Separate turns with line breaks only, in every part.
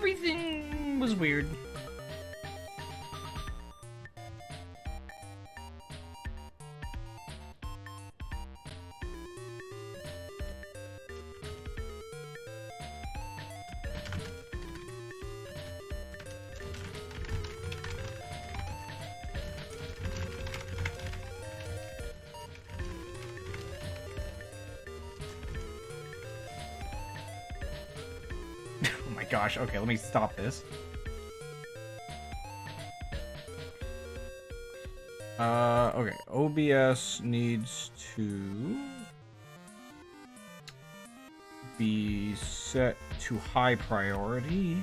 everything was weird. Gosh, okay, let me stop this. Okay, OBS needs to be set to high priority.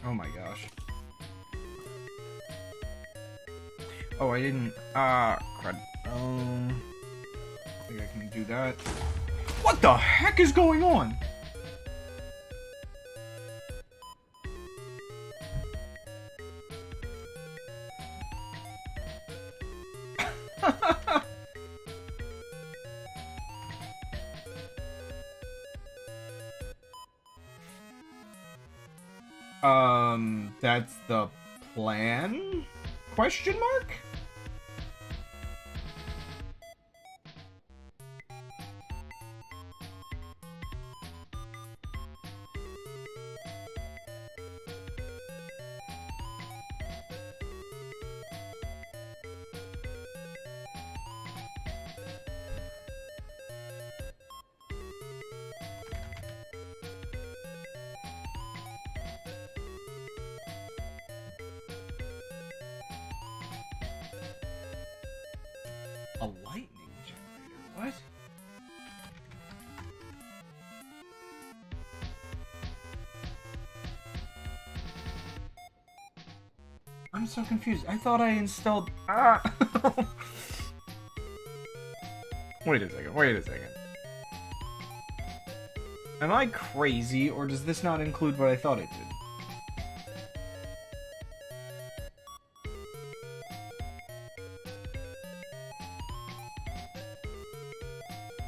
Oh my gosh. Oh, I didn't, crud. I think I can do that. What the heck is going on? That's the plan? Question mark? A lightning generator? What? I'm so confused. I thought I installed... Ah! Wait a second, wait a second. Am I crazy, or does this not include what I thought it did?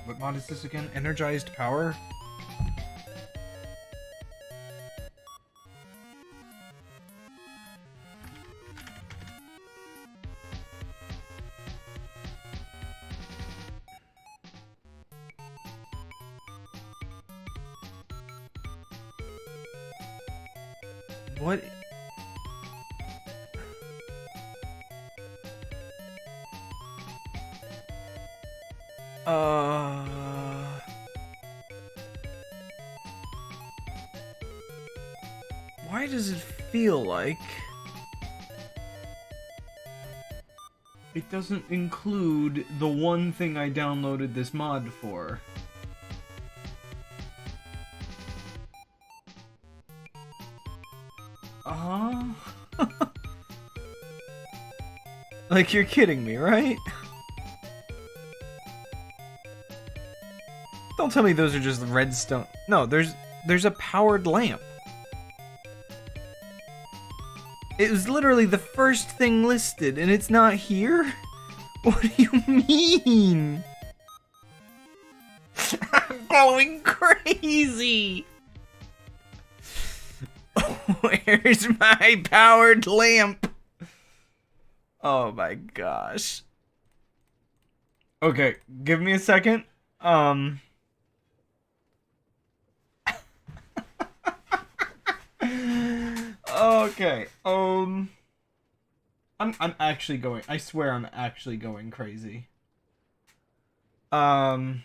What mod is this again? Energized power? What? Why does it feel like it doesn't include the one thing I downloaded this mod for? Like, you're kidding me, right? Don't tell me those are just redstone. No, there's a powered lamp. It was literally the first thing listed, and it's not here? What do you mean? I'm going crazy! Where's my powered lamp? Oh my gosh. Okay, give me a second. Okay, I'm actually going, I swear I'm actually going crazy. Also,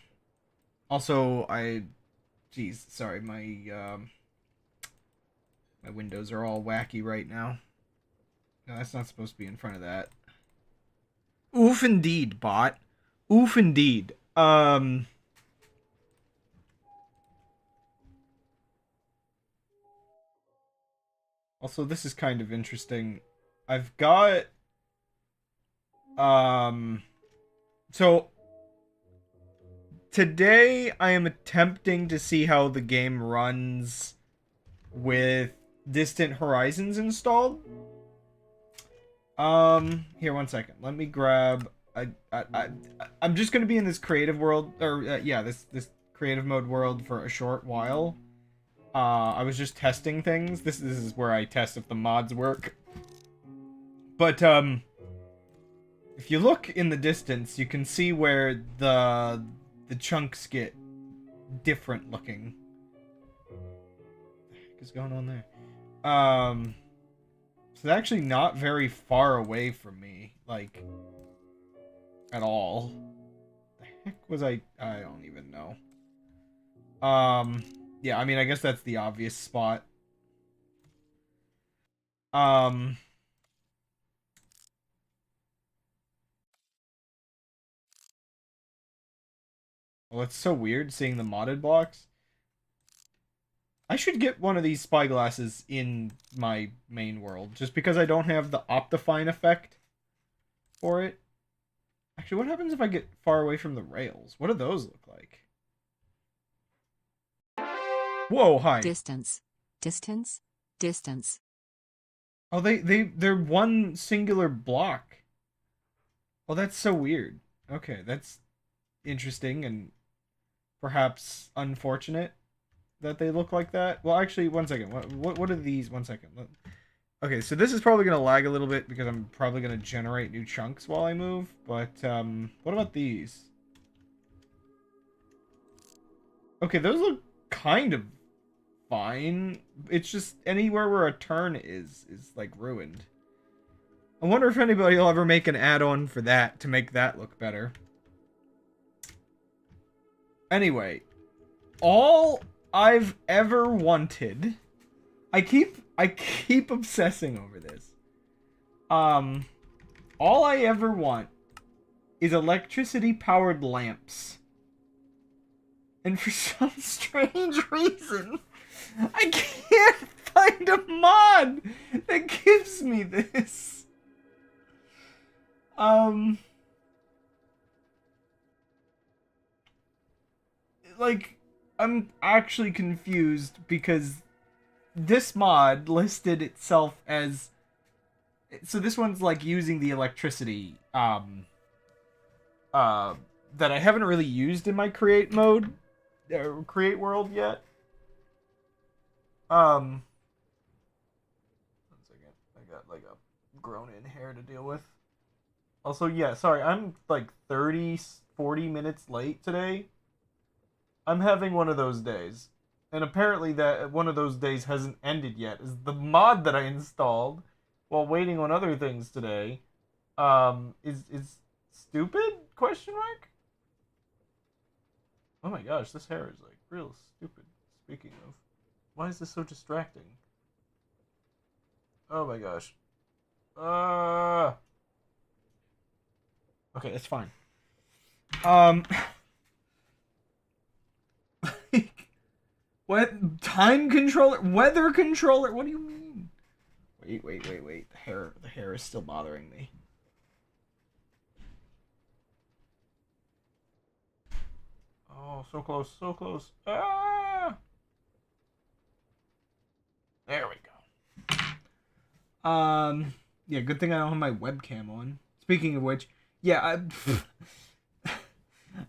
geez, sorry, my windows are all wacky right now. No, that's not supposed to be in front of that. Oof indeed, bot. Oof indeed. Also, this is kind of interesting. I've got... So... Today, I am attempting to see how the game runs with Distant Horizons installed. Here, one second. Let me grab I'm just gonna be in this creative world, or yeah, this creative mode world for a short while. I was just testing things. This is where I test if the mods work. But if you look in the distance, you can see where the chunks get different looking. What the heck is going on there? So they're actually not very far away from me, like at all. The heck was I don't even know. Yeah, I mean, I guess that's the obvious spot. Um, well, it's so weird seeing the modded blocks. I should get one of these spyglasses in my main world, just because I don't have the Optifine effect for it. Actually, what happens if I get far away from the rails? What do those look like? Whoa, hi.
Distance. Distance. Distance.
Oh, they're one singular block. Oh, that's so weird. Okay, that's interesting and perhaps unfortunate that they look like that. Well, actually, one second. What are these? One second. Okay, so this is probably gonna lag a little bit because I'm probably gonna generate new chunks while I move. But what about these? Okay, those look kind of fine. It's just anywhere where a turn is like ruined. I wonder if anybody will ever make an add-on for that to make that look better. Anyway, all I've ever wanted, I keep obsessing over this. All I ever want is electricity powered lamps. And for some strange reason, I can't find a mod that gives me this. Like, I'm actually confused because this mod listed itself as, so this one's like using the electricity that I haven't really used in my create mode create world yet. One second, I got like a grown in hair to deal with. Also, yeah, sorry, I'm like 40 minutes late today. I'm having one of those days. And apparently that one of those days hasn't ended yet. Is the mod that I installed while waiting on other things today is stupid? Question mark? Oh my gosh, this hair is like real stupid. Speaking of, why is this so distracting? Oh my gosh. Okay, that's fine. What time controller? Weather controller? What do you mean? Wait. The hair is still bothering me. Oh, so close, so close. Ah! There we go. Yeah, good thing I don't have my webcam on. Speaking of which, yeah,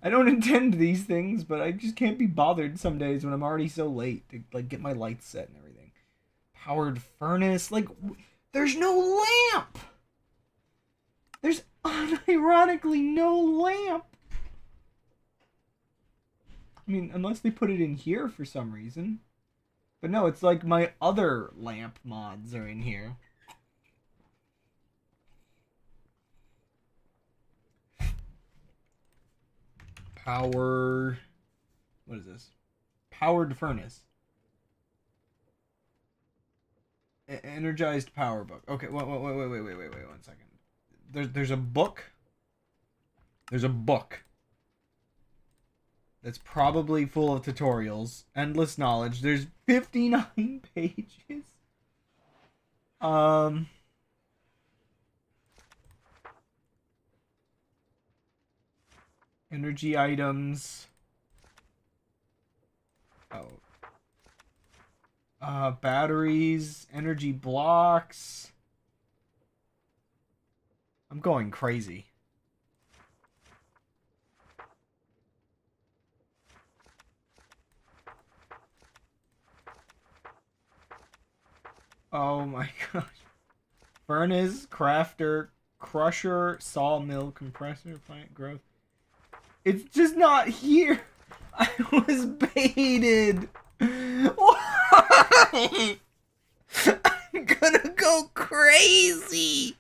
I don't intend these things, but I just can't be bothered some days when I'm already so late to like get my lights set and everything. Powered furnace, like there's no lamp. There's unironically no lamp. I mean, unless they put it in here for some reason. But no, it's like my other lamp mods are in here. Power. What is this? Powered furnace. Energized power book. Okay, wait, 1 second. There's a book. There's a book. That's probably full of tutorials, endless knowledge. There's 59 pages. Energy items. Oh. Batteries, energy blocks. I'm going crazy. Oh my gosh. Furnace, crafter, crusher, sawmill, compressor, plant growth. It's just not here. I was baited. Why? I'm gonna go crazy.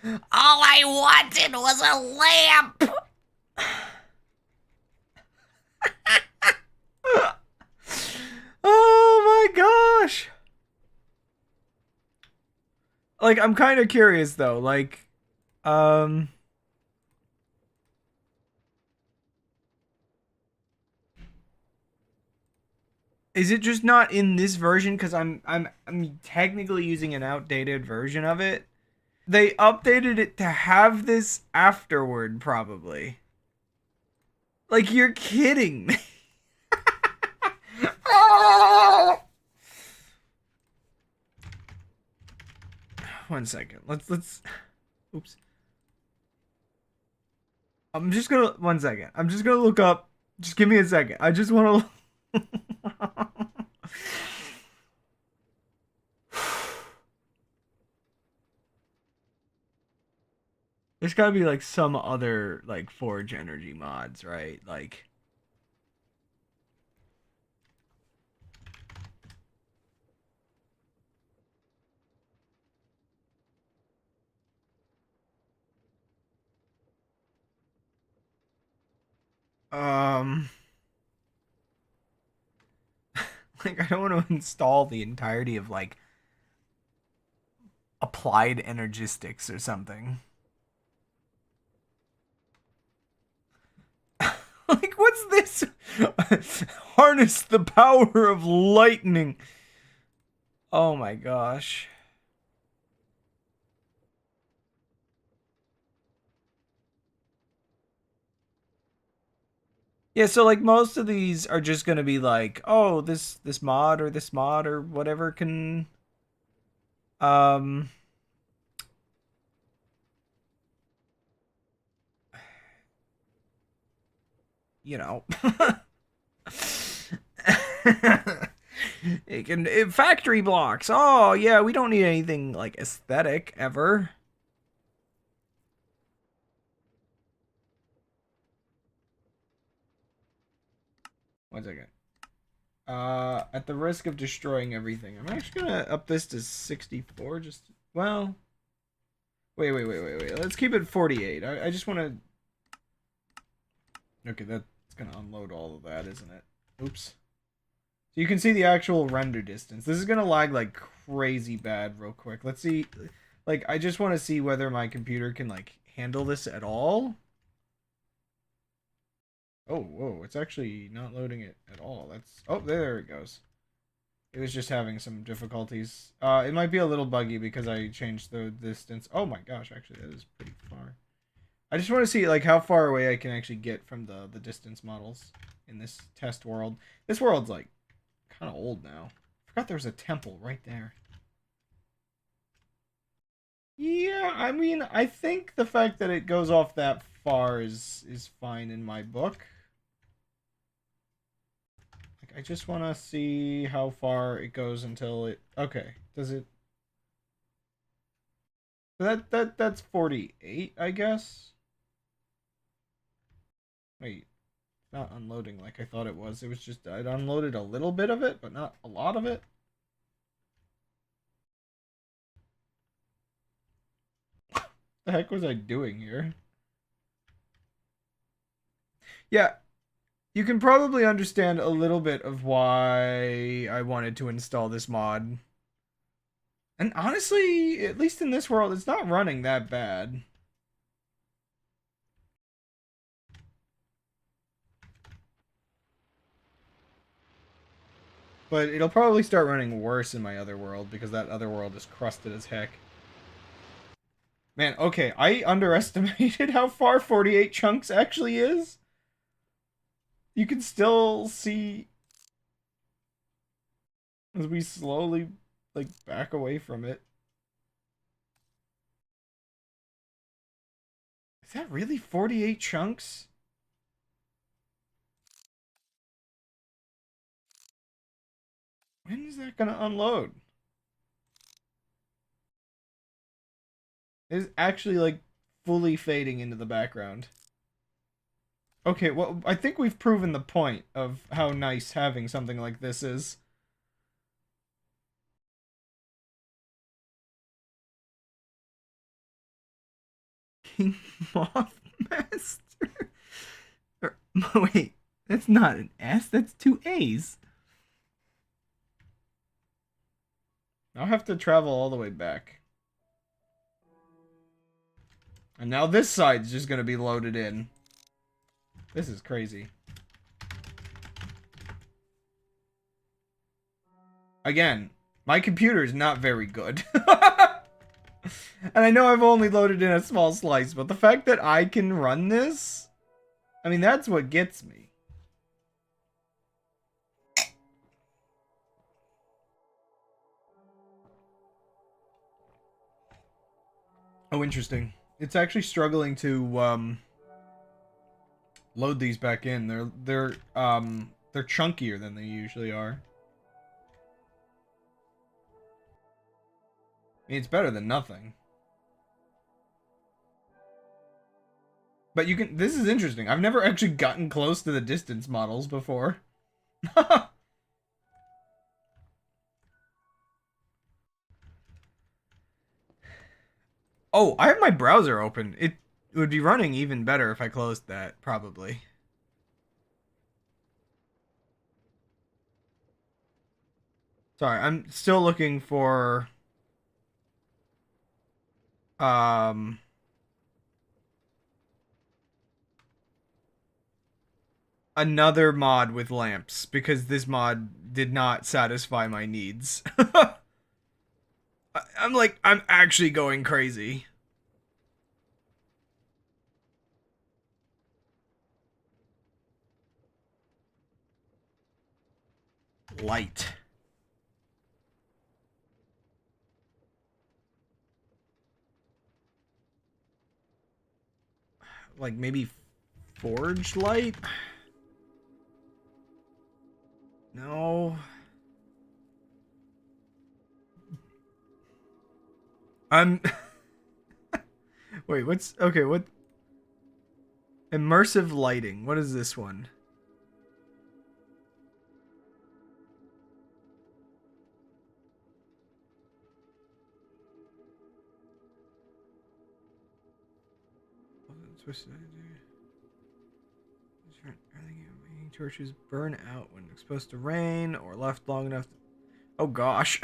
All I wanted was a lamp.
Oh my gosh. Like, I'm kind of curious though. Like, um, is it just not in this version? Because I'm technically using an outdated version of it. They updated it to have this afterward, probably. Like, you're kidding me. One second. Let's. Oops. I'm just gonna. One second. I'm just gonna look up. Just give me a second. I just want to. There's gotta be like some other like Forge Energy mods, right? Like. Um. Like, I don't want to install the entirety of like applied energistics or something. Like, what's this? Harness the power of lightning. Oh my gosh. Yeah, so like most of these are just gonna be like, oh, this mod or this mod or whatever can um you know. Factory blocks. Oh yeah, we don't need anything like aesthetic ever. One second. At the risk of destroying everything, I'm actually gonna up this to 64. Just well, wait. Let's keep it 48. I just want to. Okay, that's gonna unload all of that, isn't it? Oops. So you can see the actual render distance. This is gonna lag like crazy bad real quick. Let's see. Like, I just want to see whether my computer can like handle this at all. Oh, whoa! It's actually not loading it at all. That's there it goes. It was just having some difficulties. It might be a little buggy because I changed the distance. Oh my gosh, actually that is pretty far. I just want to see like how far away I can actually get from the distance models in this test world. This world's like kind of old now. I forgot there was a temple right there. Yeah, I mean, I think the fact that it goes off that far is fine in my book. Like, I just want to see how far it goes until it. Okay, does it? That's 48, I guess. Wait, not unloading like I thought it was. It was just I'd unloaded a little bit of it, but not a lot of it. The heck was I doing here? Yeah, you can probably understand a little bit of why I wanted to install this mod. And honestly, at least in this world, it's not running that bad. But it'll probably start running worse in my other world because that other world is crusted as heck. Man, okay, I underestimated how far 48 chunks actually is. You can still see as we slowly like back away from it. Is that really 48 chunks? When is that gonna unload? It's actually, like, fully fading into the background. Okay, well, I think we've proven the point of how nice having something like this is. King Mothmaster? Wait, that's not an S, that's two A's. I'll have to travel all the way back. And now this side's just gonna be loaded in. This is crazy. Again, my computer is not very good. And I know I've only loaded in a small slice, but the fact that I can run this, I mean, that's what gets me. Oh, interesting. It's actually struggling to load these back in. They're chunkier than they usually are. I mean, it's better than nothing. But you can, this is interesting. I've never actually gotten close to the distance models before. Oh, I have my browser open. It would be running even better if I closed that, probably. Sorry, I'm still looking for another mod with lamps, because this mod did not satisfy my needs. I'm actually going crazy. Light. Like maybe forge light? No. I'm Wait, what's okay, what immersive lighting. What is this one? Torches burn out when exposed to rain or left long enough to... Oh gosh.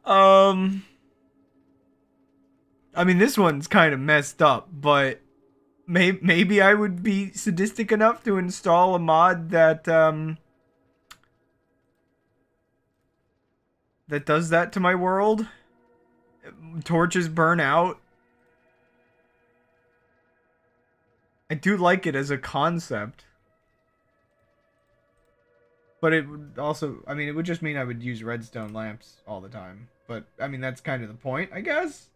I mean, this one's kind of messed up, but maybe I would be sadistic enough to install a mod that that does that to my world. Torches burn out. I do like it as a concept. But it would also, I mean, it would just mean I would use redstone lamps all the time. But, I mean, that's kind of the point, I guess?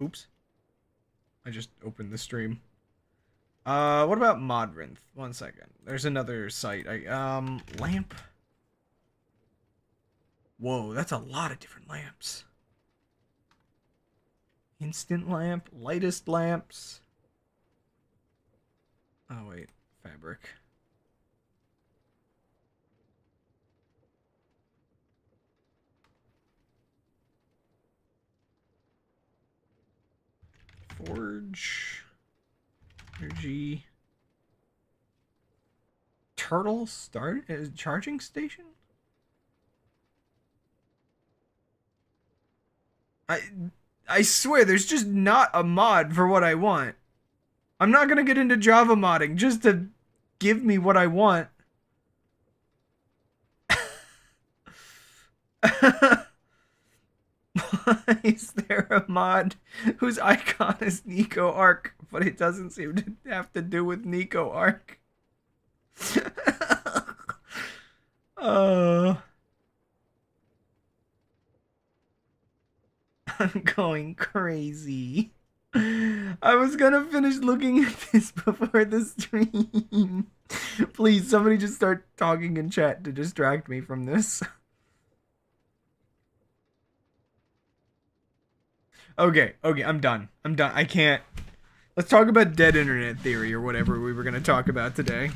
Oops. I just opened the stream. What about Modrinth? 1 second. There's another site. Lamp. Whoa, that's a lot of different lamps. Instant lamp, lightest lamps. Oh, wait. Fabric. Forge. Energy. Turtle start? Charging station? I swear, there's just not a mod for what I want. I'm not gonna get into Java modding just to give me what I want. Why is there a mod whose icon is Nico Arc, but it doesn't seem to have to do with Nico Arc? I'm going crazy. I was gonna finish looking at this before the stream. Please, somebody just start talking in chat to distract me from this. Okay, I'm done. I can't. Let's talk about dead internet theory or whatever we were going to talk about today.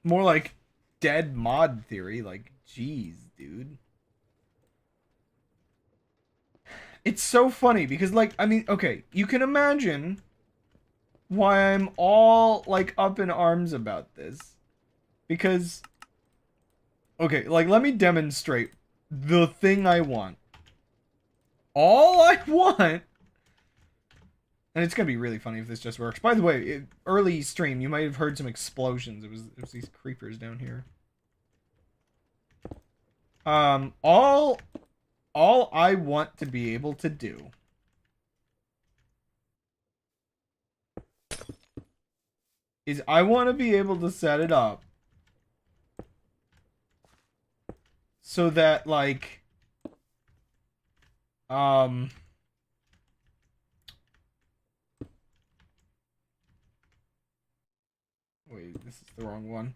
More like dead mod theory. Like, jeez, dude. It's so funny because, like, I mean, okay, you can imagine why I'm all, like, up in arms about this. Because, okay, like, let me demonstrate the thing I want. All I want, and it's gonna be really funny if this just works. By the way, early stream, you might have heard some explosions. It was these creepers down here. All I want to be able to do is I want to be able to set it up so that, like, wait, this is the wrong one.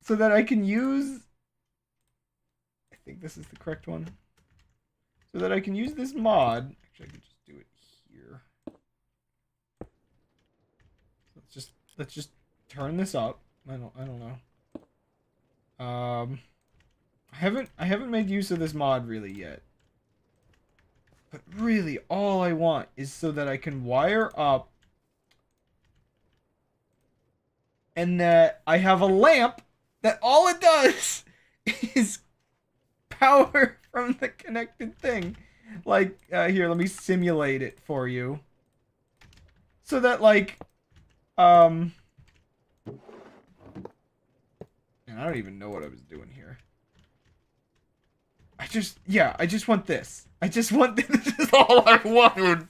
So that I can use, I think this is the correct one. So that I can use this mod. Actually, I could just do it here. Let's just turn this up. I don't know. I haven't made use of this mod really yet. But really, all I want is so that I can wire up and that I have a lamp that all it does is power from the connected thing. Like, here, let me simulate it for you. So that, like, and I don't even know what I was doing here. I just want this. I just want this. This is all I wanted.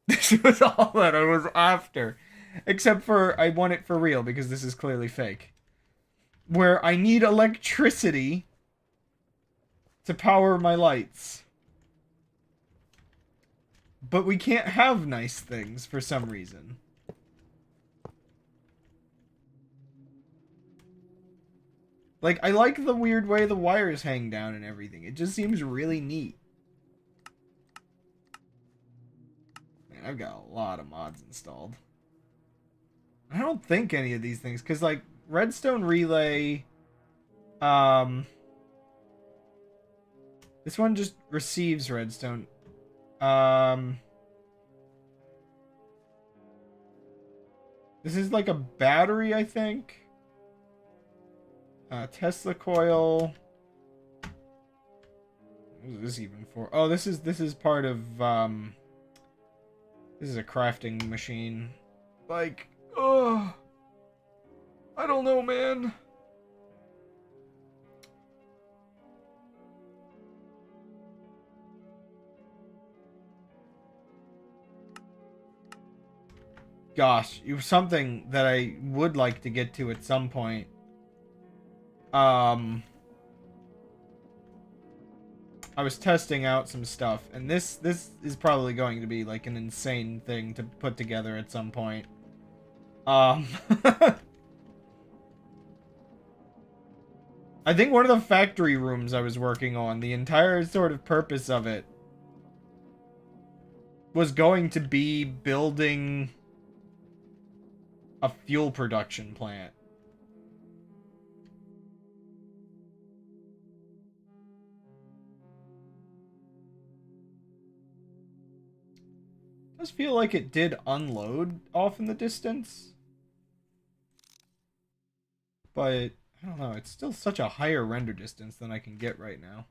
This was all that I was after. Except for, I want it for real, because this is clearly fake. Where I need electricity to power my lights. But we can't have nice things for some reason. Like, I like the weird way the wires hang down and everything. It just seems really neat. Man, I've got a lot of mods installed. I don't think any of these things, because, like, Redstone Relay, this one just receives redstone. This is like a battery, I think. Tesla coil. What is this even for? Oh, this is part of, this is a crafting machine. Like, oh, I don't know, man. Gosh, it was something that I would like to get to at some point. I was testing out some stuff, and this is probably going to be like an insane thing to put together at some point. I think one of the factory rooms I was working on, the entire sort of purpose of it was going to be building a fuel production plant. It does feel like it did unload off in the distance. But, I don't know, it's still such a higher render distance than I can get right now.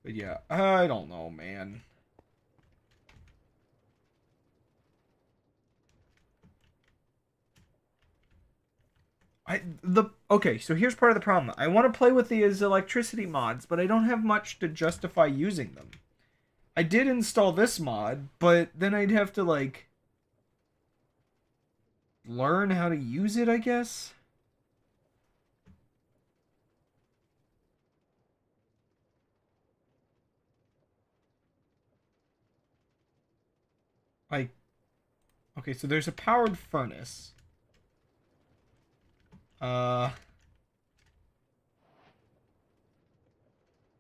But yeah, I don't know, man. Okay, so here's part of the problem. I want to play with these electricity mods, but I don't have much to justify using them. I did install this mod, but then I'd have to, like, learn how to use it, I guess? like... Okay, so there's a powered furnace.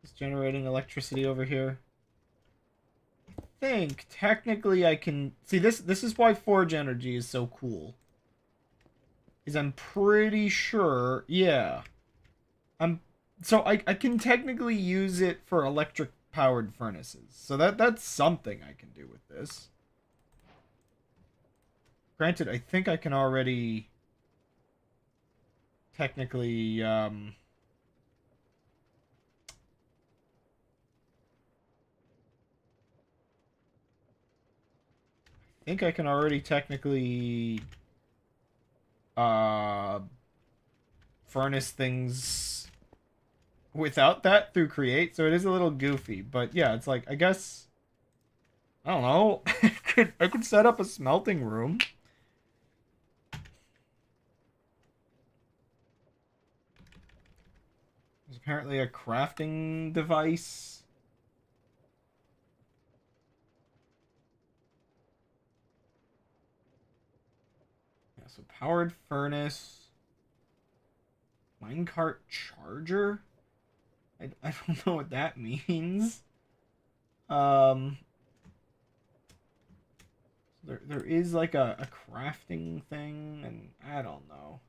It's generating electricity over here. I think, technically I can... See, this is why Forge Energy is so cool. Is I'm pretty sure... Yeah. So I can technically use it for electric powered furnaces. So that's something I can do with this. Granted, I think I can already technically I think I can already technically furnace things without that through create, so it is a little goofy, but yeah, it's like I guess I don't know. I could set up a smelting room. There's apparently a crafting device. Yeah, so powered furnace. Minecart charger? I don't know what that means. There is like a crafting thing, and I don't know.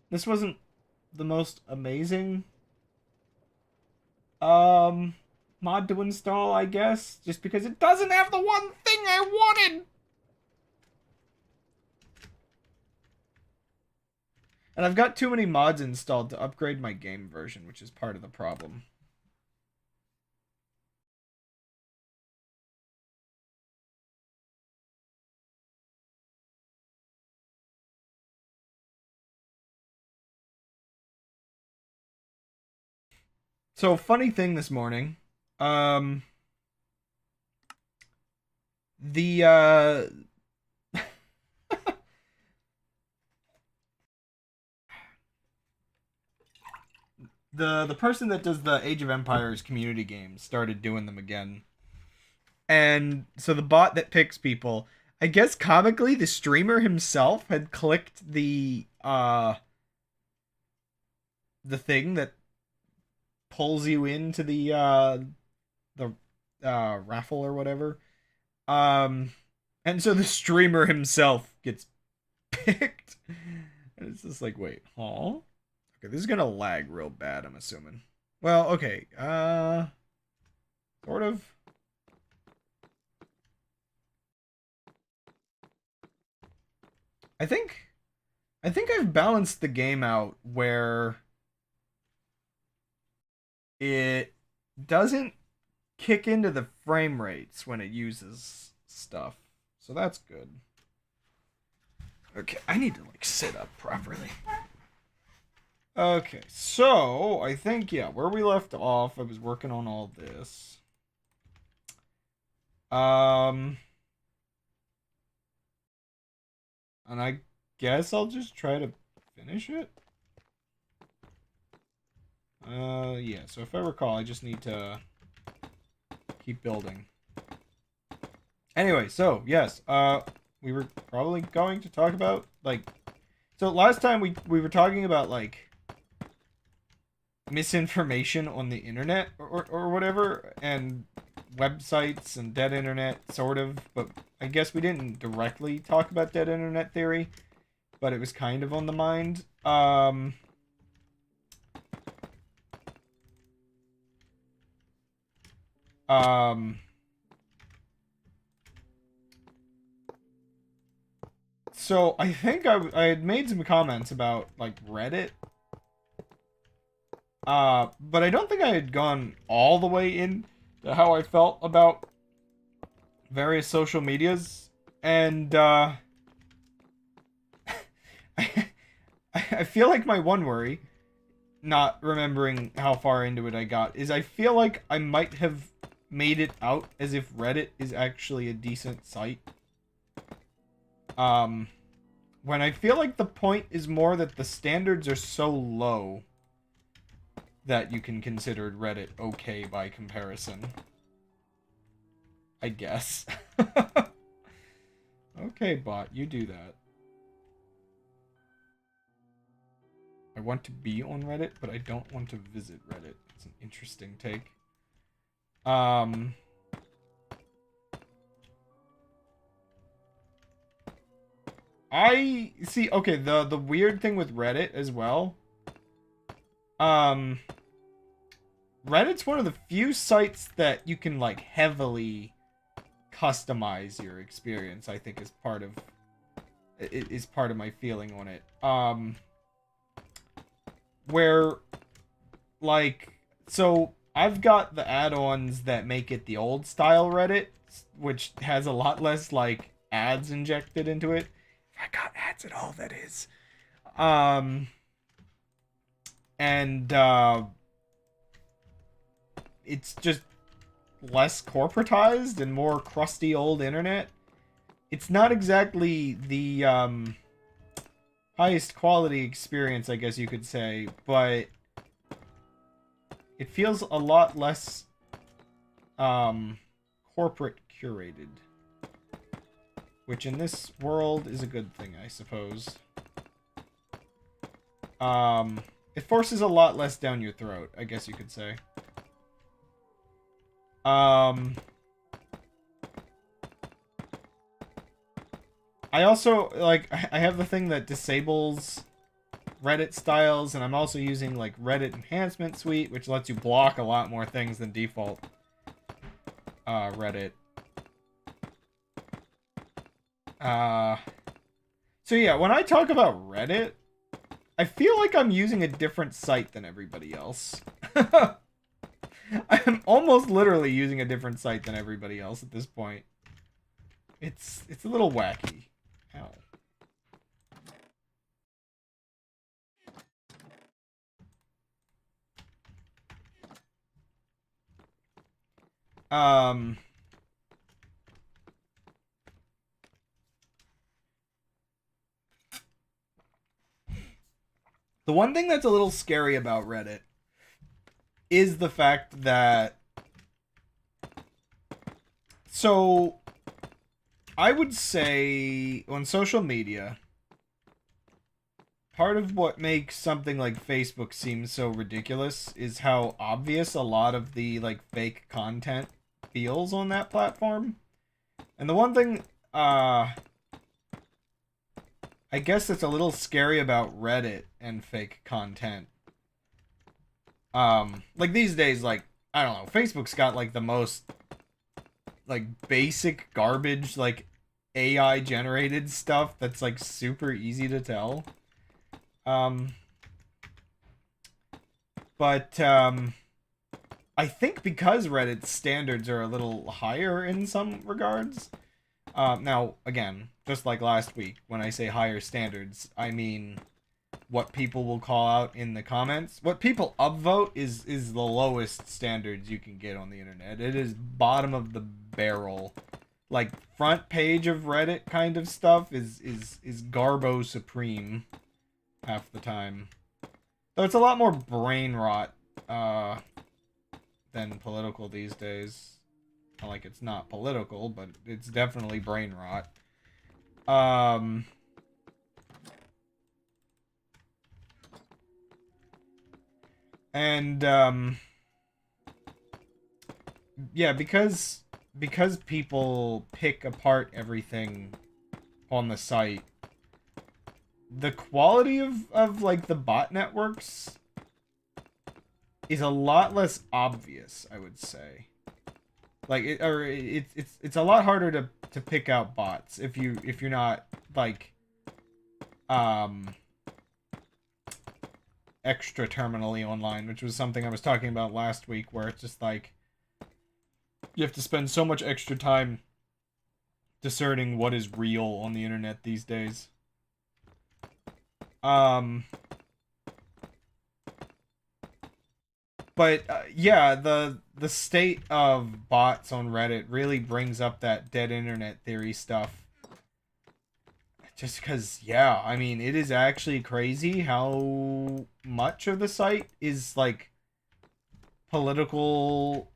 This wasn't the most amazing mod to install, I guess, just because it doesn't have the one thing I wanted. And I've got too many mods installed to upgrade my game version, which is part of the problem. So, funny thing this morning, the the person that does the Age of Empires community games started doing them again. And so the bot that picks people, I guess comically the streamer himself had clicked the thing that pulls you into the raffle or whatever. And so the streamer himself gets picked. And it's just like, wait, huh? Okay, this is gonna lag real bad, I'm assuming. Well, okay, sort of. I think I've balanced the game out where it doesn't kick into the frame rates when it uses stuff. So that's good. Okay, I need to like sit up properly. Okay, so I think, yeah, where we left off, I was working on all this. And I guess I'll just try to finish it. Yeah, so if I recall, I just need to keep building. Anyway, so, yes, we were probably going to talk about, like, so last time we were talking about, like, misinformation on the internet or whatever, and websites and dead internet, sort of, but I guess we didn't directly talk about dead internet theory, but it was kind of on the mind. So I think I had made some comments about, like, Reddit. But I don't think I had gone all the way in to how I felt about various social medias. And, I feel like my one worry, not remembering how far into it I got, is I feel like I might have made it out as if Reddit is actually a decent site. When I feel like the point is more that the standards are so low that you can consider Reddit okay by comparison. I guess. Okay, bot, you do that. I want to be on Reddit, but I don't want to visit Reddit. It's an interesting take. I see. Okay, the weird thing with Reddit as well. Um, Reddit's one of the few sites that you can like heavily customize your experience. I think is part of my feeling on it. Where like so I've got the add-ons that make it the old style Reddit, which has a lot less like ads injected into it. If I got ads at all, that is. Um and it's just less corporatized and more crusty old internet. It's not exactly the highest quality experience, I guess you could say, but it feels a lot less corporate curated, which in this world is a good thing, I suppose. It forces a lot less down your throat, I guess you could say. I also, like, I have the thing that disables Reddit styles, and I'm also using, like, Reddit Enhancement Suite, which lets you block a lot more things than default Reddit. So yeah, when I talk about Reddit, I feel like I'm using a different site than everybody else. I'm almost literally using a different site than everybody else at this point. It's a little wacky. Ow. The one thing that's a little scary about Reddit is the fact that, so I would say on social media, part of what makes something like Facebook seem so ridiculous is how obvious a lot of the like fake content feels on that platform. And the one thing I guess it's a little scary about Reddit and fake content. Like these days, like, I don't know, Facebook's got like the most like basic garbage, like AI generated stuff that's like super easy to tell. But I think because Reddit's standards are a little higher in some regards. Now, again, just like last week, when I say higher standards, I mean what people will call out in the comments. What people upvote is the lowest standards you can get on the internet. It is bottom of the barrel. Like, front page of Reddit kind of stuff is Garbo Supreme half the time. Though it's a lot more brain rot than political these days. Not like it's not political, but it's definitely brain rot. And yeah, because people pick apart everything on the site, the quality of like the bot networks is a lot less obvious, I would say. Like it's a lot harder to pick out bots if you're not like extra terminally online, which was something I was talking about last week, where it's just like you have to spend so much extra time discerning what is real on the internet these days. But yeah, the state of bots on Reddit really brings up that dead internet theory stuff. Just because, yeah, I mean, it is actually crazy how much of the site is like political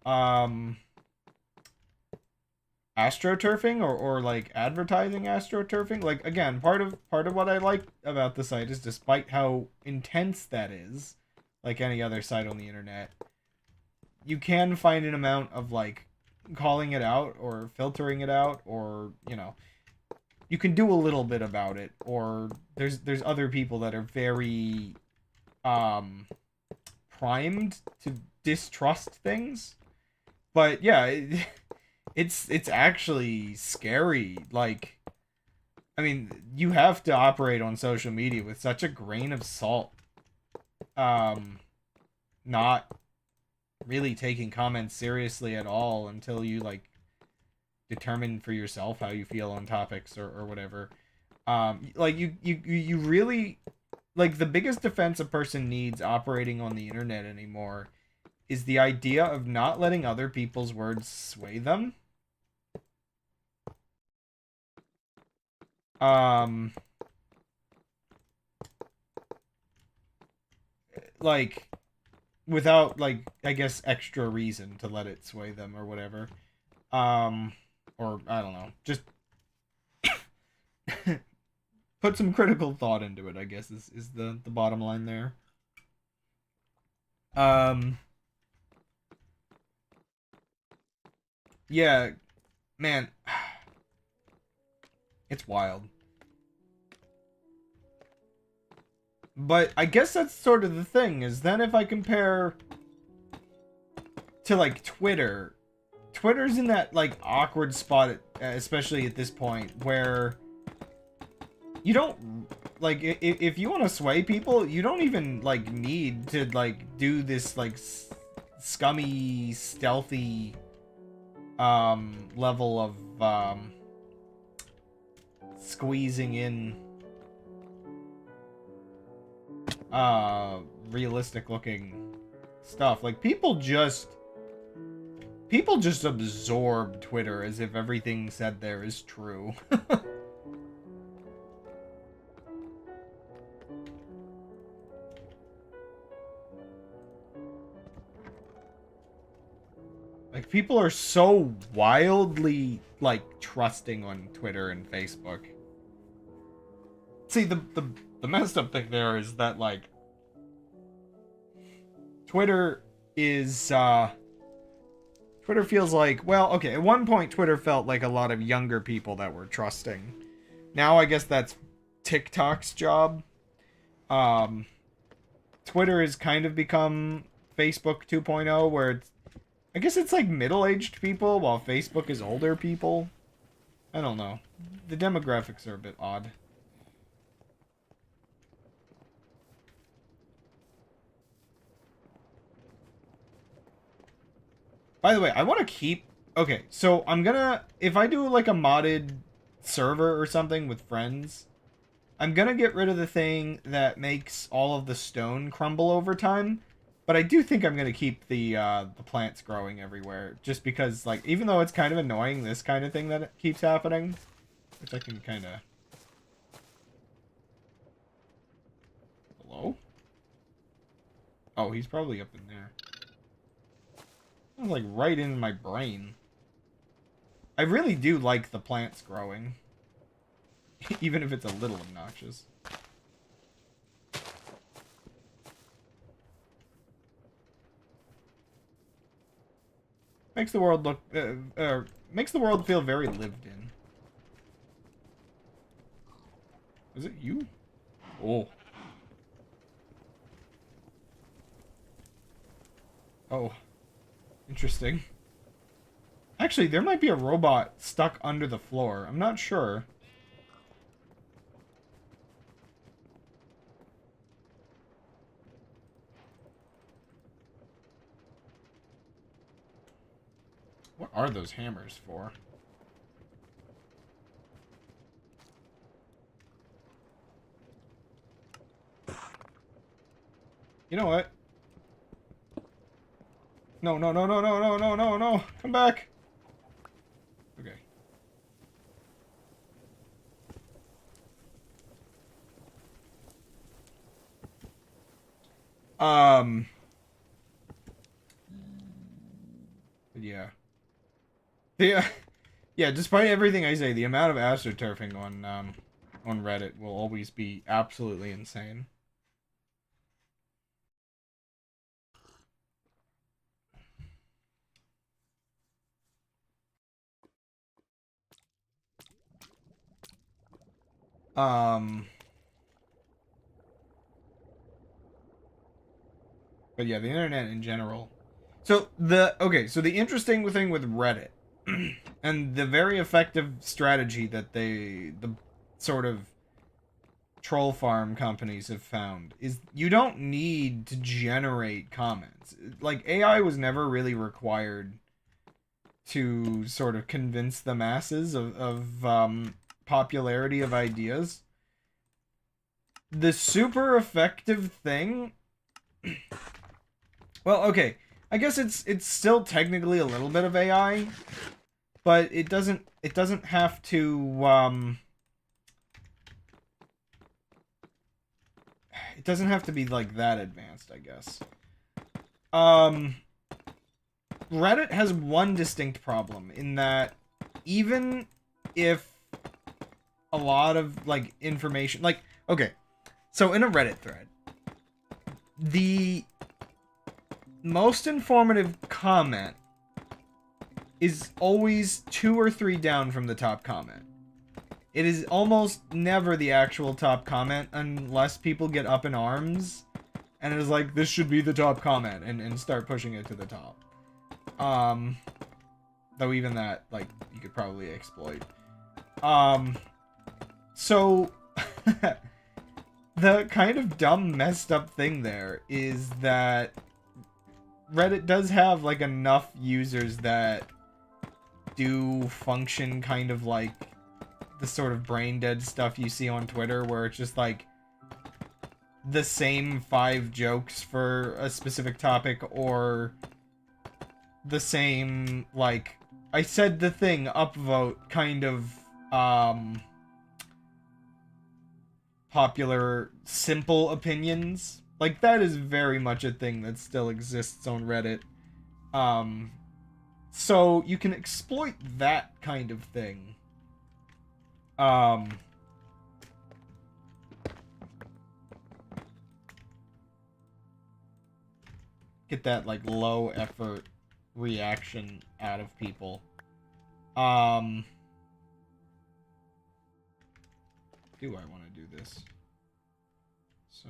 astroturfing or like advertising astroturfing. Like again, part of what I like about the site is despite how intense that is, like any other site on the internet, you can find an amount of like calling it out or filtering it out, or you can do a little bit about it, or there's other people that are very um primed to distrust things. But yeah, it's actually scary. Like, I mean, you have to operate on social media with such a grain of salt. Um, not really taking comments seriously at all until you like determine for yourself how you feel on topics or whatever. Like you really, like, the biggest defense a person needs operating on the internet anymore is the idea of not letting other people's words sway them. Um, like, without, like, I guess, extra reason to let it sway them or whatever. Um, or, I don't know. Just put some critical thought into it, I guess, is the bottom line there. Um, yeah, man, it's wild. But I guess that's sort of the thing, is then if I compare to, like, Twitter's in that, like, awkward spot, especially at this point, where you don't, like, if you want to sway people, you don't even, like, need to, like, do this, like, scummy, stealthy, level of, squeezing in, realistic looking stuff. Like, people just absorb Twitter as if everything said there is true. Like, people are so wildly, like, trusting on Twitter and Facebook. See, the messed up thing there is that, like, Twitter is, Twitter feels like, well, okay, at one point Twitter felt like a lot of younger people that were trusting. Now I guess that's TikTok's job. Um, Twitter has kind of become Facebook 2.0, where I guess it's like middle-aged people, while Facebook is older people. I don't know. The demographics are a bit odd. By the way, I want to keep... Okay, so I'm gonna... If I do, like, a modded server or something with friends, I'm gonna get rid of the thing that makes all of the stone crumble over time. But I do think I'm gonna keep the plants growing everywhere. Just because, like, even though it's kind of annoying, this kind of thing that keeps happening, which I can kind of... Hello? Oh, he's probably up in there. That was, like, right in my brain. I really do like the plants growing. Even if it's a little obnoxious. Makes the world look... makes the world feel very lived in. Is it you? Oh. Oh. Interesting. Actually, there might be a robot stuck under the floor. I'm not sure. What are those hammers for? You know what? No, no, no, no, no, no, no, no, no. Come back. Okay. Um. Yeah. Yeah. Yeah, despite everything I say, the amount of astroturfing on Reddit will always be absolutely insane. Um, but yeah, the internet in general. So the interesting thing with Reddit and the very effective strategy that the sort of troll farm companies have found is you don't need to generate comments. Like AI was never really required to sort of convince the masses of popularity of ideas. The super effective thing, well, okay, I guess it's still technically a little bit of AI, but it doesn't have to it doesn't have to be like that advanced, I guess. Um Reddit has one distinct problem in that even if a lot of like information like okay, so in a Reddit thread, the most informative comment is always 2 or 3 down from the top comment. It is almost never the actual top comment unless people get up in arms and it is like, this should be the top comment and start pushing it to the top. Though even that, like, you could probably exploit. So the kind of dumb messed up thing there is that Reddit does have like enough users that do function kind of like the sort of brain dead stuff you see on Twitter where it's just like the same 5 jokes for a specific topic or the same like I said the thing upvote kind of popular simple opinions. Like that is very much a thing that still exists on Reddit. So you can exploit that kind of thing. Get that like low effort reaction out of people. Do I want to do this? So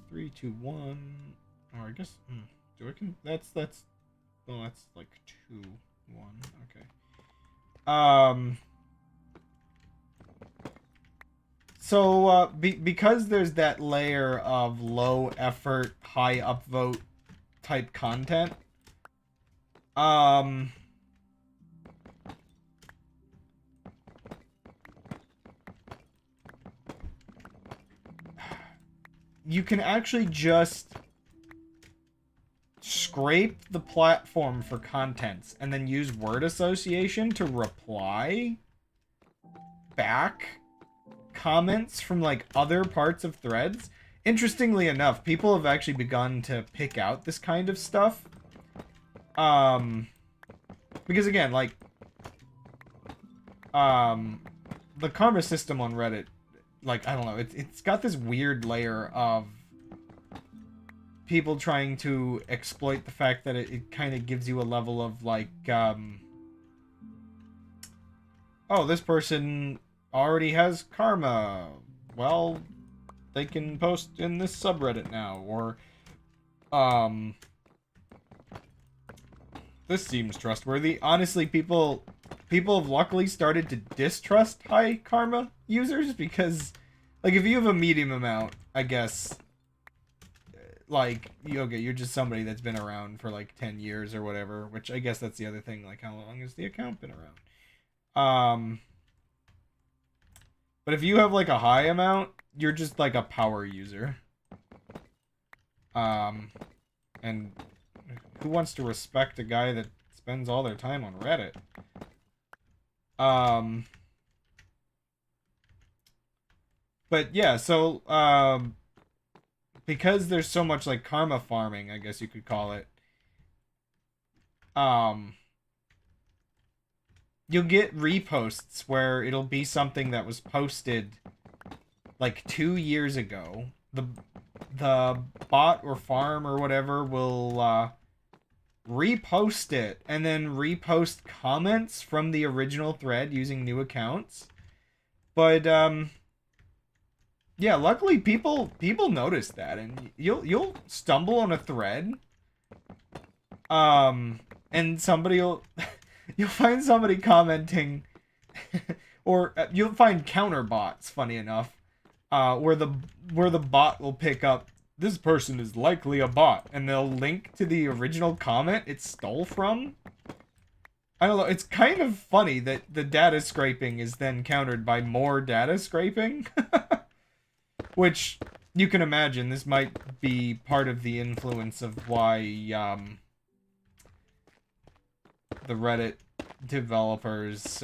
3, 2, 1. Or I guess do I can that's well that's like 2, 1. Okay. So because there's that layer of low effort, high upvote type content, you can actually just scrape the platform for contents and then use word association to reply back comments from like other parts of threads. Interestingly enough, people have actually begun to pick out this kind of stuff. Because again, like the karma system on Reddit, like I don't know, it's got this weird layer of people trying to exploit the fact that it kind of gives you a level of like oh, this person already has karma, well, they can post in this subreddit now, or this seems trustworthy. Honestly, people have luckily started to distrust high karma users because like if you have a medium amount, I guess like okay, you're just somebody that's been around for like 10 years or whatever, which I guess that's the other thing, like how long has the account been around? But if you have like a high amount, you're just like a power user. And who wants to respect a guy that spends all their time on Reddit? But yeah, so because there's so much like karma farming, I guess you could call it, um, you'll get reposts where it'll be something that was posted like 2 years ago. The bot or farm or whatever will repost it and then repost comments from the original thread using new accounts. But yeah, luckily people notice that, and you'll stumble on a thread, and somebody'll you'll find somebody commenting, or you'll find counter bots. Funny enough, where the bot will pick up, this person is likely a bot, and they'll link to the original comment it stole from. I don't know, it's kind of funny that the data scraping is then countered by more data scraping. Which, you can imagine, this might be part of the influence of why, the Reddit developers,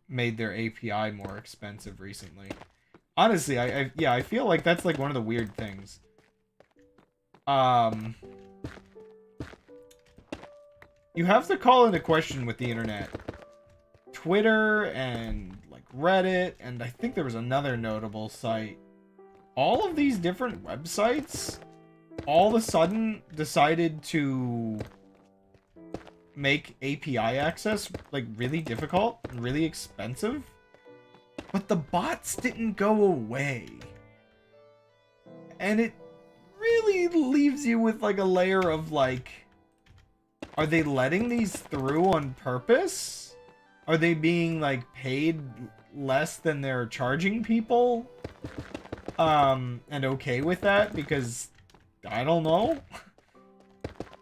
made their API more expensive recently. Honestly, I feel like that's, like, one of the weird things. You have to call into question with the internet. Twitter and Reddit, and I think there was another notable site. All of these different websites all of a sudden decided to make API access like really difficult and really expensive. But the bots didn't go away. And it really leaves you with like a layer of like, are they letting these through on purpose? Are they being like paid less than they're charging people? And okay with that because I don't know.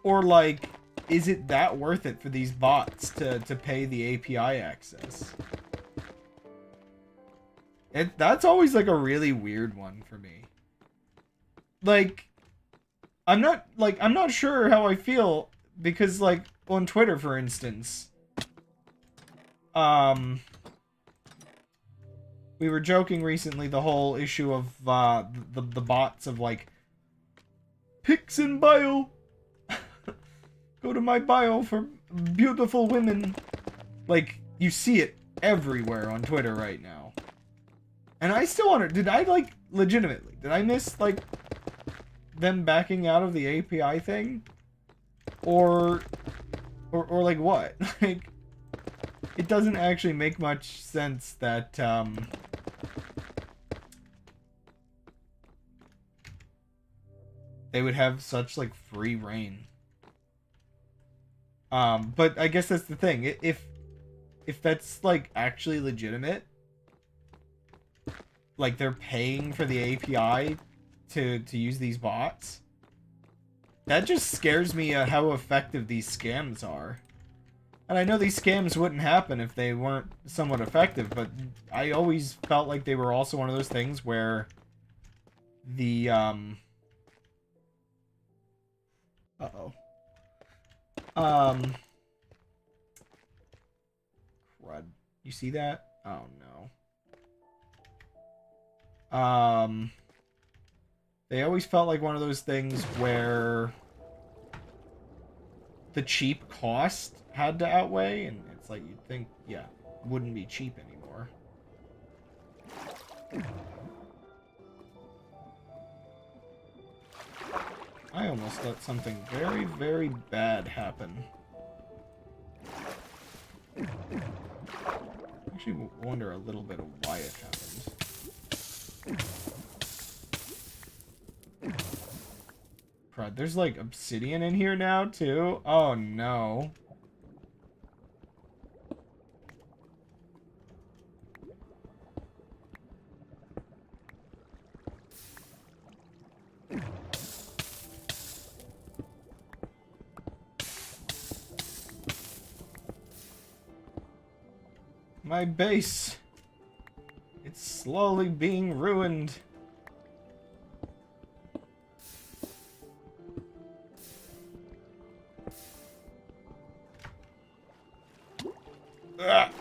Or like, is it that worth it for these bots to pay the API access? That's always like a really weird one for me. Like, I'm not sure how I feel because like on Twitter, for instance, we were joking recently the whole issue of the bots of like pics in bio. Go to my bio for beautiful women. Like, you see it everywhere on Twitter right now. And I still wonder, did I like legitimately, did I miss like them backing out of the API thing? Or like what? Like, it doesn't actually make much sense that they would have such like free reign. But I guess that's the thing. If that's like actually legitimate, like they're paying for the API to use these bots, that just scares me at how effective these scams are. And I know these scams wouldn't happen if they weren't somewhat effective, but I always felt like they were also one of those things where the crud. You see that? Oh no. They always felt like one of those things where the cheap cost had to outweigh, and it's like you'd think, yeah, it wouldn't be cheap anymore. I almost let something very, very bad happen. Actually wonder a little bit of why it happened. Crud, there's like obsidian in here now too? Oh no. My base. It's slowly being ruined. Ugh.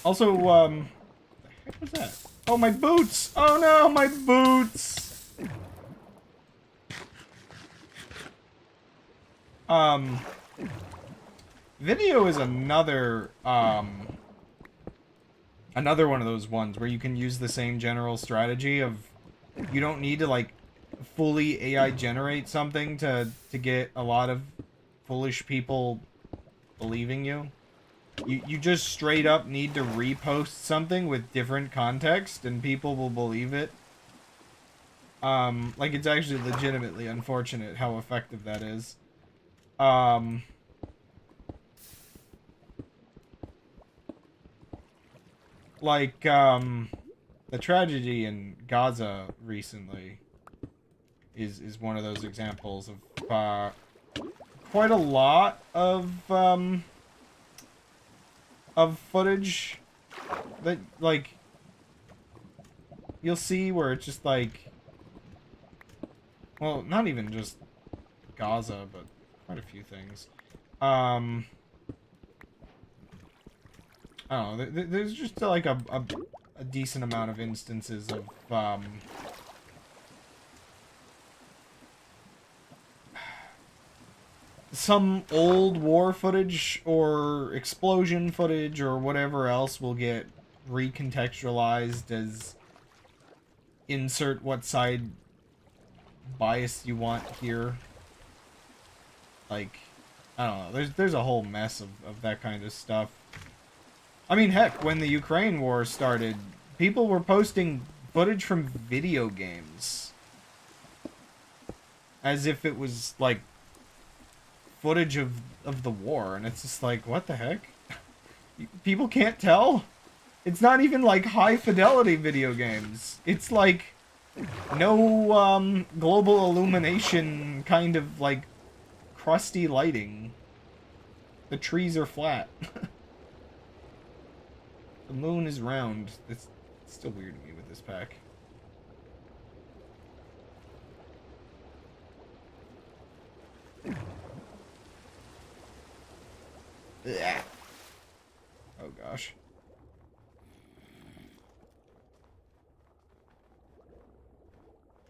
Also, what the heck was that? Oh, my boots! Oh no, my boots! Video is another one of those ones where you can use the same general strategy of you don't need to like fully AI generate something to get a lot of foolish people believing you. You just straight up need to repost something with different context and people will believe it. Like it's actually legitimately unfortunate how effective that is. Like, the tragedy in Gaza recently is one of those examples of, quite a lot of footage that, like, you'll see where it's just like, well, not even just Gaza, but quite a few things. I don't know, there's just like a decent amount of instances of, some old war footage or explosion footage or whatever else will get recontextualized as insert what side bias you want here. Like, I don't know, there's a whole mess of that kind of stuff. I mean, heck, when the Ukraine war started, people were posting footage from video games as if it was, like, footage of the war, and it's just like, what the heck? People can't tell? It's not even, like, high-fidelity video games. It's, like, no, global illumination kind of, like, crusty lighting. The trees are flat. The moon is round. It's still weird to me with this pack. Ugh. Oh gosh.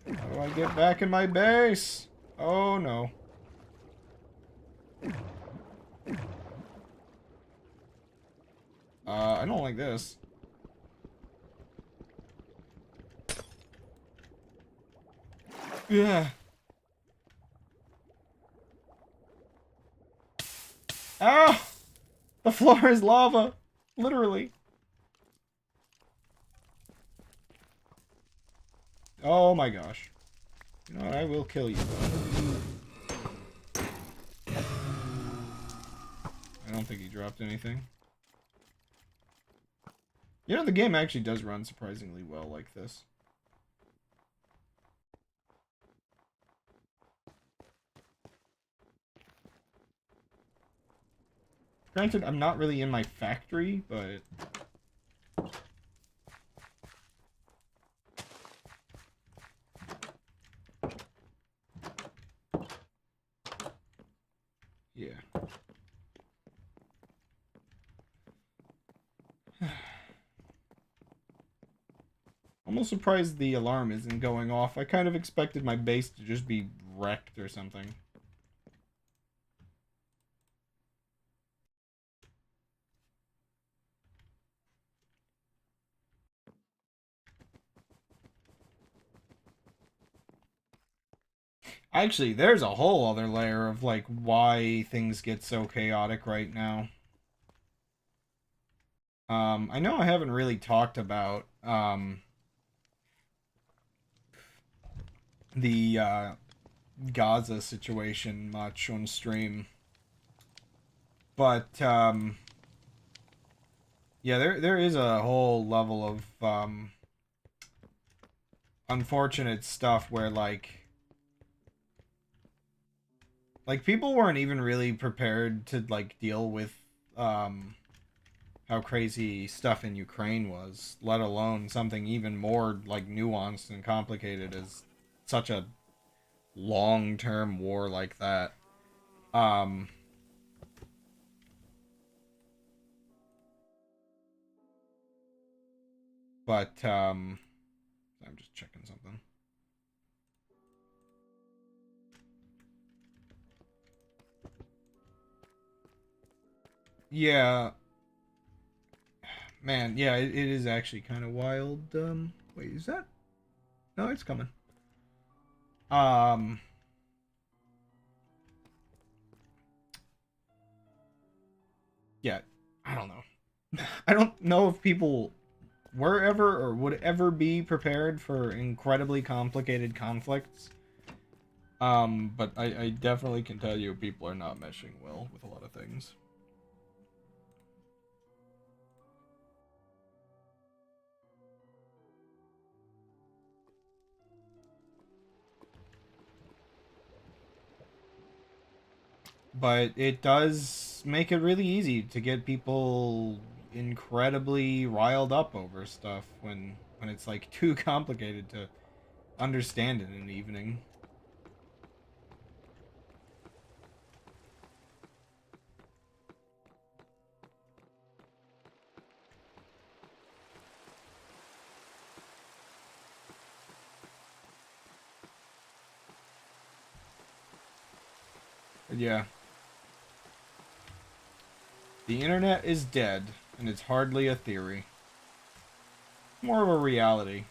How do I get back in my base? Oh no. I don't like this. Yeah. Ah! The floor is lava. Literally. Oh my gosh. You know what? I will kill you. I don't think he dropped anything. You know, the game actually does run surprisingly well like this. Granted, I'm not really in my factory, but... yeah. Almost surprised the alarm isn't going off. I kind of expected my base to just be wrecked or something. Actually, there's a whole other layer of, like, why things get so chaotic right now. I know I haven't really talked about, the, Gaza situation much on stream. But, yeah, there is a whole level of, unfortunate stuff where, like, people weren't even really prepared to, like, deal with, how crazy stuff in Ukraine was, let alone something even more, like, nuanced and complicated as such a long-term war like that. But, I'm just checking something. Yeah. Man, yeah, it is actually kind of wild. Wait, is that? No, it's coming. Um, yeah, I don't know. I don't know if people were ever or would ever be prepared for incredibly complicated conflicts. But I definitely can tell you people are not meshing well with a lot of things. But it does make it really easy to get people incredibly riled up over stuff when it's like too complicated to understand in an evening. But yeah. The internet is dead, and it's hardly a theory. More of a reality.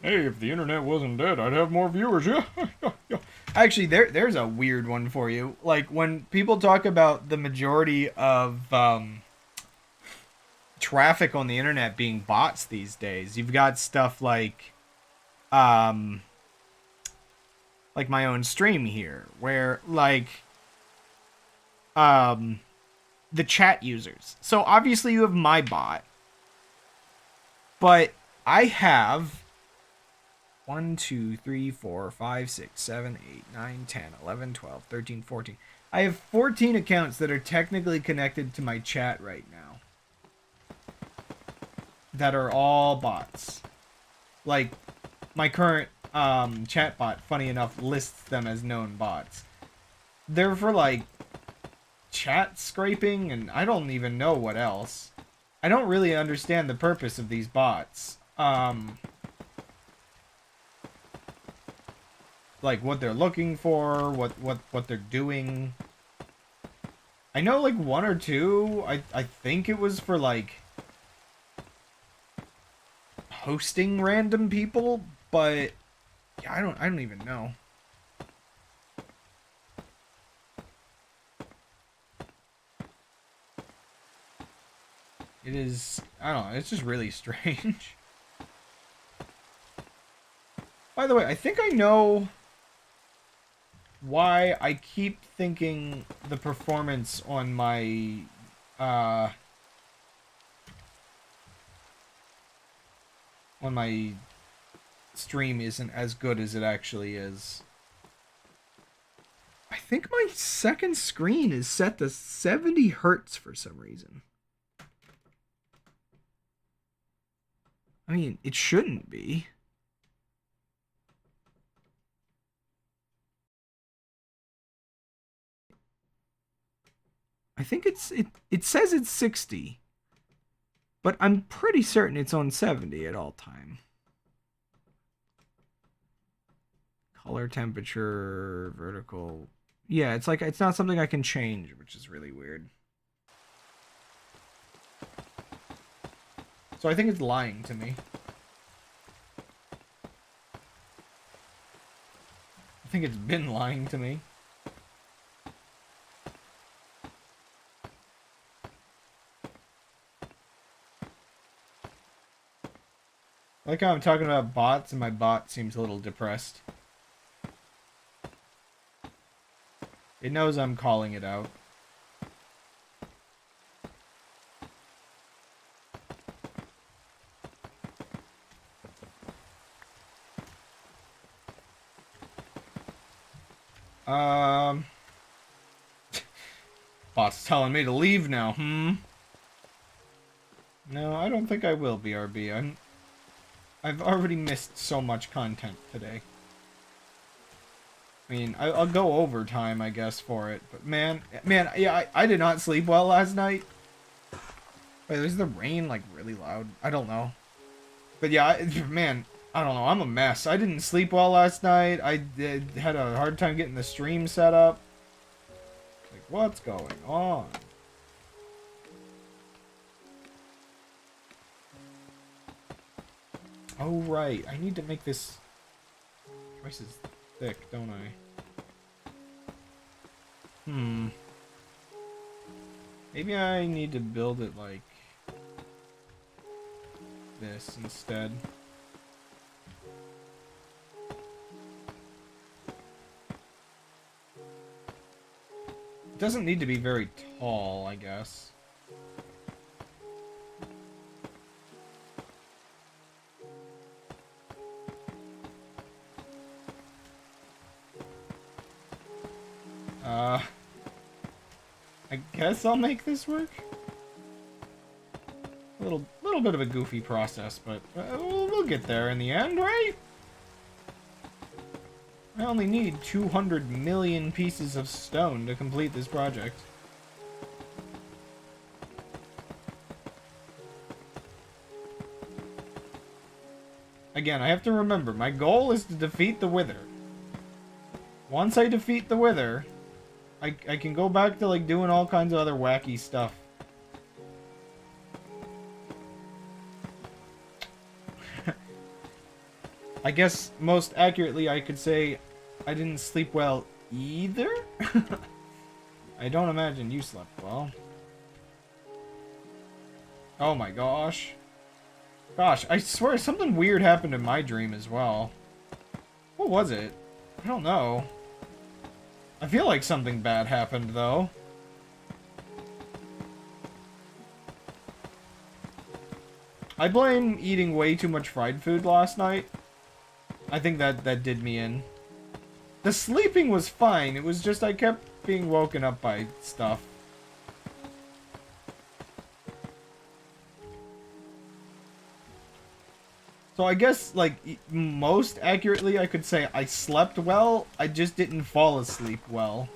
Hey, if the internet wasn't dead, I'd have more viewers. Yeah. Actually, there's a weird one for you. Like when people talk about the majority of traffic on the internet being bots these days, you've got stuff um like my own stream here, where um the chat users. So obviously you have my bot, but I have 1, 2, 3, 4, 5, 6, 7, 8, 9, 10, 11, 12, 13, 14. I have 14 accounts that are technically connected to my chat right now. That are all bots. Like, my current chat bot, funny enough, lists them as known bots. They're for, like, chat scraping, and I don't even know what else. I don't really understand the purpose of these bots. Like what they're looking for, what they're doing. I know like one or two. I think it was for like hosting random people, but yeah, I don't even know. It is, I don't know, it's just really strange. By the way, I think I know why I keep thinking the performance on my uh on my stream isn't as good as it actually is. I think my second screen is set to 70 hertz for some reason. I mean, it shouldn't be. I think it says it's 60, but I'm pretty certain it's on 70 at all time. Color temperature, vertical. Yeah, it's like it's not something I can change, which is really weird. So I think it's lying to me. I think it's been lying to me. I like how I'm talking about bots and my bot seems a little depressed. It knows I'm calling it out. Bot's telling me to leave now, No, I don't think I will, BRB. I've already missed so much content today. I mean, I'll go overtime, I guess, for it. But man, yeah, I did not sleep well last night. Wait, is the rain, like, really loud? I don't know. But yeah, man, I don't know. I'm a mess. I didn't sleep well last night. Had a hard time getting the stream set up. Like, what's going on? Oh, right. I need to make this twice as thick, don't I? Maybe I need to build it like this instead. It doesn't need to be very tall, I guess. I guess I'll make this work. A little bit of a goofy process, but we'll get there in the end, right? I only need 200 million pieces of stone to complete this project. Again, I have to remember, my goal is to defeat the Wither. Once I defeat the Wither, I can go back to, like, doing all kinds of other wacky stuff. I guess, most accurately, I could say I didn't sleep well either? I don't imagine you slept well. Oh my gosh. Gosh, I swear something weird happened in my dream as well. What was it? I don't know. I feel like something bad happened, though. I blame eating way too much fried food last night. I think that did me in. The sleeping was fine. It was just I kept being woken up by stuff. So I guess, like, most accurately I could say I slept well, I just didn't fall asleep well.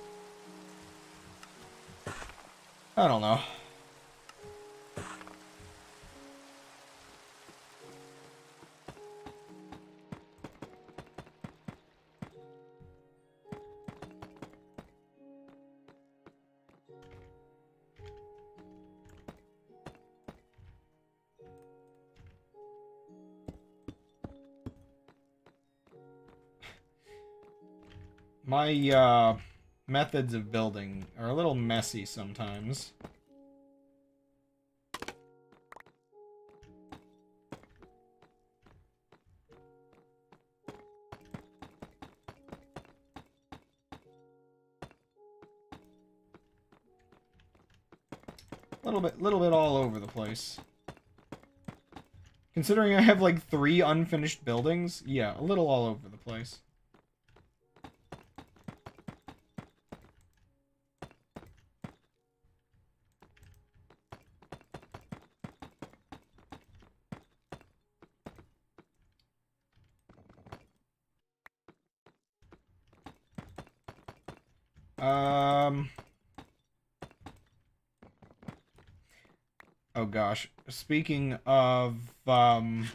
I don't know. My, methods of building are a little messy sometimes. Little bit all over the place. Considering I have, like, 3 unfinished buildings, yeah, a little all over the place. Oh gosh. Speaking of the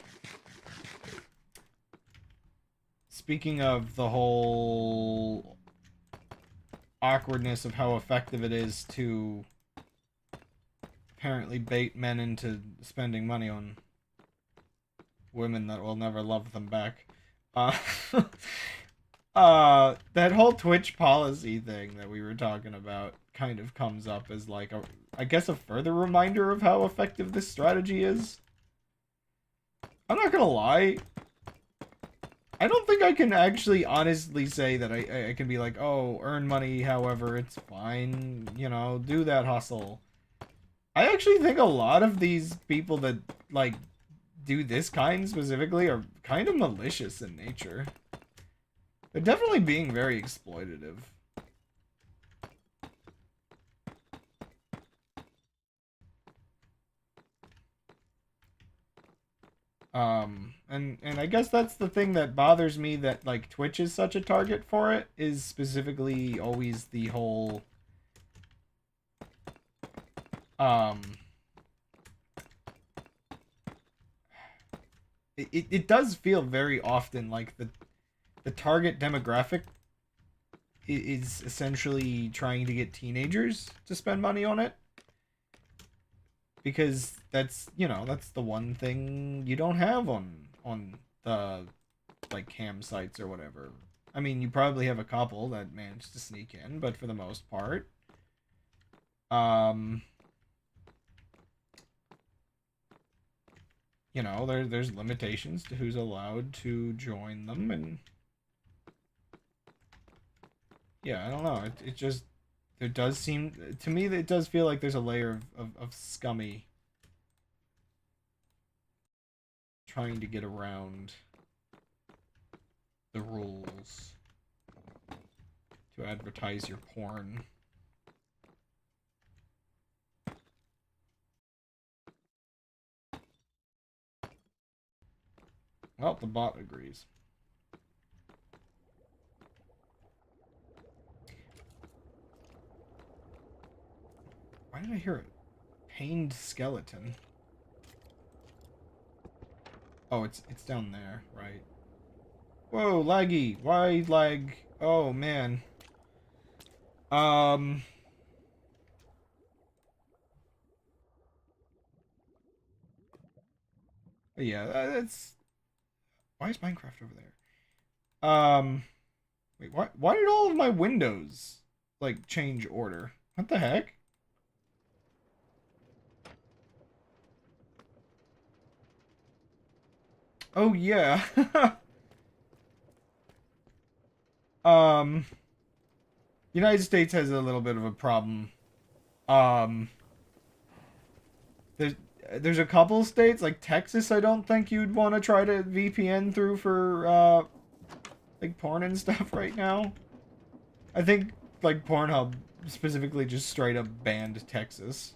whole awkwardness of how effective it is to apparently bait men into spending money on women that will never love them back. That whole Twitch policy thing that we were talking about kind of comes up as, like, I guess a further reminder of how effective this strategy is. I'm not gonna lie. I don't think I can actually honestly say that I can be like, oh, earn money, however, it's fine, you know, do that hustle. I actually think a lot of these people that, like, do this kind specifically are kind of malicious in nature. They're definitely being very exploitative. And I guess that's the thing that bothers me, that like Twitch is such a target for it, is specifically always the whole um it does feel very often like the target demographic is essentially trying to get teenagers to spend money on it, because that's, you know, that's the one thing you don't have on the like cam sites or whatever. I mean, you probably have a couple that manage to sneak in, but for the most part, you know, there's limitations to who's allowed to join them, and yeah, I don't know. It just, there does seem to me that it does feel like there's a layer of scummy trying to get around the rules to advertise your porn. Well, the bot agrees. Why did I hear a pained skeleton? Oh, it's down there, right? Whoa, laggy. Why lag? Oh, man. Yeah, that's... Why is Minecraft over there? Wait, why did all of my windows, like, change order? What the heck? Oh, yeah. um... United States has a little bit of a problem. Um, there's there's a couple states like Texas. I don't think you'd want to try to VPN through for like porn and stuff right now. I think like Pornhub specifically just straight up banned Texas.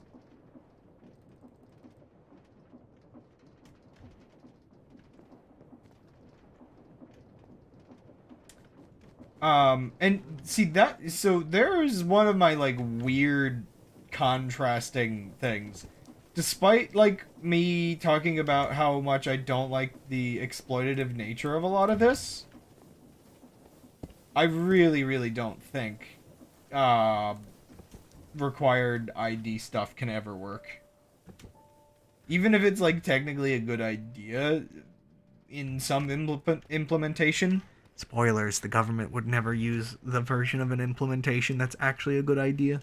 And see that, so there's one of my like weird contrasting things. Despite like me talking about how much I don't like the exploitative nature of a lot of this, I really don't think uh required ID stuff can ever work. Even if it's like technically a good idea in some implementation. Spoilers, the government would never use the version of an implementation that's actually a good idea.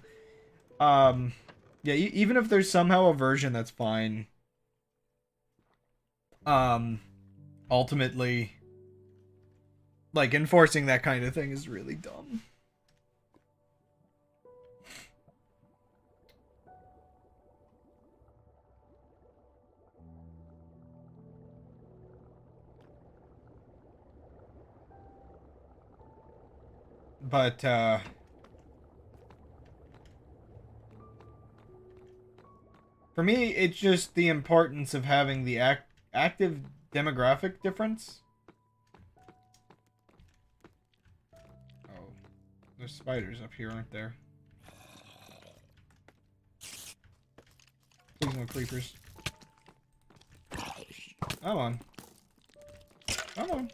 Yeah, even if there's somehow a version that's fine, ultimately, like, enforcing that kind of thing is really dumb. But, for me, it's just the importance of having the active demographic difference. Oh, there's spiders up here, aren't there? Please no creepers. Come on. Come on.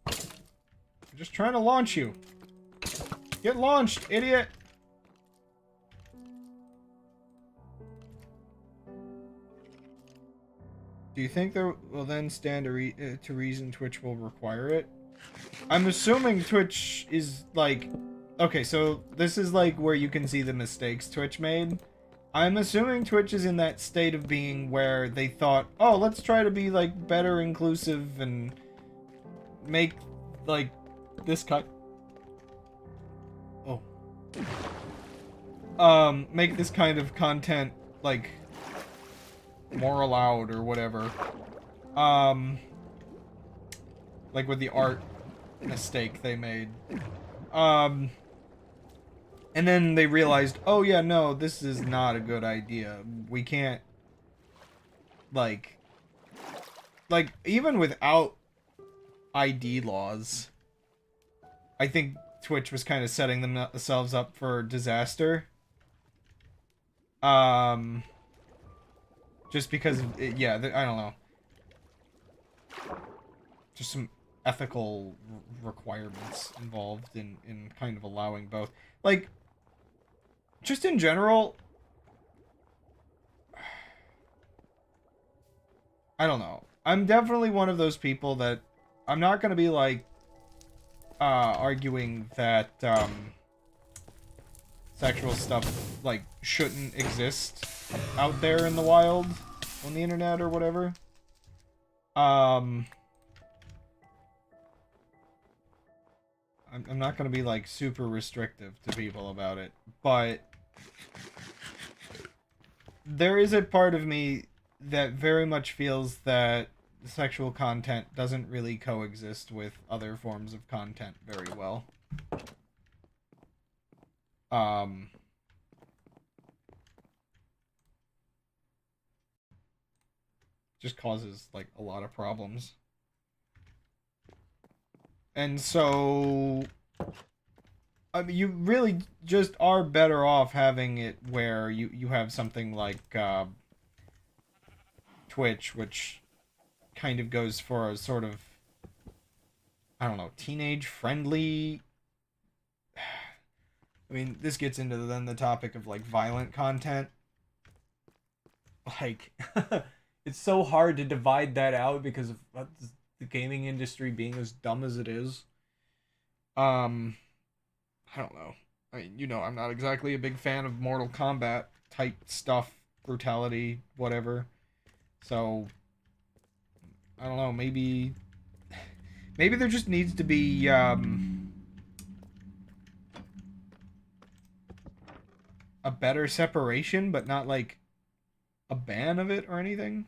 I'm just trying to launch you. Get launched, idiot! Do you think there will then stand to reason Twitch will require it? I'm assuming Twitch is like... Okay, so this is like where you can see the mistakes Twitch made. I'm assuming Twitch is in that state of being where they thought, oh, let's try to be like better inclusive and make like this kind... Oh. Make this kind of content like more allowed or whatever. Like with the art mistake they made. And then they realized, oh yeah, no, this is not a good idea. We can't, like, even without ID laws, I think Twitch was kind of setting themselves up for disaster. Just because of it, yeah, I don't know. Just some ethical requirements involved in kind of allowing both. Like, just in general, I don't know. I'm definitely one of those people that I'm not gonna be like arguing that sexual stuff like shouldn't exist out there in the wild on the internet or whatever. I'm not gonna be like super restrictive to people about it, but there is a part of me that very much feels that sexual content doesn't really coexist with other forms of content very well. Just causes like a lot of problems. And so I mean, you really just are better off having it where you have something like Twitch, which kind of goes for a sort of, I don't know, teenage friendly. I mean, this gets into then the topic of like violent content. Like, it's so hard to divide that out because of the gaming industry being as dumb as it is. I don't know. I mean, you know, I'm not exactly a big fan of Mortal Kombat type stuff, brutality, whatever. So, I don't know, maybe there just needs to be a better separation, but not like a ban of it or anything.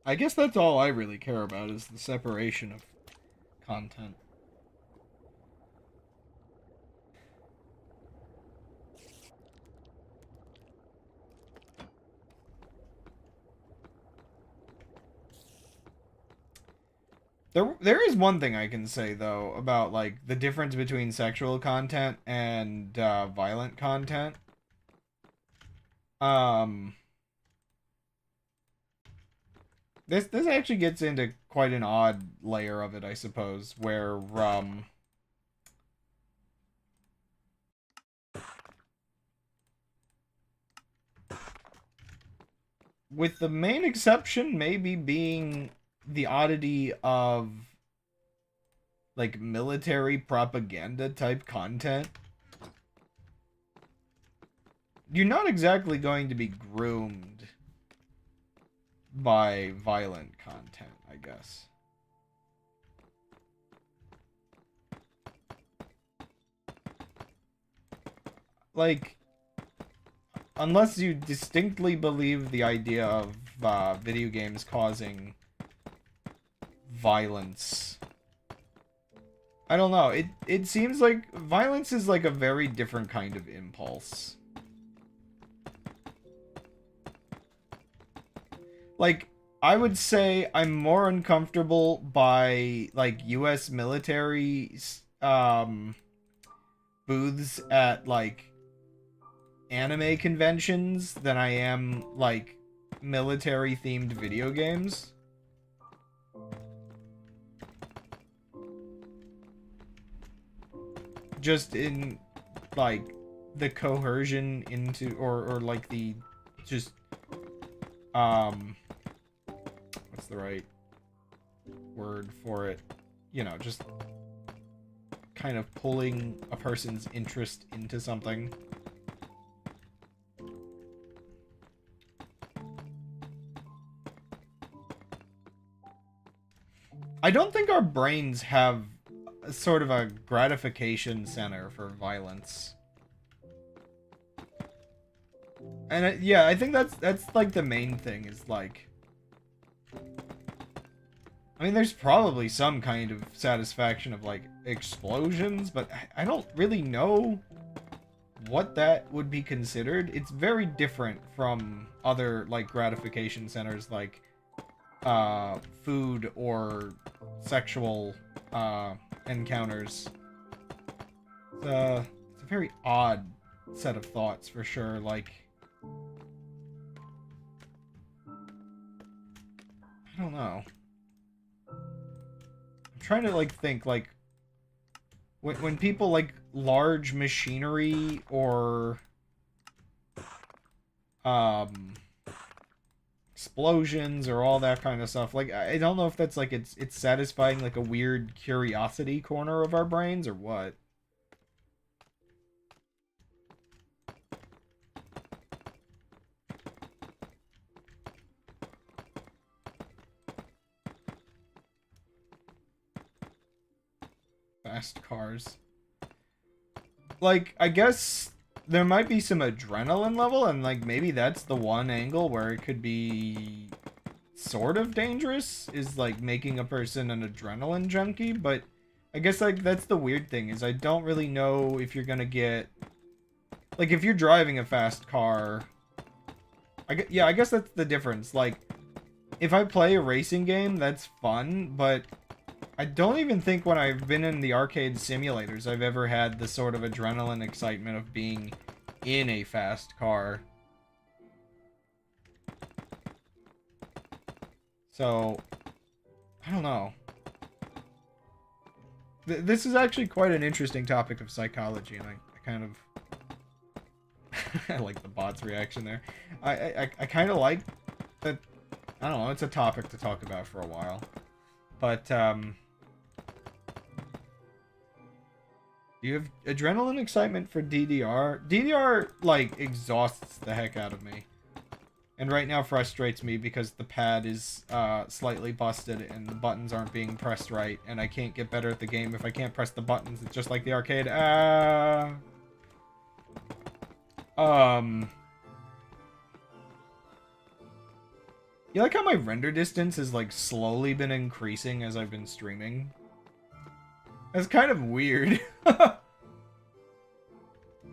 I guess that's all I really care about is the separation of content. There is one thing I can say though about like the difference between sexual content and violent content. Um, this actually gets into quite an odd layer of it, I suppose, where with the main exception maybe being the oddity of like military propaganda type content, you're not exactly going to be groomed by violent content, I guess. Like, unless you distinctly believe the idea of video games causing violence. I don't know. It seems like violence is like a very different kind of impulse. Like, I would say I'm more uncomfortable by like US military booths at like anime conventions than I am like military themed video games. Just in like the coercion into or like the just what's the right word for it? You know, just kind of pulling a person's interest into something. I don't think our brains have sort of a gratification center for violence. And yeah, I think that's like the main thing is like I mean, there's probably some kind of satisfaction of, like, explosions, but I don't really know what that would be considered. It's very different from other, like, gratification centers, like, food or sexual, encounters. It's a very odd set of thoughts, for sure, like... I don't know. I'm trying to, like, think, like... When people, like, large machinery or... explosions or all that kind of stuff, like, I don't know if that's, like, it's satisfying, like, a weird curiosity corner of our brains, or what. Fast cars. Like, I guess there might be some adrenaline level, and, like, maybe that's the one angle where it could be sort of dangerous, is, like, making a person an adrenaline junkie, but I guess, like, that's the weird thing, is I don't really know if you're gonna get... Like, if you're driving a fast car... I guess that's the difference. Like, if I play a racing game, that's fun, but I don't even think when I've been in the arcade simulators I've ever had the sort of adrenaline excitement of being in a fast car. So, I don't know. This is actually quite an interesting topic of psychology, and I kind of... I like the bot's reaction there. I kind of like that... I don't know, it's a topic to talk about for a while. But, you have adrenaline excitement for DDR? DDR, like, exhausts the heck out of me. And right now frustrates me because the pad is slightly busted and the buttons aren't being pressed right. And I can't get better at the game if I can't press the buttons. It's just like the arcade. You like how my render distance has, like, slowly been increasing as I've been streaming? That's kind of weird.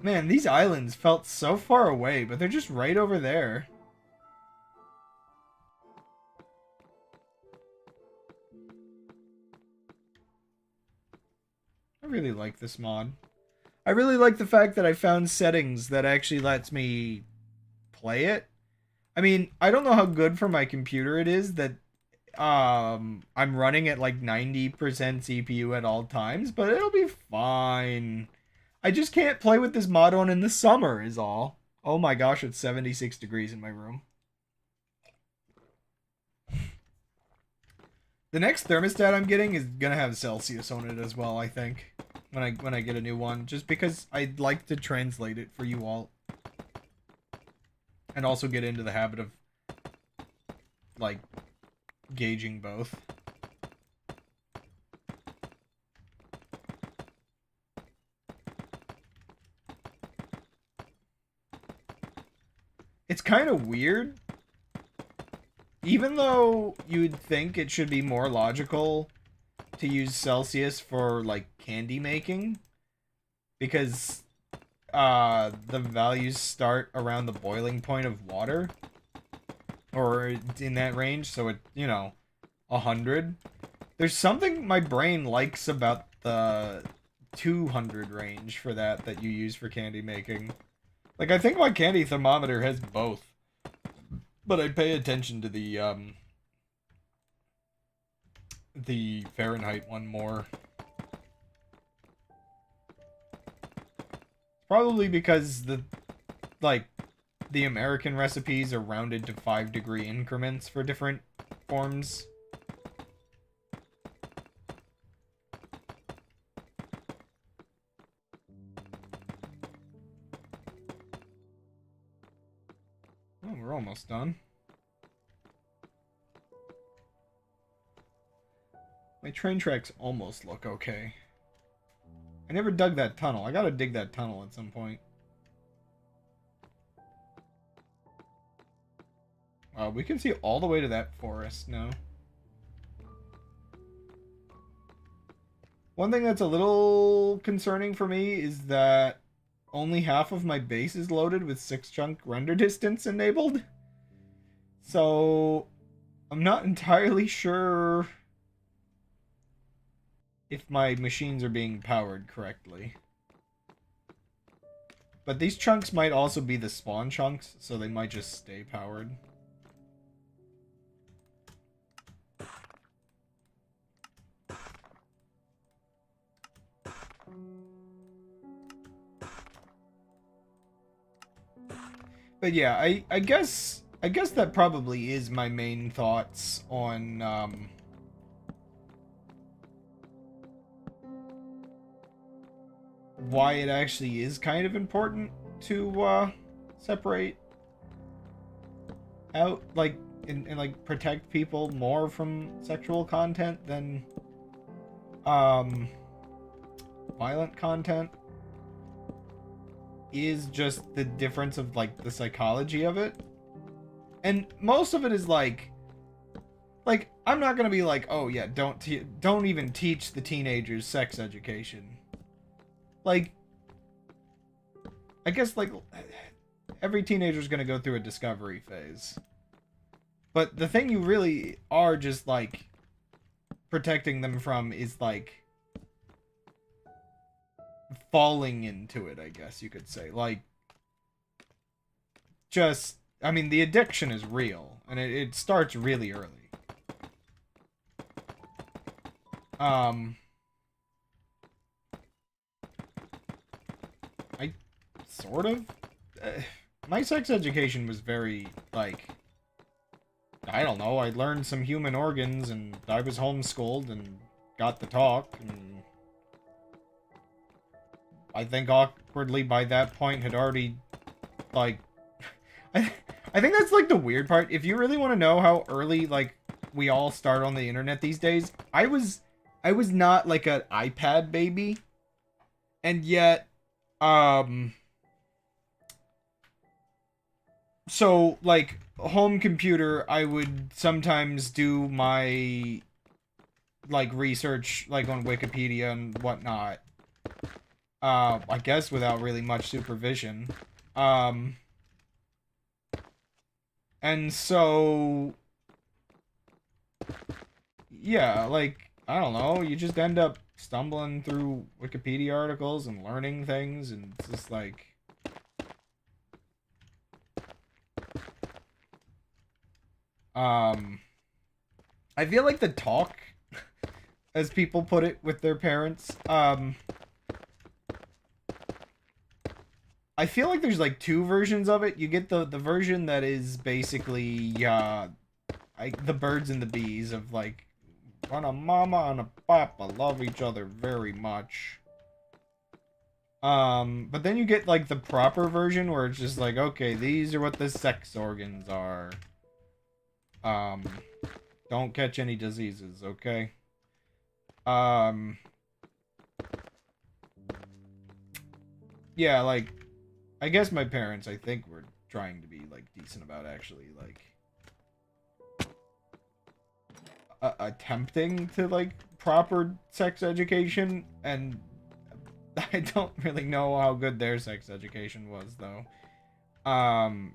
Man, these islands felt so far away, but they're just right over there. I really like this mod. I really like the fact that I found settings that actually lets me play it. I mean, I don't know how good for my computer it is that I'm running at like 90% CPU at all times, but it'll be fine. I just can't play with this mod on in the summer is all. Oh my gosh, it's 76 degrees in my room. The next thermostat I'm getting is gonna have Celsius on it as well, I think. When I get a new one, just because I'd like to translate it for you all. And also get into the habit of, like, gauging both. It's kind of weird. Even though you'd think it should be more logical to use Celsius for, like, candy making. Because the values start around the boiling point of water. Or in that range, so it, you know, 100. There's something my brain likes about the 200 range for that you use for candy making. Like, I think my candy thermometer has both. But I pay attention to the Fahrenheit one more. Probably because the American recipes are rounded to 5-degree increments for different forms. Oh, we're almost done. My train tracks almost look okay. I never dug that tunnel. I gotta dig that tunnel at some point. We can see all the way to that forest now. One thing that's a little concerning for me is that only half of my base is loaded with 6-chunk render distance enabled. So I'm not entirely sure if my machines are being powered correctly. But these chunks might also be the spawn chunks, so they might just stay powered. But yeah, I guess that probably is my main thoughts on why it actually is kind of important to separate out, like, and like protect people more from sexual content than violent content, is just the difference of like the psychology of it. And most of it is like I'm not gonna be like, oh yeah, don't even teach the teenagers sex education. Like, I guess like every teenager's gonna go through a discovery phase. But the thing you really are just like protecting them from is like falling into it, I guess you could say. Like, just, I mean, the addiction is real, and it starts really early. I sort of, my sex education was very, like, I don't know, I learned some human organs, and I was homeschooled, and got the talk, and I think awkwardly by that point had already, like, I think that's, like, the weird part. If you really want to know how early, like, we all start on the internet these days, I was not, like, an iPad baby, and yet, so, like, home computer, I would sometimes do my, like, research, like, on Wikipedia and whatnot, I guess without really much supervision, and so, yeah, like, I don't know, you just end up stumbling through Wikipedia articles and learning things, and it's just like, I feel like the talk, as people put it with their parents, I feel like there's like two versions of it. You get the version that is basically the birds and the bees of like, when a mama and a papa love each other very much. But then you get like the proper version where it's just like, okay, these are what the sex organs are. Don't catch any diseases, okay? Yeah, like, I guess my parents, I think, were trying to be, like, decent about actually, like, attempting to, like, proper sex education, and I don't really know how good their sex education was, though.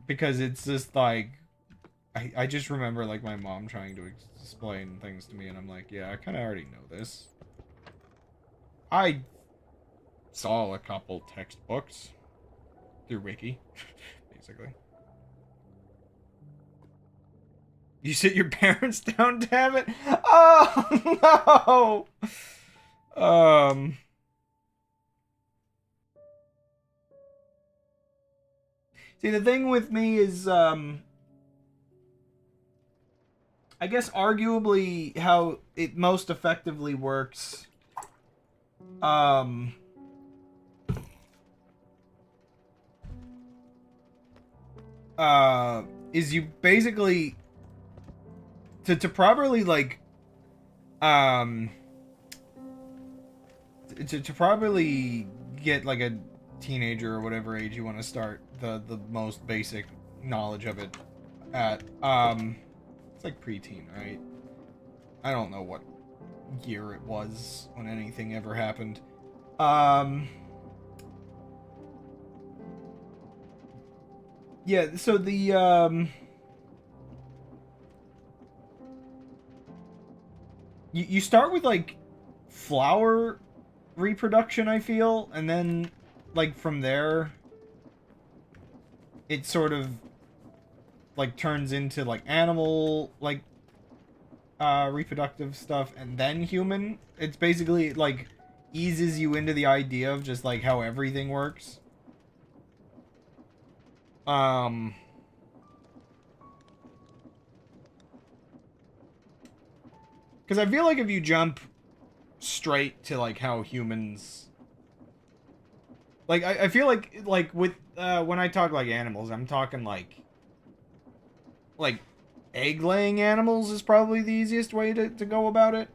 Because it's just, like, I just remember, like, my mom trying to explain things to me, and I'm like, yeah, I kind of already know this. I saw a couple textbooks through Wiki, basically. You sit your parents down, damn it! Oh, no! See, the thing with me is, I guess arguably how it most effectively works, is you basically, to properly, like, to properly get, like, a teenager or whatever age you want to start the most basic knowledge of it at, it's like preteen, right? I don't know what year it was when anything ever happened. Yeah, so the you start with like flower reproduction, I feel, and then like from there it sort of like turns into like animal like reproductive stuff, and then human. It's basically like eases you into the idea of just like how everything works. Um because I feel like if you jump straight to like how humans, like I feel like with when I talk like animals, I'm talking like egg laying animals is probably the easiest way to go about it.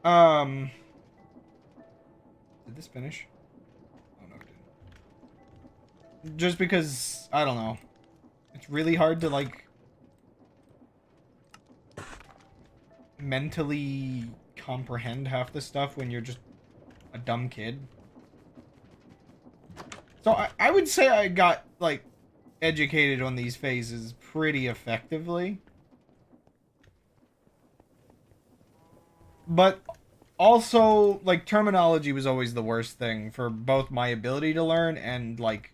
um did this finish? Oh no, it didn't. Just because I don't know, it's really hard to like mentally comprehend half the stuff when you're just a dumb kid. So I would say I got like educated on these phases pretty effectively. But also, like, terminology was always the worst thing for both my ability to learn and like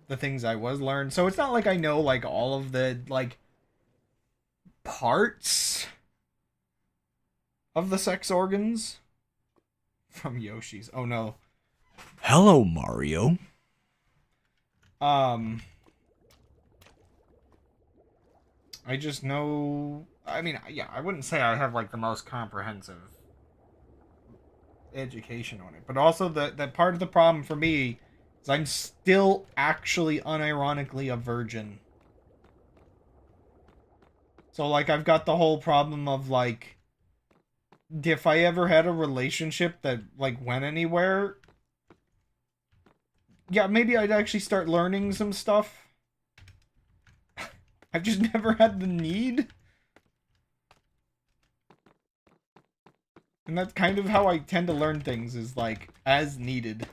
the things I was learned. So it's not like I know like all of the like parts of the sex organs from Yoshi's. Oh no.
Hello, Mario.
Um I just know, I mean, yeah, I wouldn't say I have like the most comprehensive education on it, but also that part of the problem for me is I'm still actually unironically a virgin. So like I've got the whole problem of like if I ever had a relationship that like went anywhere, yeah, maybe I'd actually start learning some stuff. I've just never had the need. And that's kind of how I tend to learn things, is like as needed.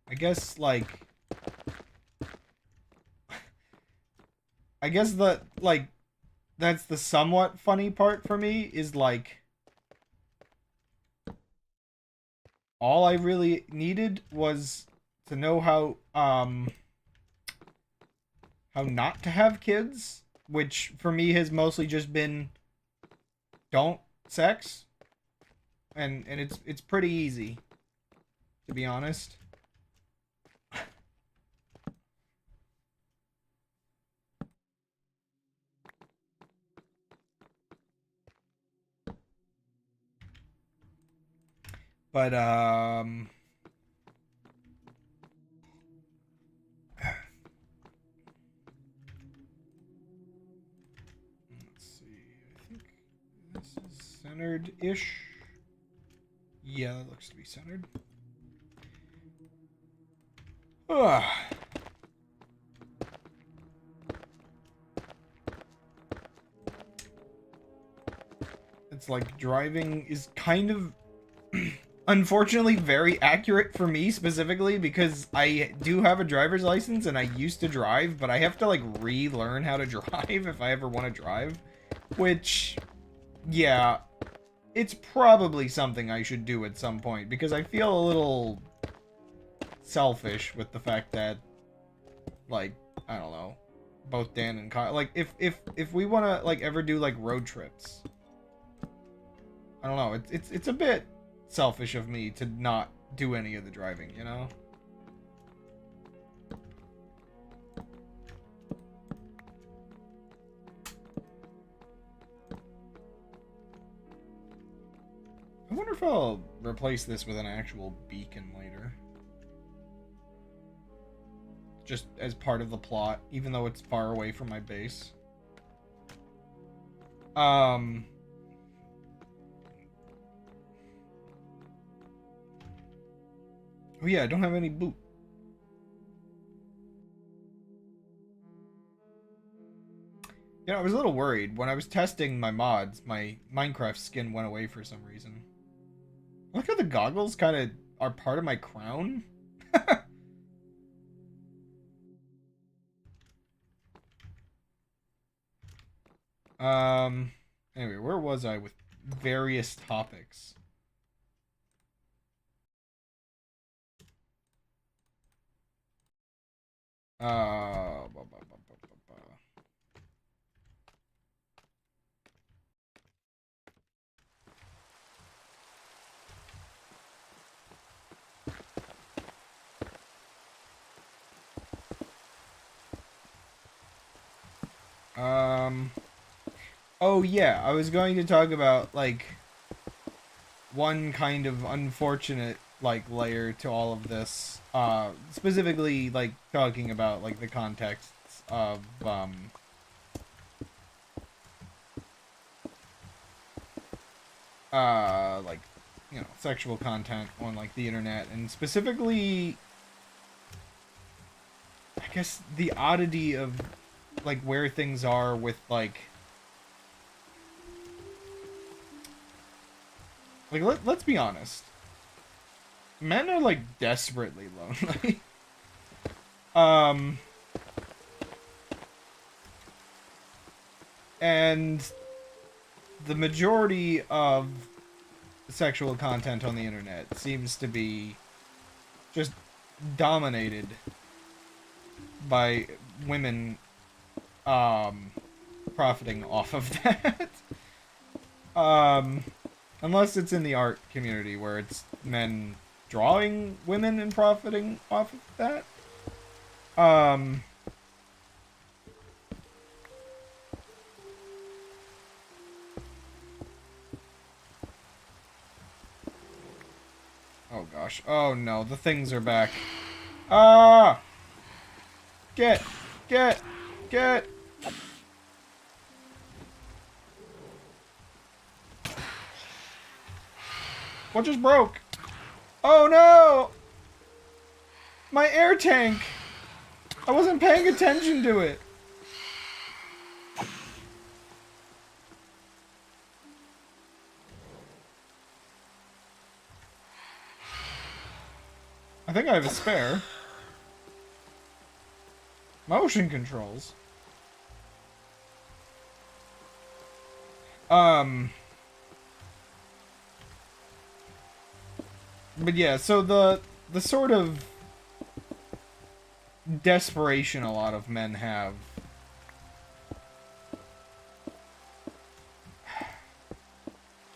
I guess like I guess that like that's the somewhat funny part for me, is like all I really needed was to know how not to have kids, which for me has mostly just been don't sex, and it's pretty easy, to be honest. But let's see. I think this is centered-ish. Yeah, that looks to be centered. Ugh. It's like driving is kind of unfortunately very accurate for me specifically, because I do have a driver's license and I used to drive, but I have to like relearn how to drive if I ever want to drive, which, yeah, it's probably something I should do at some point, because I feel a little selfish with the fact that, like, I don't know, both Dan and Kyle, like, if we want to like ever do like road trips, I don't know, it's a bit selfish of me to not do any of the driving, you know? I wonder if I'll replace this with an actual beacon later. Just as part of the plot, even though it's far away from my base. Oh yeah, I don't have any boot. You know, I was a little worried. When I was testing my mods, my Minecraft skin went away for some reason. Look how the goggles kind of are part of my crown. um, anyway, where was I with various topics? Uh, bu- bu- bu- bu- bu- bu- oh yeah, I was going to talk about, like, one kind of unfortunate, like, layer to all of this. Specifically, like, talking about, like, the contexts of, like, you know, sexual content on, like, the internet, and specifically, I guess, the oddity of, like, where things are with, like, let's be honest. Men are, like, desperately lonely. um, and the majority of sexual content on the internet seems to be just dominated by women, profiting off of that. um, unless it's in the art community where it's men drawing women and profiting off of that. Um, oh gosh. Oh no, the things are back. Ah! Get! Get! Get! What just broke? Oh no! My air tank! I wasn't paying attention to it. I think I have a spare. Motion controls. But yeah, so the sort of desperation a lot of men have.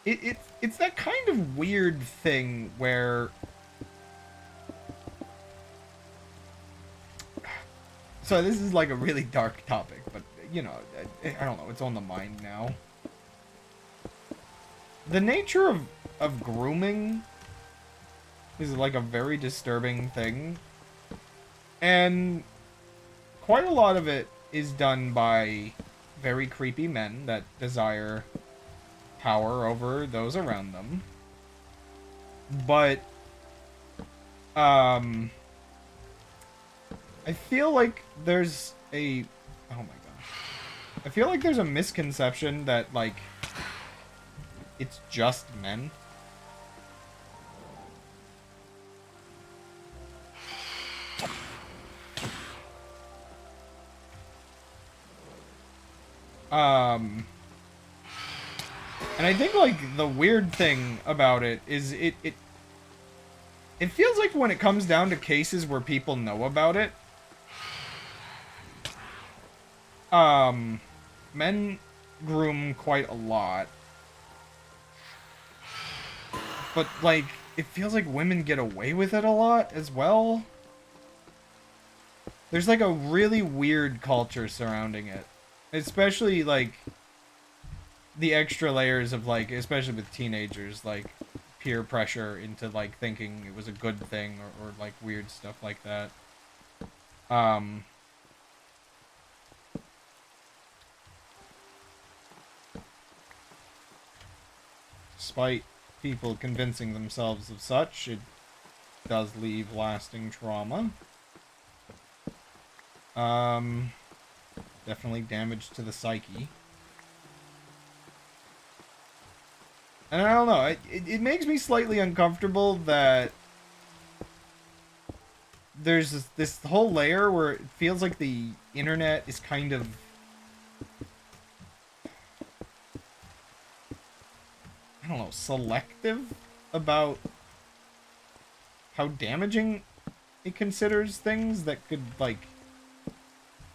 It's that kind of weird thing where, so this is like a really dark topic, but you know, I don't know, it's on the mind now. The nature of grooming is like a very disturbing thing, and quite a lot of it is done by very creepy men that desire power over those around them. But I feel like there's a, oh my gosh, I feel like there's a misconception that, like, it's just men. And I think, like, the weird thing about it is it feels like when it comes down to cases where people know about it, men groom quite a lot. But, like, it feels like women get away with it a lot as well. There's, like, a really weird culture surrounding it. Especially, like, the extra layers of, like, especially with teenagers, like, peer pressure into, like, thinking it was a good thing, or like, weird stuff like that. Despite people convincing themselves of such, it does leave lasting trauma. Definitely damage to the psyche. And I don't know, it makes me slightly uncomfortable that there's this whole layer where it feels like the internet is kind of... I don't know, selective about how damaging it considers things that could, like,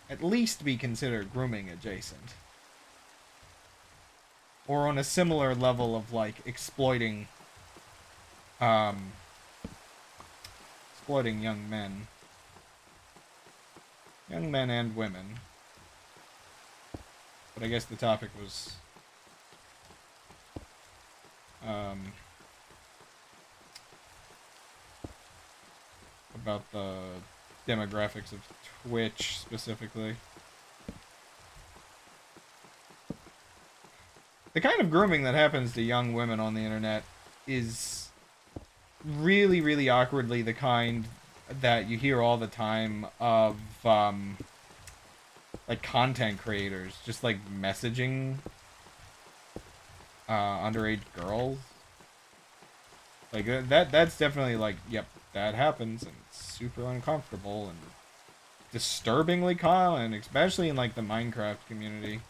at least be considered grooming adjacent. Or on a similar level of, like, exploiting young men. Young men and women. But I guess the topic was about the demographics of Twitch specifically. The kind of grooming that happens to young women on the internet is really, really awkwardly the kind that you hear all the time of, like, content creators just, like, messaging underage girls. Like, that's definitely, like, yep, that happens, and it's super uncomfortable and disturbingly common, especially in, like, the Minecraft community.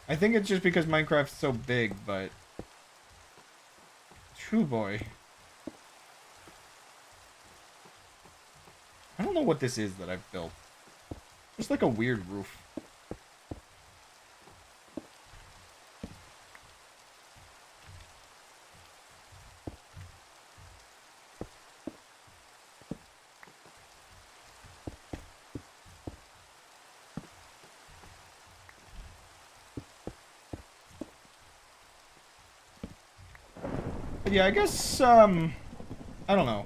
I think it's just because Minecraft's so big, but... True boy. I don't know what this is that I've built. Just like a weird roof. But yeah, I guess, I don't know.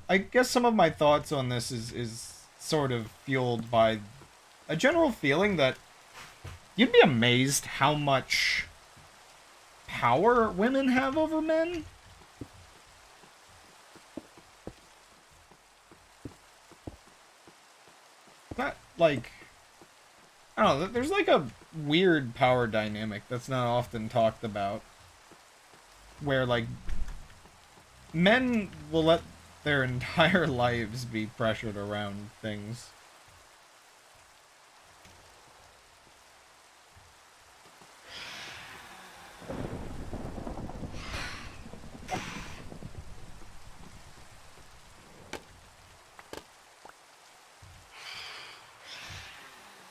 I guess some of my thoughts on this is sort of fueled by a general feeling that you'd be amazed how much power women have over men. Not like, I don't know, there's like a weird power dynamic that's not often talked about, where like men will let their entire lives be pressured around things.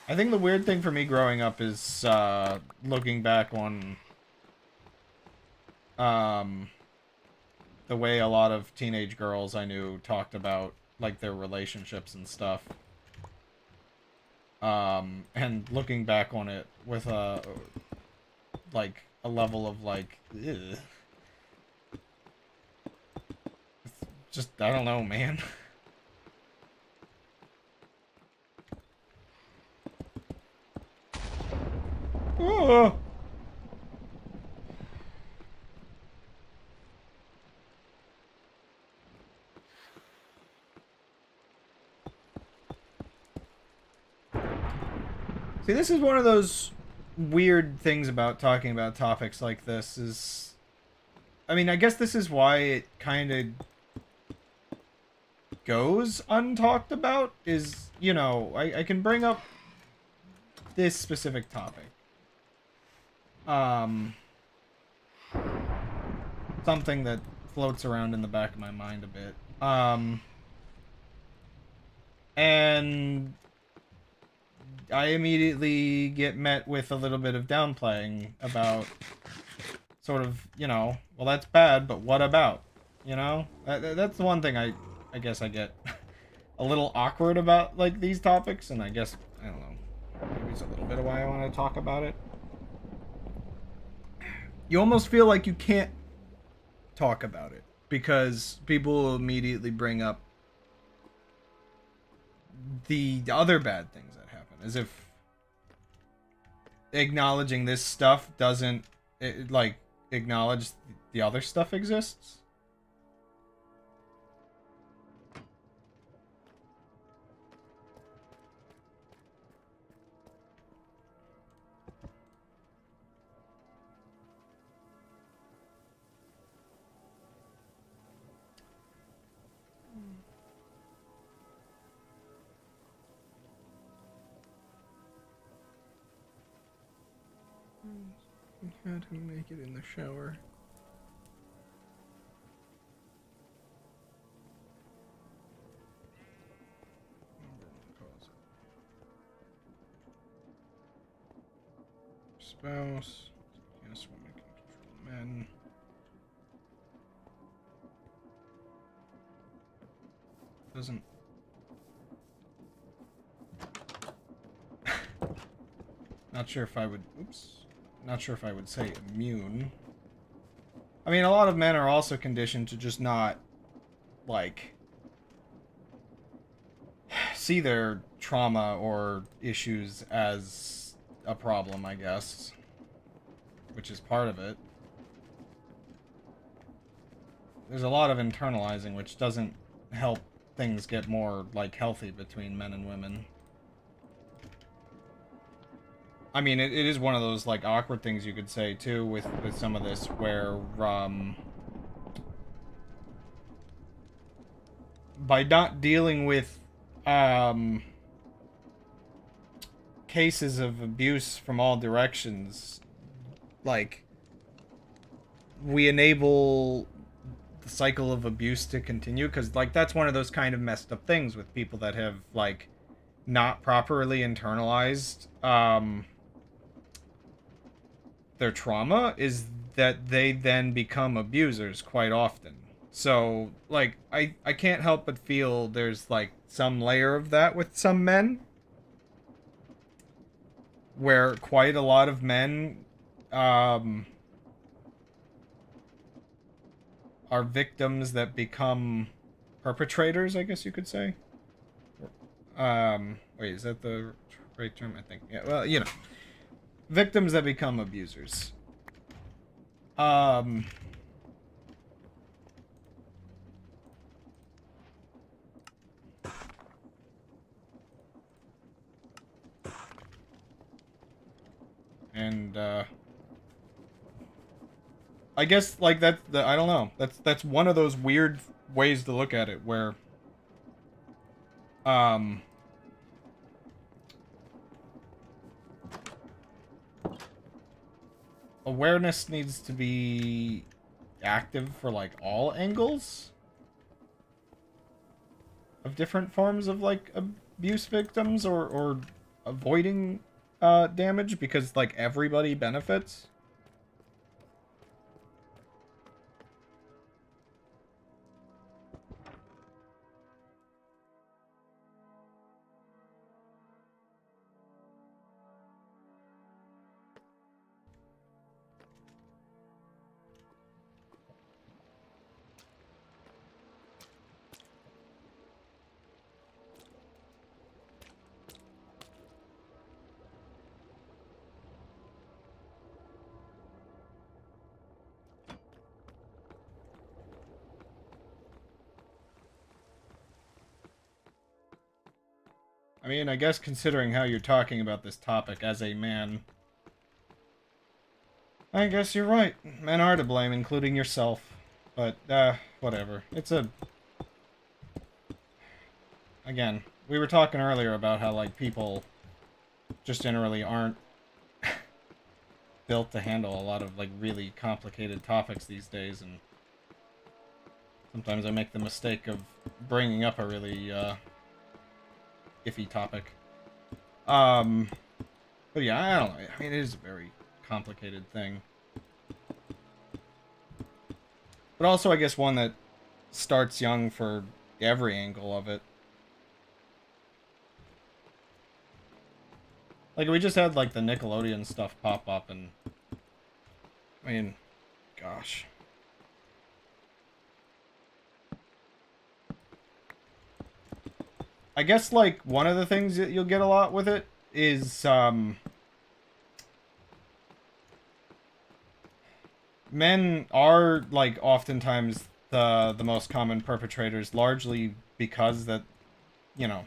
I think the weird thing for me growing up is looking back on the way a lot of teenage girls I knew talked about like their relationships and stuff. And looking back on it with a like a level of like, ugh. Just I don't know, man. Oh. See, this is one of those weird things about talking about topics like this is... I mean, I guess this is why it kind of goes untalked about, is, you know, I can bring up this specific topic. Something that floats around in the back of my mind a bit. And I immediately get met with a little bit of downplaying about sort of, you know, well, that's bad, but what about? You know? That's the one thing I guess I get a little awkward about, like, these topics, and I guess, I don't know, maybe it's a little bit of why I want to talk about it. You almost feel like you can't talk about it, because people will immediately bring up the other bad things that happen, as if acknowledging this stuff doesn't, like, acknowledge the other stuff exists. How to make it in the shower. Spouse. Yes, women can control men. Doesn't. Not sure if I would. Oops. Not sure if I would say immune. I mean, a lot of men are also conditioned to just not, like, see their trauma or issues as a problem, I guess. Which is part of it. There's a lot of internalizing, which doesn't help things get more, like, healthy between men and women. I mean, it is one of those, like, awkward things you could say, too, with some of this, where, by not dealing with, cases of abuse from all directions, like, we enable the cycle of abuse to continue, because, like, that's one of those kind of messed up things with people that have, like, not properly internalized, their trauma, is that they then become abusers quite often. So, like, I can't help but feel there's, like, some layer of that with some men, where quite a lot of men, are victims that become perpetrators, I guess you could say. Wait, is that the right term? I think. Yeah, well, you know. Victims that become abusers. And, I guess, like, I don't know. That's one of those weird ways to look at it, where, awareness needs to be active for, like, all angles of different forms of, like, abuse victims, or avoiding damage, because, like, everybody benefits. I mean, I guess considering how you're talking about this topic as a man, I guess you're right. Men are to blame, including yourself. But, whatever. It's a... Again, we were talking earlier about how, like, people just generally aren't built to handle a lot of, like, really complicated topics these days, and sometimes I make the mistake of bringing up a really, iffy topic. But yeah, I don't know. I mean, it is a very complicated thing. But also, I guess, one that starts young for every angle of it. Like, we just had, like, the Nickelodeon stuff pop up, and... I mean, gosh. I guess, like, one of the things that you'll get a lot with it is, men are, like, oftentimes the most common perpetrators, largely because that, you know,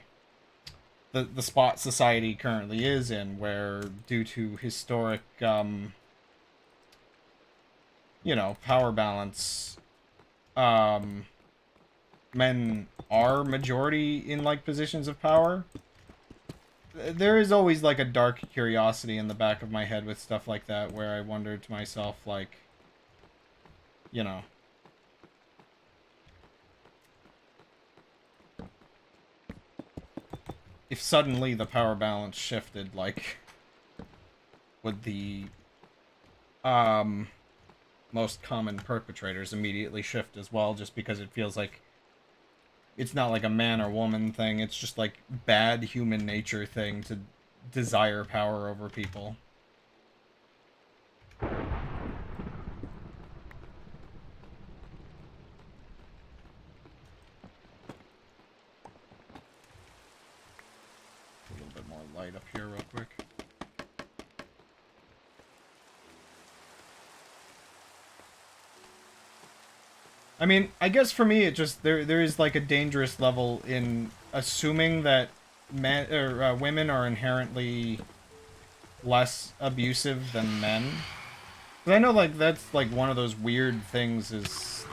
the spot society currently is in, where, due to historic, you know, power balance, men are majority in, like, positions of power. there is always like a dark curiosity in the back of my head with stuff like that, where I wonder to myself, like, you know, if suddenly the power balance shifted, like, would the most common perpetrators immediately shift as well, just because it feels like it's not like a man or woman thing, it's just like bad human nature thing to desire power over people. A little bit more light up here real quick. I mean, I guess for me, it just there is like a dangerous level in assuming that men or women are inherently less abusive than men. 'Cause I know like that's like one of those weird things is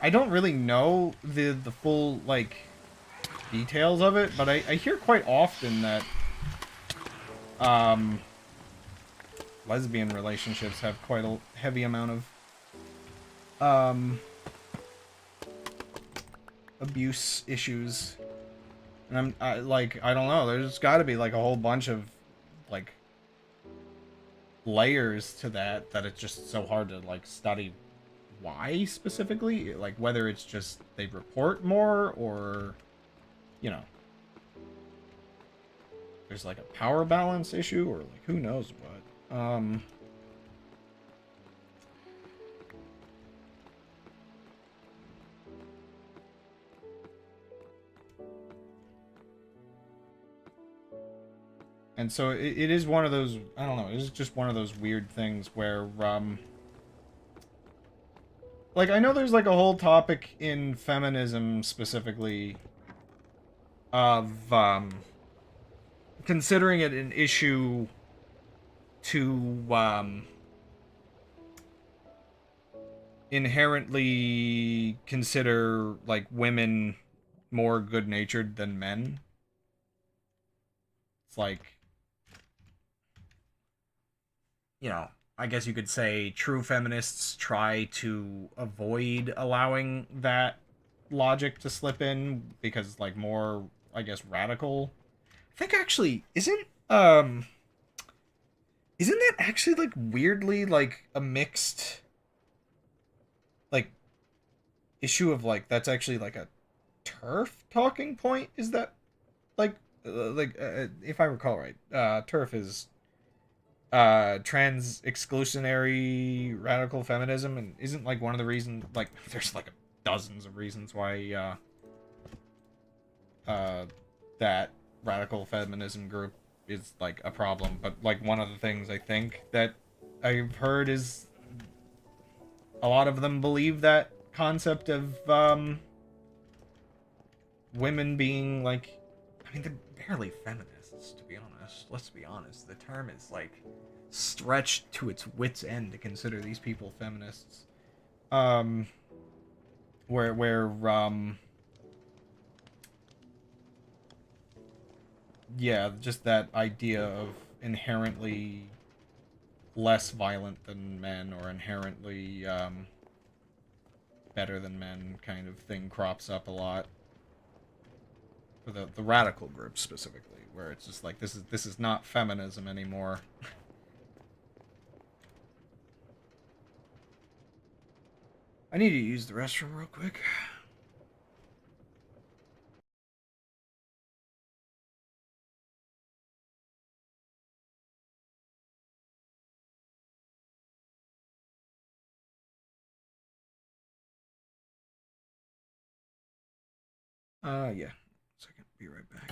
I don't really know the full like details of it, but I hear quite often that lesbian relationships have quite a heavy amount of abuse issues. And I don't know, there's got to be like a whole bunch of like layers to that it's just so hard to like study why specifically, like whether it's just they report more or, you know, there's like a power balance issue or like who knows what. And so it is one of those, I don't know, it is just one of those weird things where, like, I know there's, like, a whole topic in feminism, specifically, of, considering it an issue to, inherently consider, like, women more good-natured than men. It's like, you know, I guess you could say true feminists try to avoid allowing that logic to slip in because like more, I guess, radical. I think actually isn't that actually like weirdly like a mixed like issue of like that's actually like a turf talking point? Is that like if I recall right, turf is trans exclusionary radical feminism, and isn't like one of the reasons like there's like dozens of reasons why that radical feminism group is like a problem, but like one of the things I think that I've heard is a lot of them believe that concept of women being like, I mean, they're barely feminists, to be honest. Let's be honest, the term is like stretched to its wit's end to consider these people feminists. Where yeah, just that idea of inherently less violent than men or inherently better than men kind of thing crops up a lot for the radical groups specifically, where it's just like this is not feminism anymore. I need to use the restroom real quick. Yeah. Second, be right back.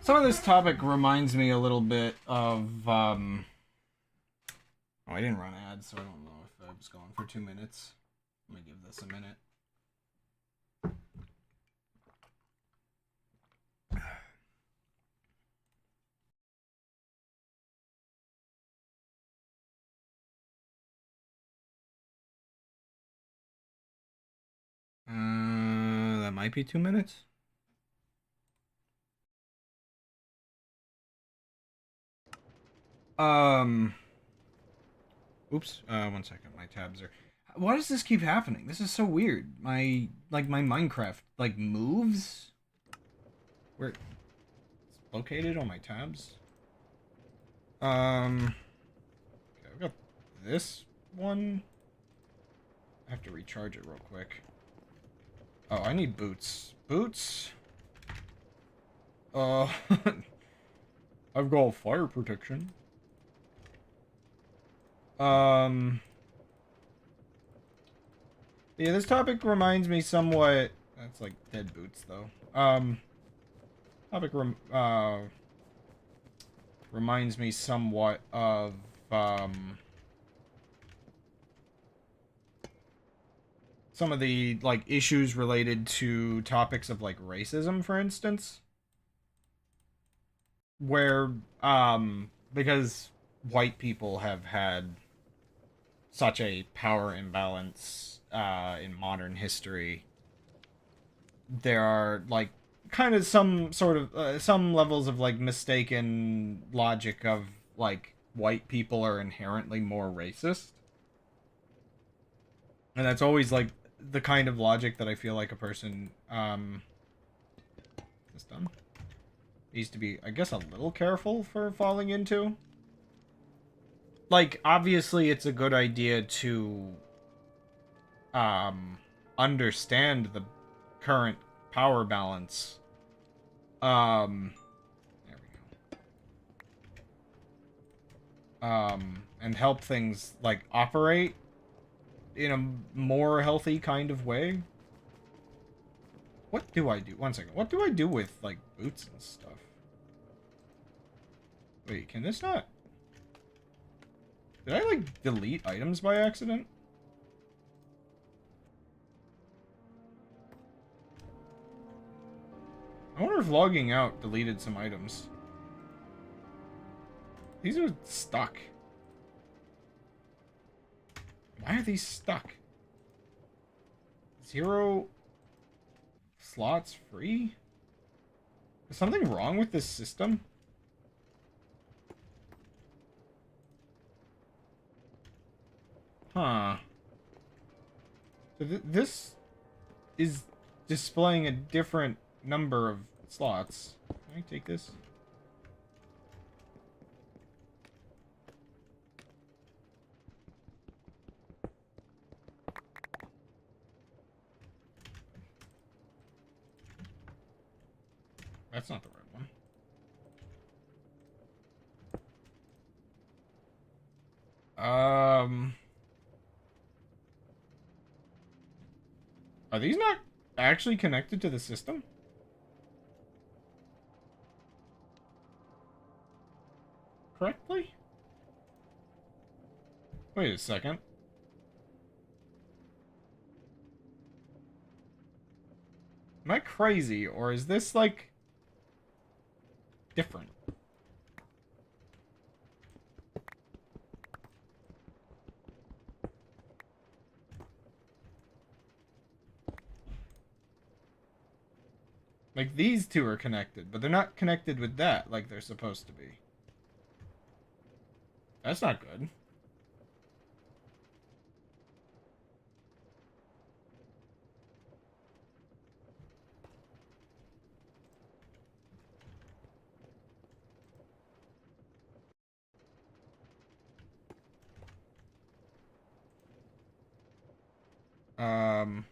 Some of this topic reminds me a little bit of, Oh, I didn't run ads, so I don't know if I was going for 2 minutes. Let me give this a minute. That might be 2 minutes. Oops. 1 second. My tabs are. Why does this keep happening? This is so weird. My Minecraft moves. Where it's located on my tabs. Okay, I've got this one. I have to recharge it real quick. Oh, I need boots. Boots. I've got fire protection. Yeah, this topic reminds me somewhat. That's like dead boots, though. Topic reminds me somewhat of some of the like issues related to topics of like racism, for instance, where because white people have had such a power imbalance in modern history, there are like kind of some sort of some levels of like mistaken logic of like white people are inherently more racist, and that's always like the kind of logic that I feel like a person is this done? Needs to be, I guess, a little careful for falling into. Like, obviously it's a good idea to understand the current power balance. There we go. And help things like operate in a more healthy kind of way. What do I do? 1 second. What do I do with like boots and stuff? Wait, can this not? Did I like delete items by accident? I wonder if logging out deleted some items. These are stuck. Why are these stuck? 0 slots free? Is something wrong with this system? Huh. So this is displaying a different number of slots. Can I take this? That's not the right one. Are these not actually connected to the system? Correctly? Wait a second. Am I crazy, or is this, like, different? Like, these two are connected, but they're not connected with that like they're supposed to be. That's not good. Um...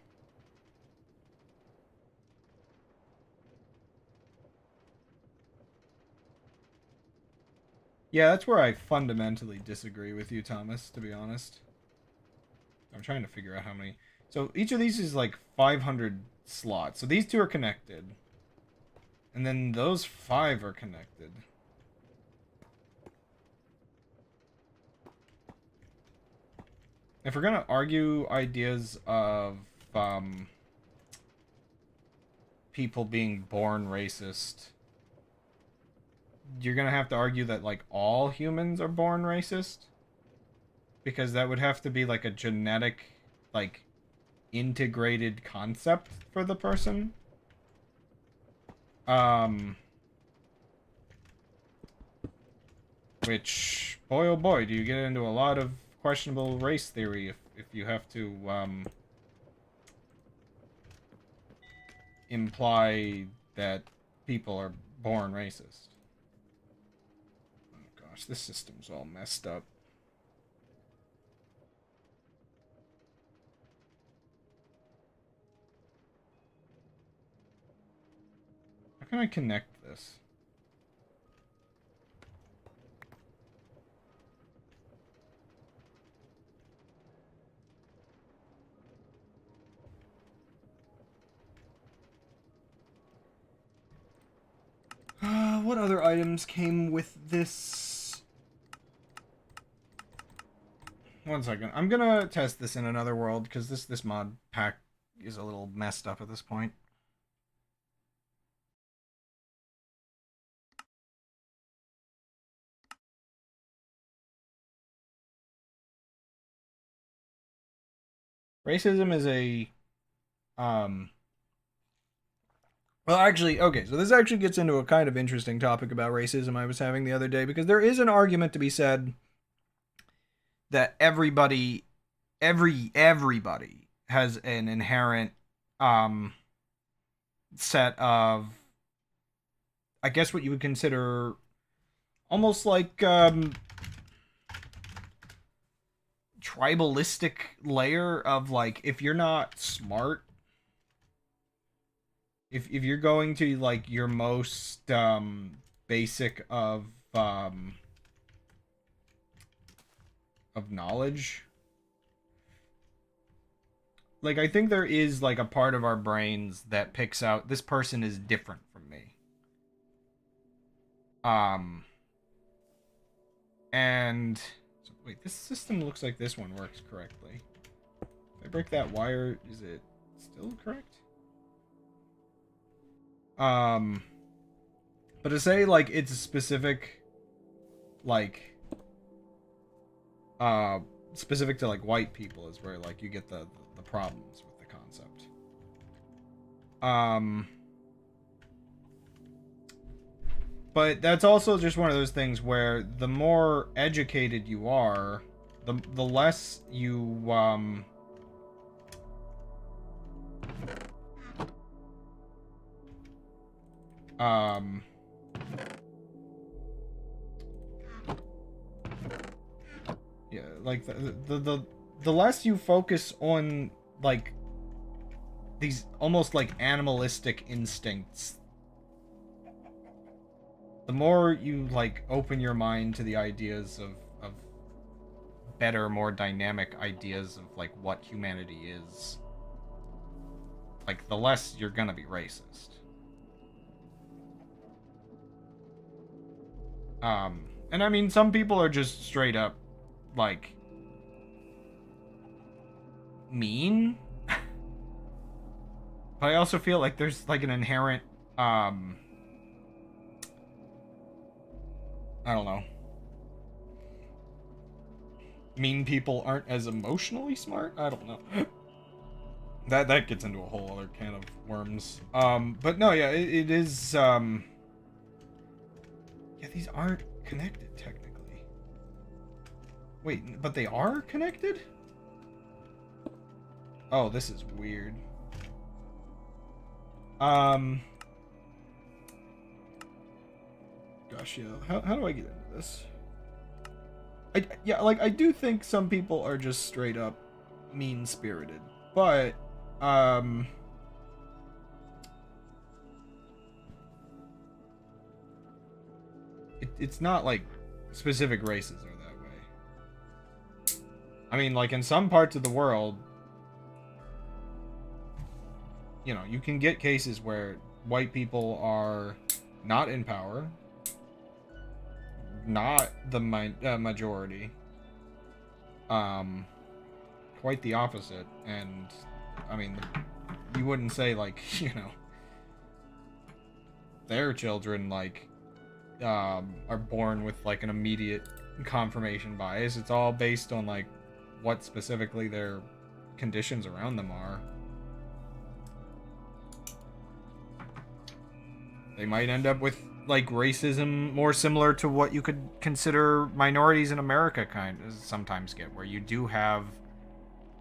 Yeah, that's where I fundamentally disagree with you, Thomas, to be honest. I'm trying to figure out how many... So each of these is like 500 slots. So these two are connected. And then those 5 are connected. If we're gonna argue ideas of people being born racist, you're gonna have to argue that like all humans are born racist, because that would have to be like a genetic, like, integrated concept for the person. Which, boy oh boy, do you get into a lot of questionable race theory if you have to imply that people are born racist. Oh gosh, this system's all messed up. How can I connect this? What other items came with this? One second. I'm gonna test this in another world, because this mod pack is a little messed up at this point. Racism is a well, actually, okay, so this actually gets into a kind of interesting topic about racism I was having the other day, because there is an argument to be said that everybody has an inherent set of, I guess, what you would consider almost like tribalistic layer of, like, if you're not smart, if you're going to like your most basic of knowledge, like, I think there is like a part of our brains that picks out this person is different from me. And so, wait, this system looks like this one works correctly. If I break that wire, is it still correct? But to say like it's a specific, like, specific to like white people is where like you get the problems with the concept. But that's also just one of those things where the more educated you are, the less you yeah, like the less you focus on like these almost like animalistic instincts, the more you like open your mind to the ideas of better, more dynamic ideas of like what humanity is, like the less you're gonna be racist. And I mean, some people are just straight up like mean. But I also feel like there's like an inherent I don't know. Mean people aren't as emotionally smart? I don't know. That gets into a whole other can of worms. But no, yeah, it is yeah, these aren't connected technically. Wait, but they are connected? Oh, this is weird. Gosh, yeah. How do I get into this? Yeah, like, I do think some people are just straight up mean-spirited, but it's not like specific races are that way. I mean, like, in some parts of the world, you know, you can get cases where white people are not in power, not the majority. Quite the opposite. And I mean, you wouldn't say like, you know, their children like are born with like an immediate confirmation bias. It's all based on like what specifically their conditions around them are. They might end up with like racism more similar to what you could consider minorities in America kind of sometimes get, where you do have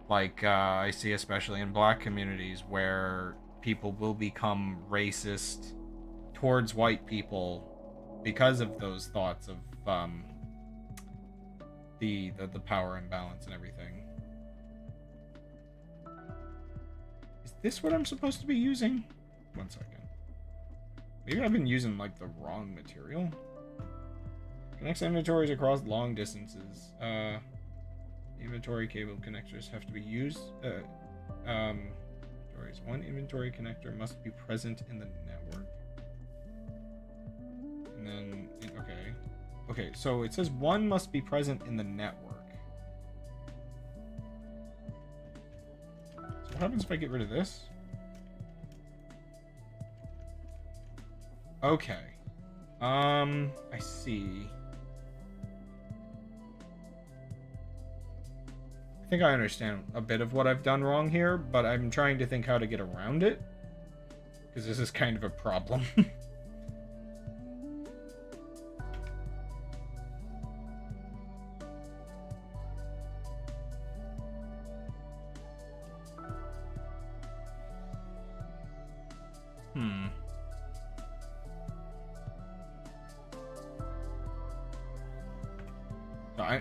like I see especially in black communities where people will become racist towards white people because of those thoughts of the power imbalance and everything. Is this what I'm supposed to be using? 1 second. Maybe I've been using like the wrong material. Connects inventories across long distances. Inventory cable connectors have to be used. Inventories. One inventory connector must be present in the network. And then, okay. Okay, so it says one must be present in the network. So what happens if I get rid of this? Okay. I see. I think I understand a bit of what I've done wrong here, but I'm trying to think how to get around it. Because this is kind of a problem.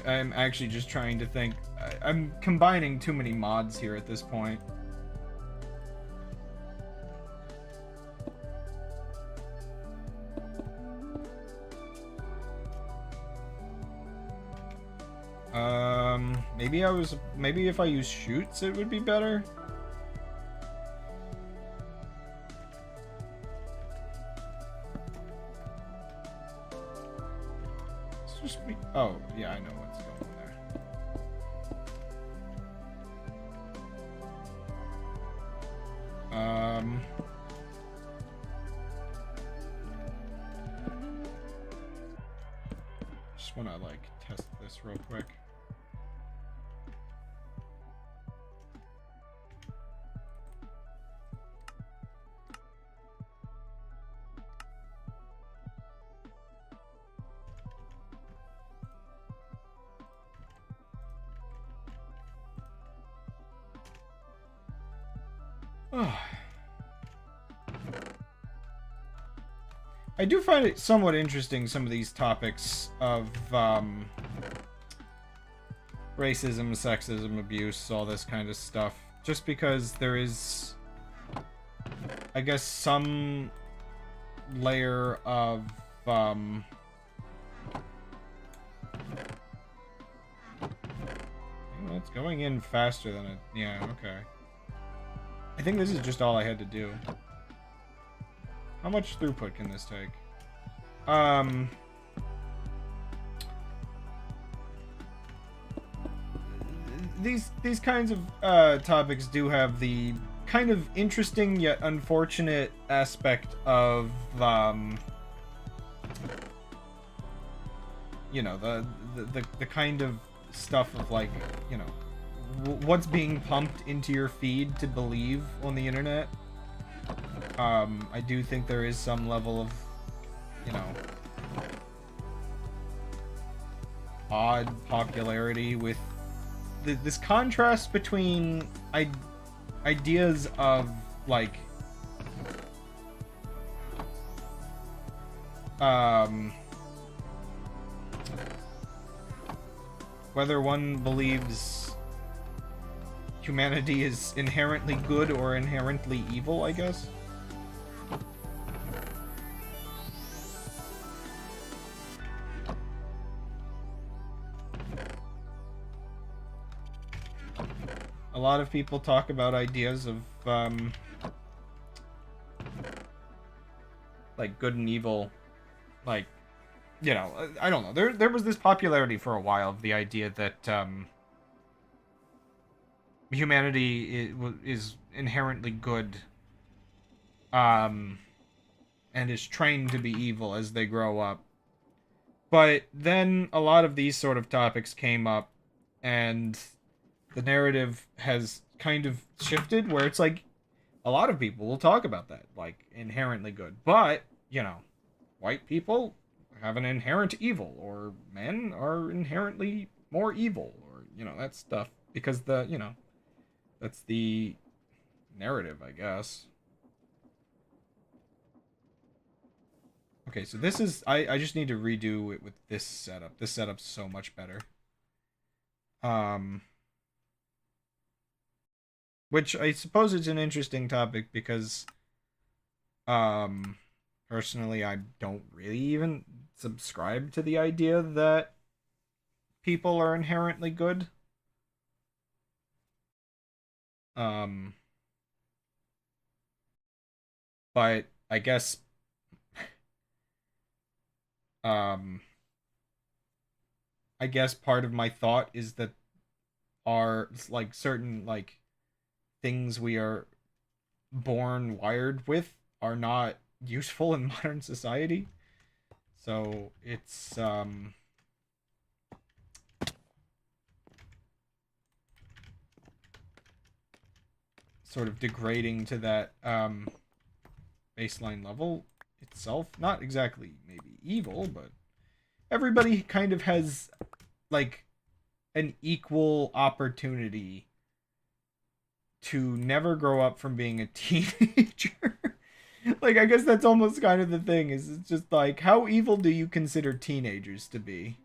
I'm actually just trying to think. I'm combining too many mods here at this point. Maybe if I use shoots it would be better. Oh, yeah, I know what's going on there. Just want to, like, test this real quick. I do find it somewhat interesting, some of these topics of racism, sexism, abuse, all this kind of stuff. Just because there is, I guess, some layer of well, it's going in faster than it. Yeah, okay. I think this is just all I had to do. How much throughput can this take? These kinds of topics do have the kind of interesting yet unfortunate aspect of you know, the kind of stuff of, like, you know, what's being pumped into your feed to believe on the internet. I do think there is some level of, you know, odd popularity with this contrast between ideas of, like, whether one believes humanity is inherently good or inherently evil, I guess. A lot of people talk about ideas of, like good and evil, like, you know, I don't know. There was this popularity for a while of the idea that humanity is inherently good, um, and is trained to be evil as they grow up. But then a lot of these sort of topics came up, and the narrative has kind of shifted where it's like a lot of people will talk about that, like inherently good. But, you know, white people have an inherent evil, or men are inherently more evil, or, you know, that stuff. Because that's the narrative, I guess. Okay, so this is, I just need to redo it with this setup. This setup's so much better. Um, which I suppose is an interesting topic because, um, personally, I don't really even subscribe to the idea that people are inherently good. Um, but I guess, um, I guess part of my thought is that are like certain like things we are born wired with are not useful in modern society. So it's sort of degrading to that baseline level itself. Not exactly maybe evil, but everybody kind of has like an equal opportunity to never grow up from being a teenager. Like, I guess that's almost kind of the thing, is it's just like, how evil do you consider teenagers to be?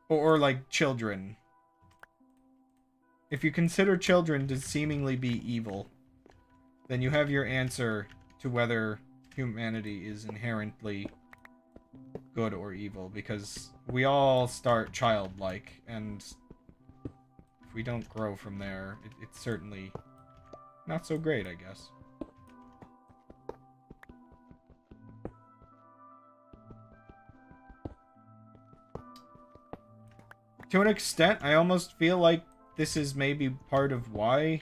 Or like children? If you consider children to seemingly be evil, then you have your answer to whether humanity is inherently good or evil, because we all start childlike, and if we don't grow from there, it's certainly not so great, I guess. To an extent, I almost feel like this is maybe part of why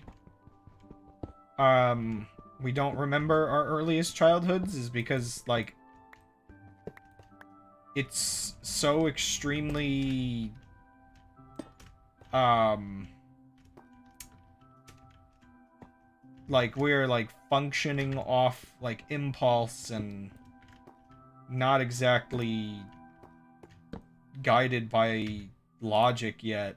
we don't remember our earliest childhoods, is because like it's so extremely like we're like functioning off like impulse and not exactly guided by logic yet.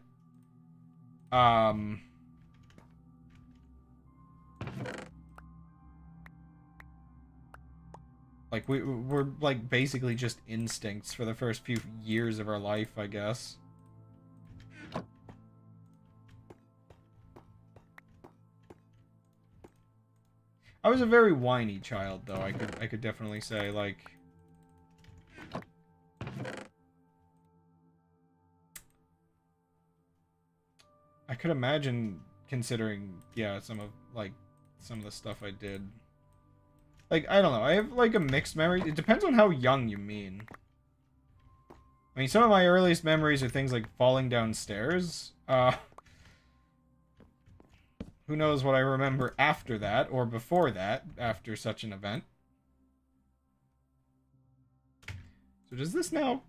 Like we're like basically just instincts for the first few years of our life, I guess. I was a very whiny child, though. I could definitely say, like, I could imagine considering, yeah, some of the stuff I did. Like, I don't know. I have like a mixed memory. It depends on how young you mean. I mean, some of my earliest memories are things like falling downstairs. Who knows what I remember after that or before that, after such an event. So does this now...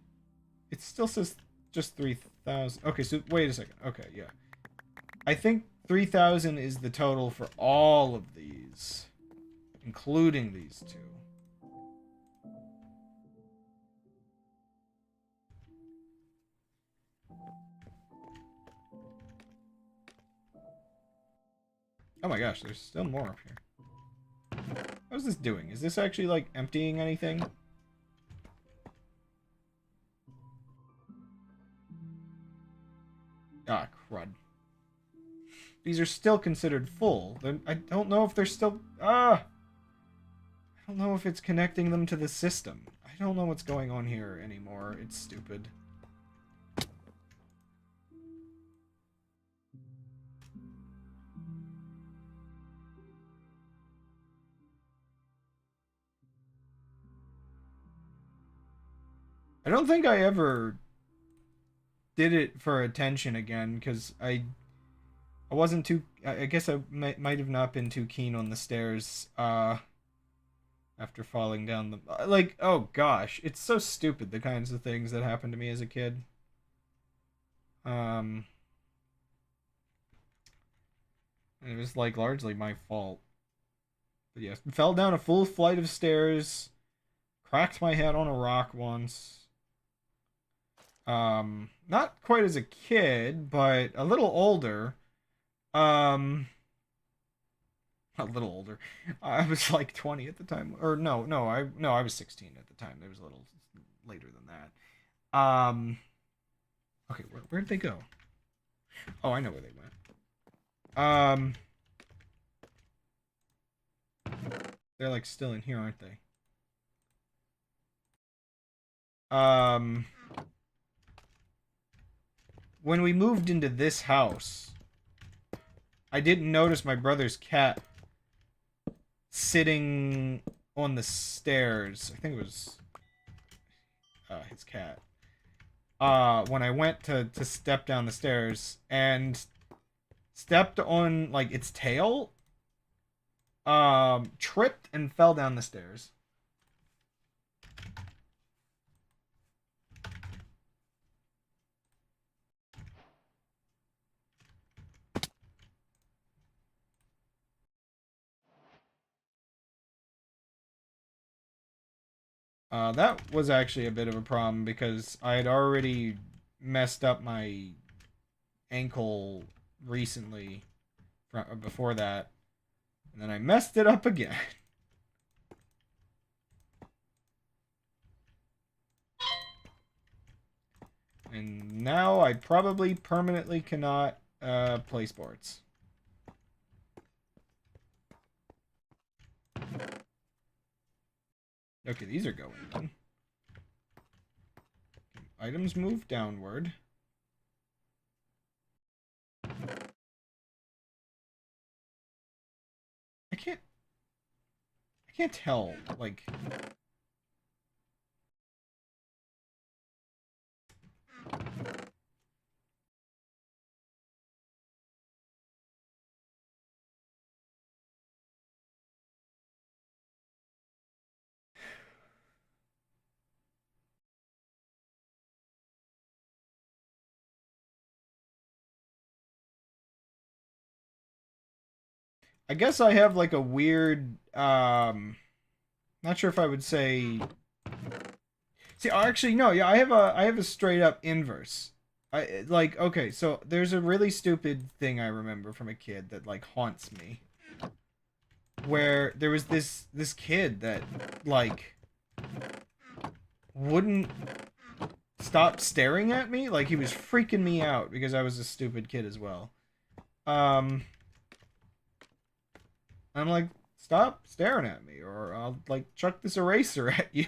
It still says just 3,000. Okay, so wait a second. Okay, yeah. I think 3,000 is the total for all of these, including these two. Oh my gosh, there's still more up here. How's this doing? Is this actually, like, emptying anything? Ah, crud. These are still considered full. I don't know if they're still... I don't know if it's connecting them to the system. I don't know what's going on here anymore. It's stupid. I don't think I ever did it for attention again, because I wasn't too... I guess I might have not been too keen on the stairs, after falling down the... Like, oh gosh, it's so stupid, the kinds of things that happened to me as a kid. And it was, like, largely my fault. But yes, fell down a full flight of stairs, cracked my head on a rock once. Not quite as a kid, but a little older. Um, a little older. I was like 20 at the time, or no, I was 16 at the time. It was a little later than that. Okay, where'd they go? Oh, I know where they went. They're like still in here, aren't they? When we moved into this house, I didn't notice my brother's cat sitting on the stairs. I think it was his cat. When I went to step down the stairs and stepped on like its tail, tripped and fell down the stairs. That was actually a bit of a problem because I had already messed up my ankle recently before that. And then I messed it up again. And now I probably permanently cannot play sports. Okay, these are going then. Items move downward. I can't tell, like... I guess I have like a weird, not sure if I would say... See, actually, no, yeah, I have a straight up inverse. Like, okay, so there's a really stupid thing I remember from a kid that, like, haunts me. Where there was this kid that, like, wouldn't stop staring at me. Like, he was freaking me out because I was a stupid kid as well. I'm like, stop staring at me, or I'll, like, chuck this eraser at you.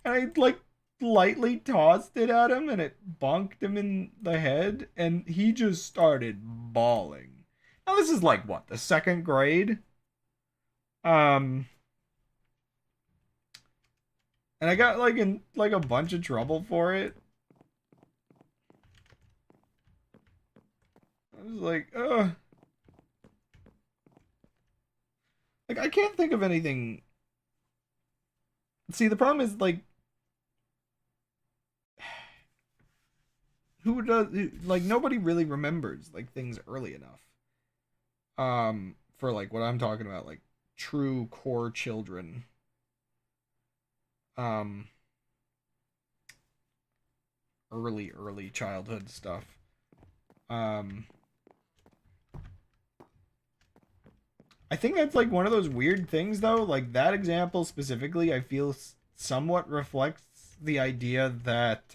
And I, like, lightly tossed it at him, and it bonked him in the head, and he just started bawling. Now, this is, like, what, the second grade? And I got, like, in, like, a bunch of trouble for it. I was like, ugh. Like, I can't think of anything. See, the problem is, like, who does, like, nobody really remembers, like, things early enough. For, like, what I'm talking about, like, true core children. Early childhood stuff. I think that's like one of those weird things though, like that example specifically I feel somewhat reflects the idea that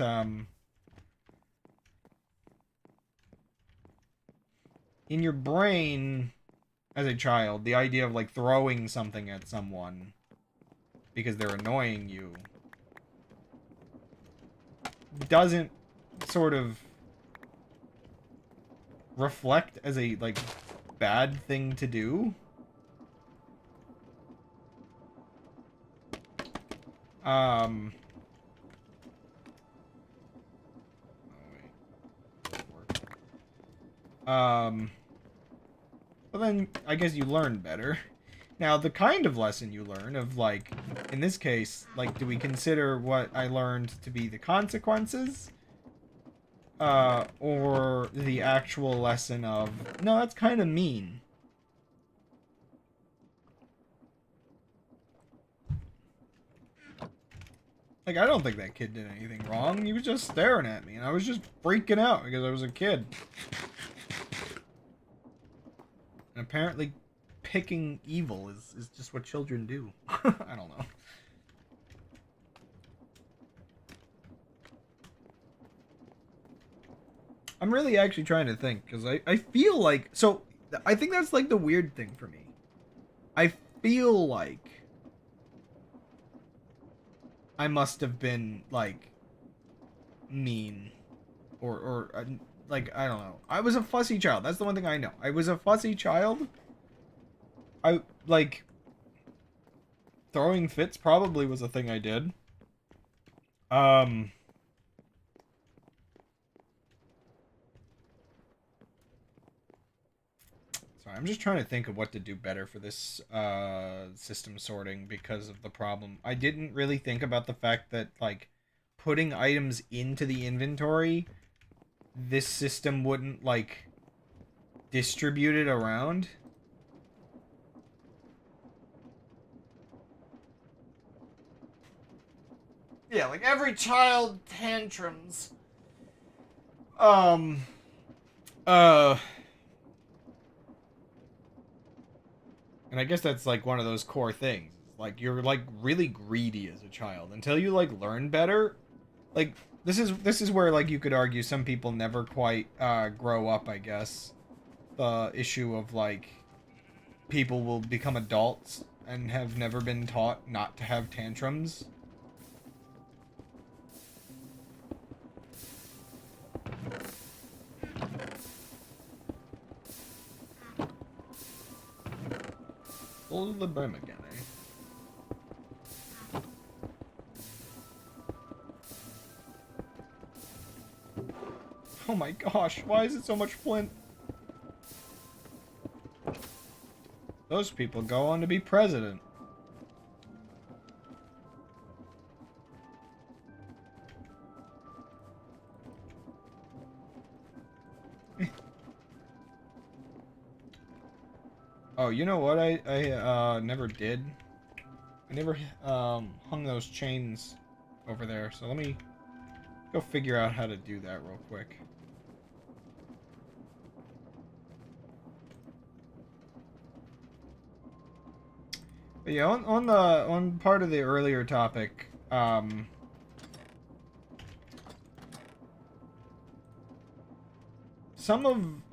in your brain as a child, the idea of like throwing something at someone because they're annoying you doesn't sort of reflect as a like bad thing to do. But then I guess you learn better. Now, the kind of lesson you learn of, like, in this case, like, do we consider what I learned to be the consequences? Or the actual lesson of, no, that's kind of mean. Like, I don't think that kid did anything wrong. He was just staring at me, and I was just freaking out because I was a kid. And apparently, picking evil is just what children do. I don't know. I'm really actually trying to think, because I feel like... So, I think that's, like, the weird thing for me. I feel like I must have been, like, mean. Or like, I don't know. I was a fussy child. That's the one thing I know. I was a fussy child. I, like... Throwing fits probably was a thing I did. Sorry, I'm just trying to think of what to do better for this system sorting because of the problem. I didn't really think about the fact that, like, putting items into the inventory, this system wouldn't, like, distribute it around. Yeah, like, every child tantrums. Um, uh... And I guess that's, like, one of those core things. Like, you're, like, really greedy as a child. Until you, like, learn better. Like, this is where, like, you could argue some people never quite, grow up, I guess. The issue of, like, people will become adults and have never been taught not to have tantrums. Full of the brim again, eh? Oh my gosh, why is it so much flint? Those people go on to be president. Oh, you know what I never did? I never hung those chains over there, so let me go figure out how to do that real quick. But yeah, on part of the earlier topic, some of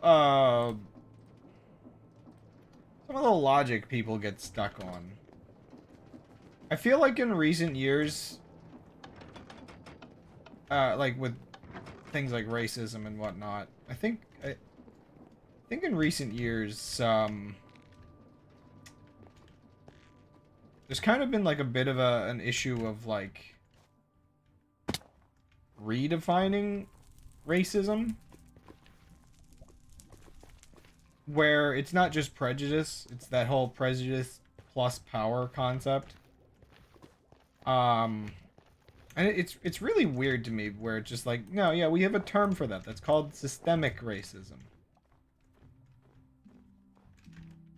the logic people get stuck on. I feel like in recent years, like with things like racism and whatnot, I think in recent years, there's kind of been like a bit of an issue of like redefining racism, where it's not just prejudice, it's that whole prejudice plus power concept. And it's really weird to me where it's just like, no, yeah, we have a term for that. That's called systemic racism.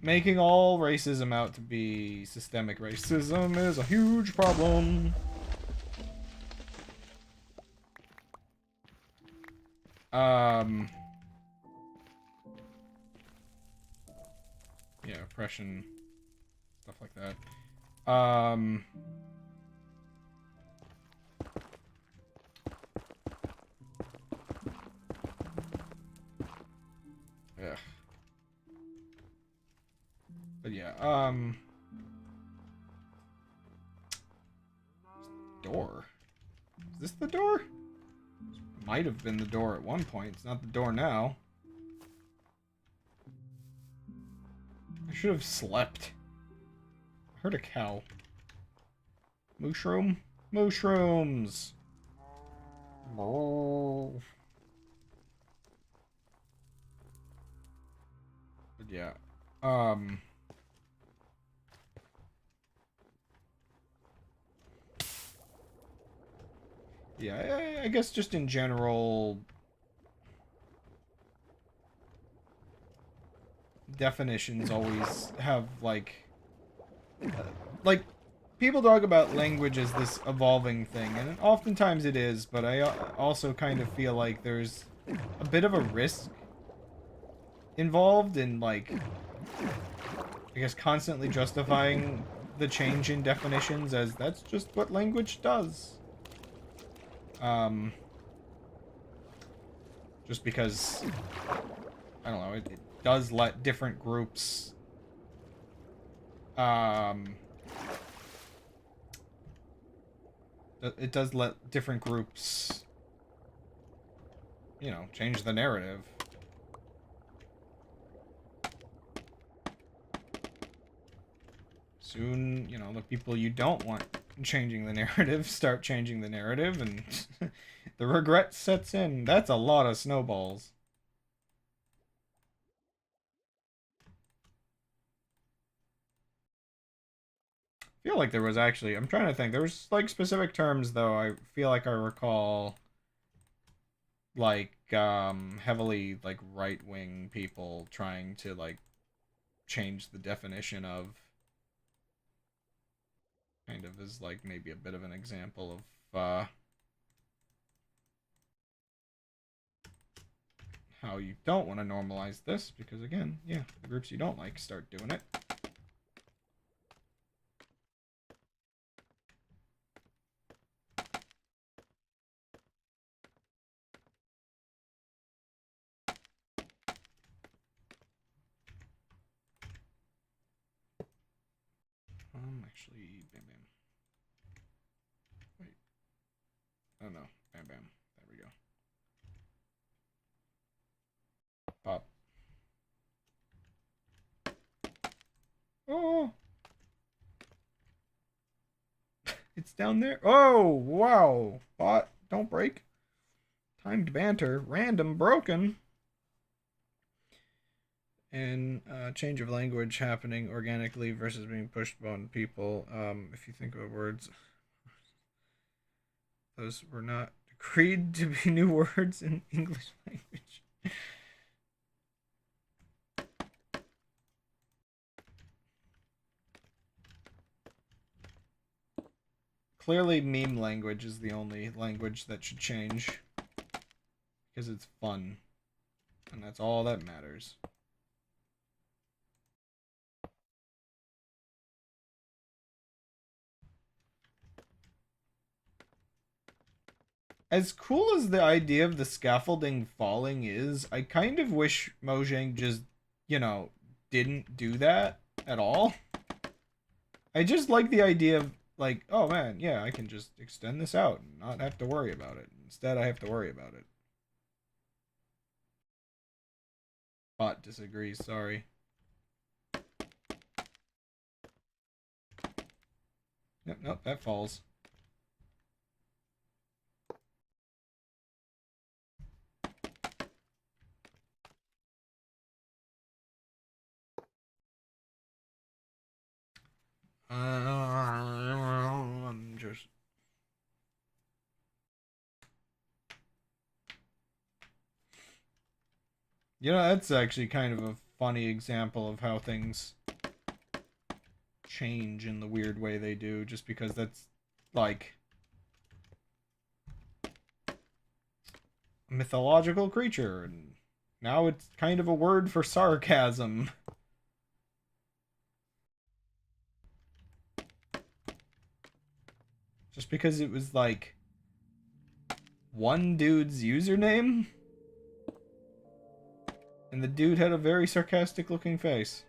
Making all racism out to be systemic racism is a huge problem. Yeah, oppression, stuff like that. Yeah. But yeah, door. Is this the door? Might have been the door at one point. It's not the door now. I should have slept. I heard a cow. Mushroom? Mushrooms! Oh. Yeah. Yeah, I guess just in general, definitions always have, like, people talk about language as this evolving thing, and oftentimes it is, but I also kind of feel like there's a bit of a risk involved in, like, I guess constantly justifying the change in definitions as that's just what language does. Just because, I don't know, it does let different groups, it does let different groups, you know, change the narrative. Soon, you know, the people you don't want changing the narrative start changing the narrative, and the regret sets in. That's a lot of snowballs. I feel like there was actually, I'm trying to think, there was, like, specific terms, though, I feel like I recall, like, heavily, like, right-wing people trying to, like, change the definition of, kind of as, like, maybe a bit of an example of, how you don't want to normalize this, because, again, yeah, the groups you don't like start doing it. Actually, bam bam. Wait. Oh no, bam bam. There we go. Pop. Oh! It's down there. Oh, wow. Bot, don't break. Timed banter. Random broken. And change of language happening organically versus being pushed on people. If you think about words, those were not decreed to be new words in English language. Clearly, meme language is the only language that should change. Because it's fun. And that's all that matters. As cool as the idea of the scaffolding falling is, I kind of wish Mojang just, you know, didn't do that at all. I just like the idea of, like, oh man, yeah, I can just extend this out and not have to worry about it. Instead, I have to worry about it. Bot disagrees, sorry. Yep, nope, that falls. I'm just... You know, that's actually kind of a funny example of how things change in the weird way they do, just because that's, like, a mythological creature, and now it's kind of a word for sarcasm. Just because it was, like, one dude's username? And the dude had a very sarcastic looking face.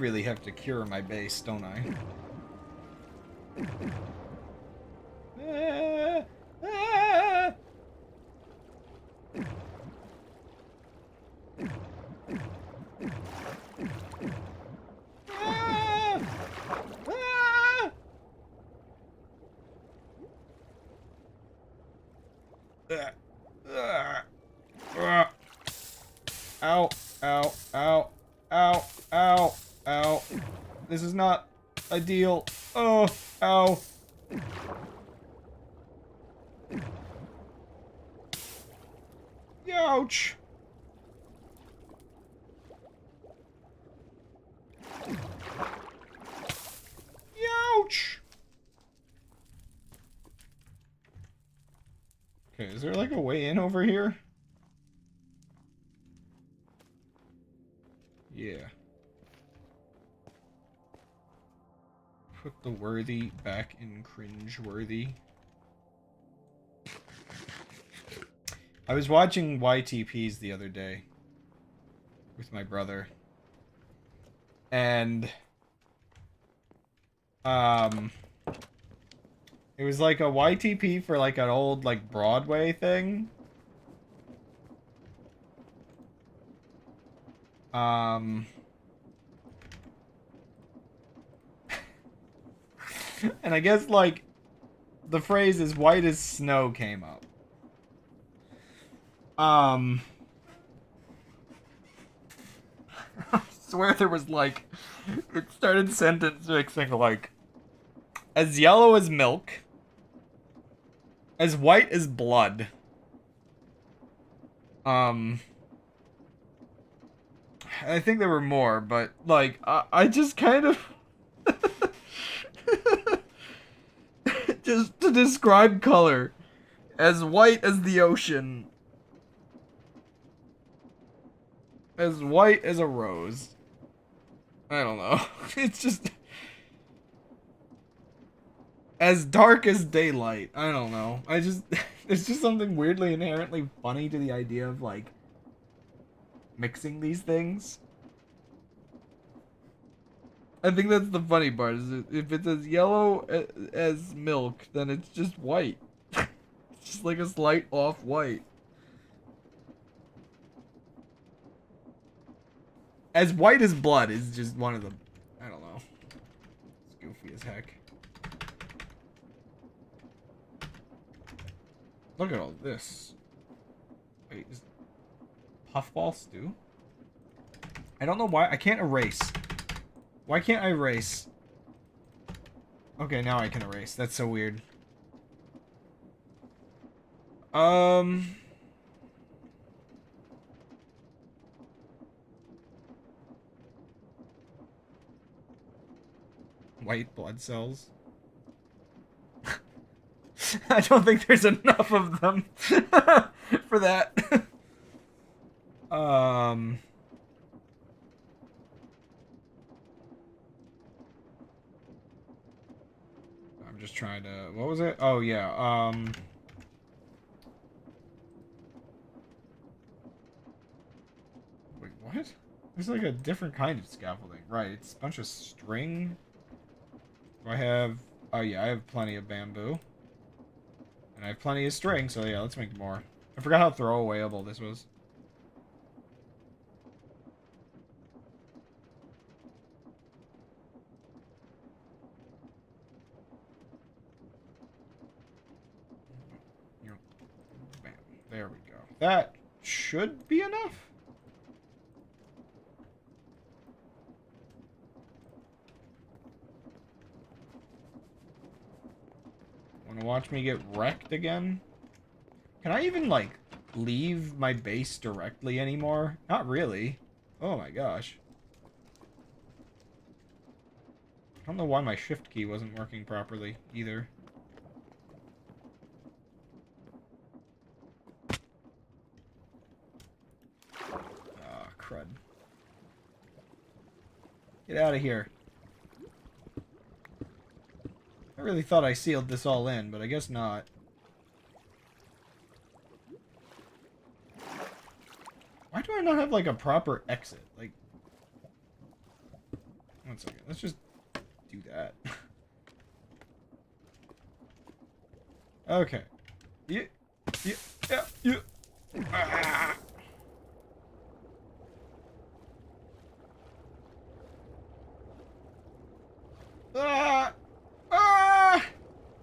really have to cure my base, don't I? Ah, ah. Ah, ah. Ow, ow, ow, ow, ow, ow. This is not ideal. Oh, ow. Ouch. Ouch. Okay, is there like a way in over here? Yeah. Put the worthy back in cringe-worthy. I was watching YTPs the other day with my brother. And it was like a YTP for like an old like Broadway thing. And I guess like the phrase "as white as snow" came up. I swear there was like, it started sentence mixing like, as yellow as milk, as white as blood. I think there were more, but like, I just kind of just to describe color, as white as the ocean, as white as a rose. I don't know. It's just as dark as daylight. I don't know. There's just something weirdly inherently funny to the idea of like mixing these things. I think that's the funny part. Is if it's as yellow as milk, then it's just white. It's just like a slight off white. As white as blood is just one of the, I don't know. It's goofy as heck. Look at all this. Wait, is puffball stew? I don't know why I can't erase. Why can't I erase? Okay, now I can erase. That's so weird. White blood cells. I don't think there's enough of them for that. I'm just trying to. What was it? Oh yeah. Wait, what? There's like a different kind of scaffolding, right? It's a bunch of string. Do I have? Oh yeah, I have plenty of bamboo. And I have plenty of string, so yeah, let's make more. I forgot how throwawayable this was. Bam. There we go. That should be enough. Wanna watch me get wrecked again? Can I even, like, leave my base directly anymore? Not really. Oh my gosh. I don't know why my shift key wasn't working properly, either. Ah, crud. Get out of here. I really thought I sealed this all in, but I guess not. Why do I not have, like, a proper exit? Like... One second. Let's just do that. Okay. Yeah. Yeah. Yeah. Yeah. Ah. Ah. Ah.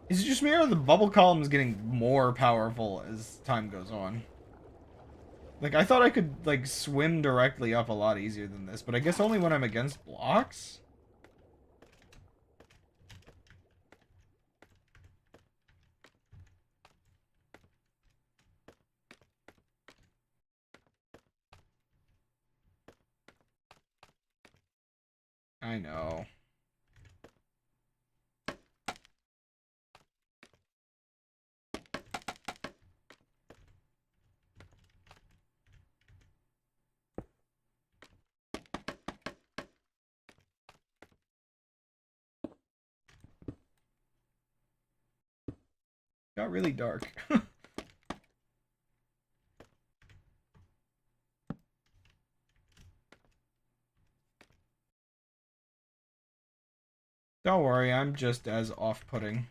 Is it just me or the bubble column is getting more powerful as time goes on? Like, I thought I could, like, swim directly up a lot easier than this, but I guess only when I'm against blocks? I know. Got really dark. Don't worry, I'm just as off-putting.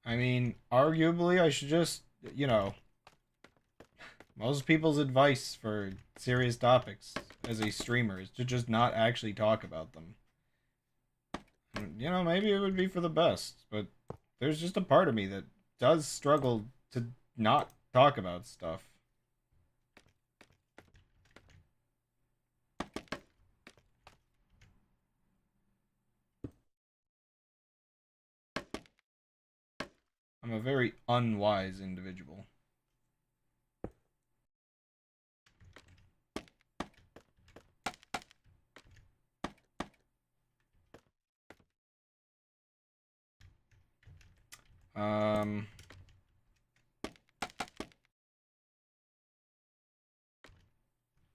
I mean, arguably, I should just, you know, most people's advice for serious topics as a streamer is to just not actually talk about them. And, you know, maybe it would be for the best, but there's just a part of me that does struggle to not talk about stuff. I'm a very unwise individual. Um...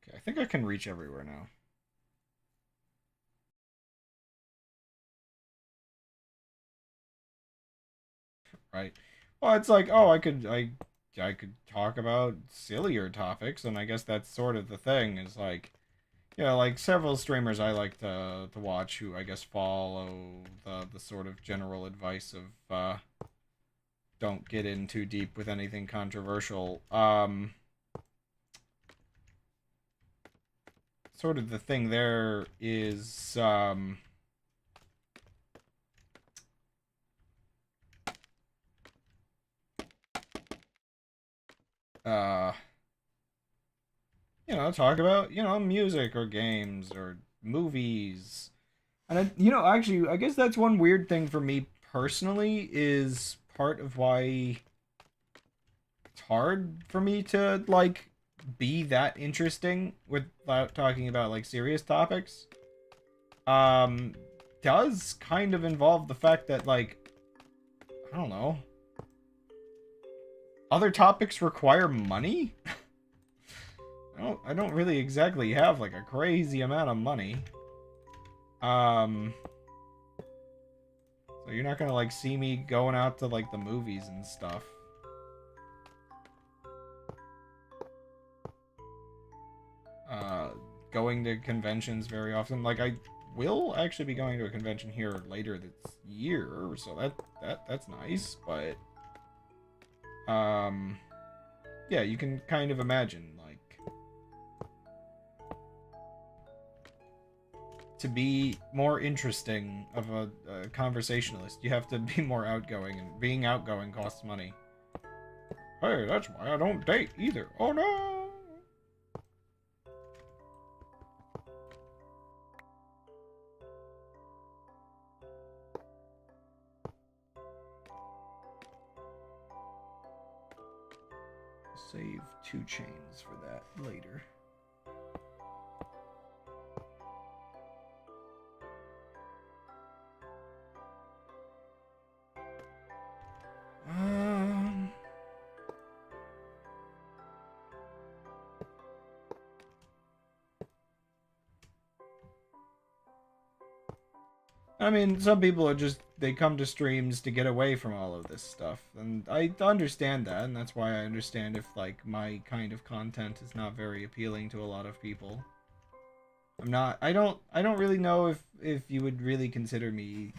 Okay, I think I can reach everywhere now. Right? Well, it's like, oh, I could talk about sillier topics, and I guess that's sort of the thing. Is like, yeah, like several streamers I like to watch who I guess follow the sort of general advice of don't get in too deep with anything controversial. Sort of the thing there is uh you know, talk about, you know, music or games or movies. And actually, I guess that's one weird thing for me personally is part of why it's hard for me to like be that interesting without talking about like serious topics. Um does kind of involve the fact that like I don't know, other topics require money? I don't really exactly have like a crazy amount of money. Um so you're not gonna like see me going out to like the movies and stuff. Uh Going to conventions very often. Like I will actually be going to a convention here later this year, so that's nice, but yeah, you can kind of imagine like to be more interesting of a conversationalist, you have to be more outgoing, and being outgoing costs money. Hey, that's why I don't date either. Oh no! Save 2 chains for that later. Um, I mean, some people are just, they come to streams to get away from all of this stuff. And I understand that, and that's why I understand if, like, my kind of content is not very appealing to a lot of people. I don't really know if you would really consider me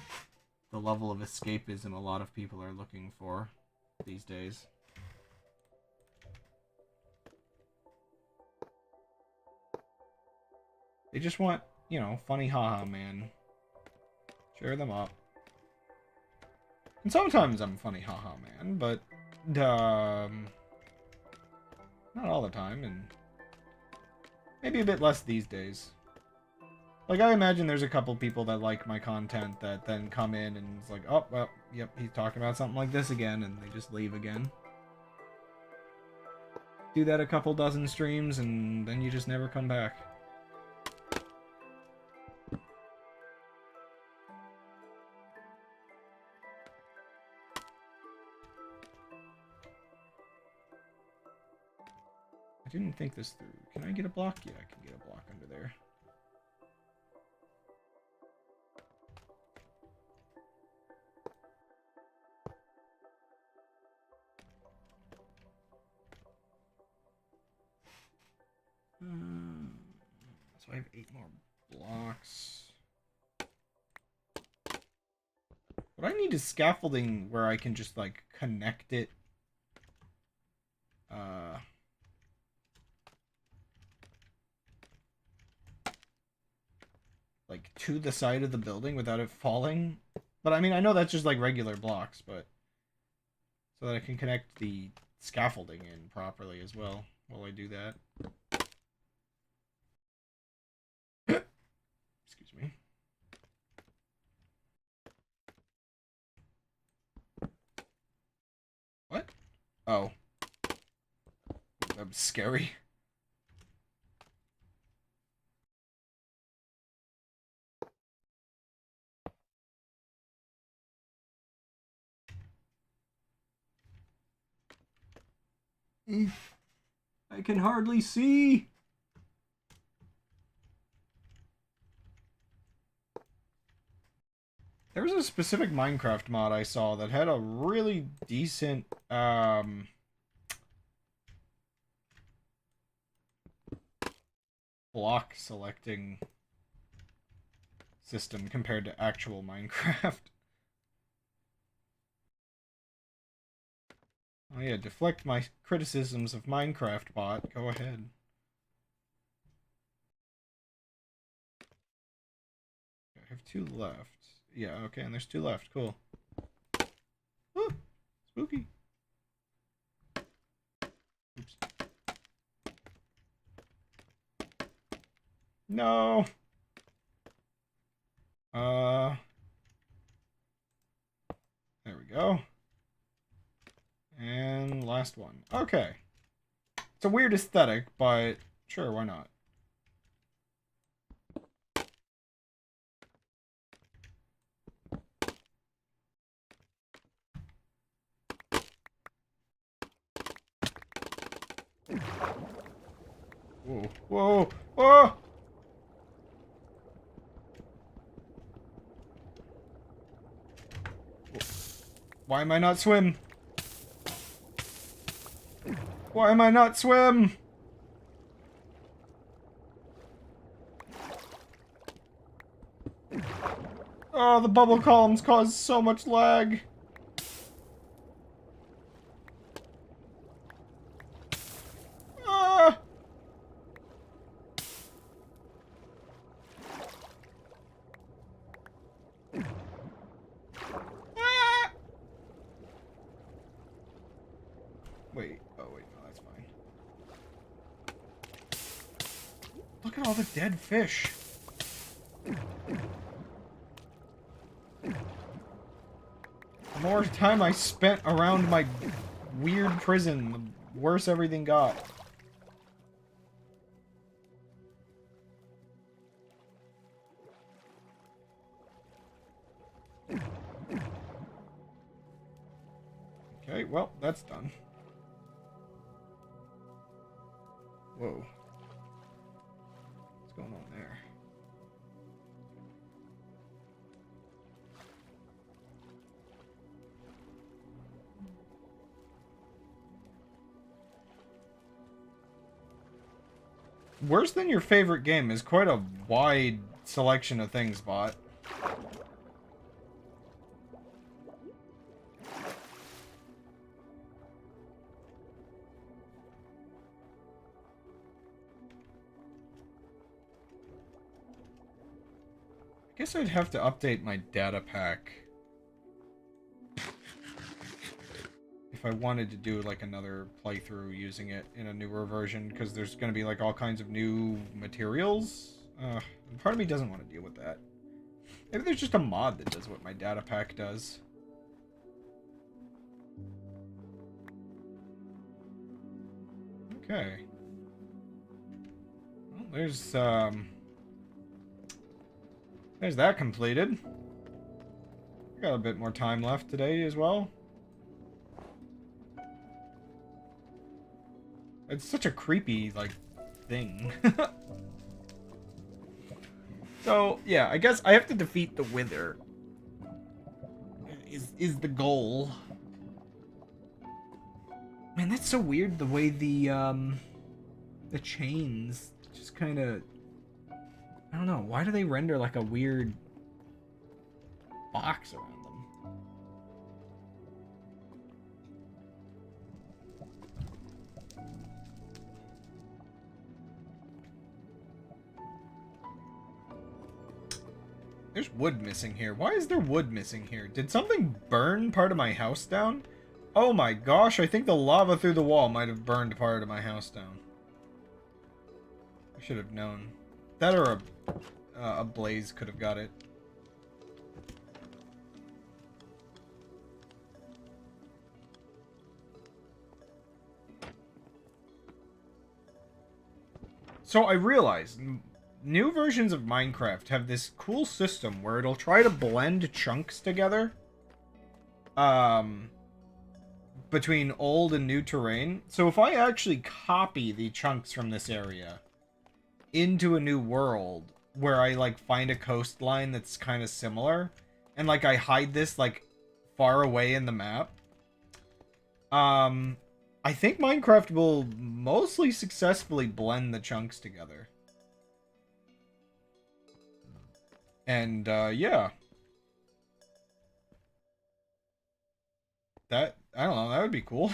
the level of escapism a lot of people are looking for these days. They just want, you know, funny haha, man. Share them up. And sometimes I'm funny haha, man, but not all the time, and maybe a bit less these days. Like, I imagine there's a couple people that like my content that then come in and it's like, oh, well, yep, he's talking about something like this again, and they just leave again. Do that a couple dozen streams, and then you just never come back. I didn't think this through. Can I get a block? Yeah, I can get a block under there. So I have 8 more blocks. What I need is scaffolding where I can just, like, connect it. Like, to the side of the building without it falling. But, I mean, I know that's just, like, regular blocks, but... So that I can connect the scaffolding in properly as well while I do that. Excuse me. What? Oh. That was scary. I can hardly see. There was a specific Minecraft mod I saw that had a really decent block selecting system compared to actual Minecraft. Oh yeah, deflect my criticisms of Minecraft bot. Go ahead. I have 2 left. Yeah, okay, and there's 2 left. Cool. Ooh, spooky. Oops. No. There we go. And last one. Okay. It's a weird aesthetic, but sure, why not? Whoa, whoa, whoa! Why am I not swim? Why am I not swim? Oh, the bubble columns cause so much lag. Ah! Ah! Wait, oh wait, no, that's fine. Look at all the dead fish. The more time I spent around my weird prison, the worse everything got. Okay, well, that's done. Whoa. What's going on there? Worse than your favorite game is quite a wide selection of things, bot. I guess I'd have to update my data pack if I wanted to do like another playthrough using it in a newer version, because there's going to be like all kinds of new materials. Part of me doesn't want to deal with that. Maybe there's just a mod that does what my data pack does. Okay. Well, there's that completed. I got a bit more time left today as well. It's such a creepy, like, thing. So, yeah, I guess I have to defeat the Wither. Is the goal. Man, that's so weird, the way the chains just kind of... I don't know, why do they render, like, a weird box around them? There's wood missing here. Why is there wood missing here? Did something burn part of my house down? Oh my gosh, I think the lava through the wall might have burned part of my house down. I should have known. That or a blaze could have got it. So I realized new versions of Minecraft have this cool system where it'll try to blend chunks together between old and new terrain. So if I actually copy the chunks from this area into a new world where I like find a coastline that's kind of similar and like I hide this like far away in the map, I think Minecraft will mostly successfully blend the chunks together. And, yeah. That, I don't know, that would be cool.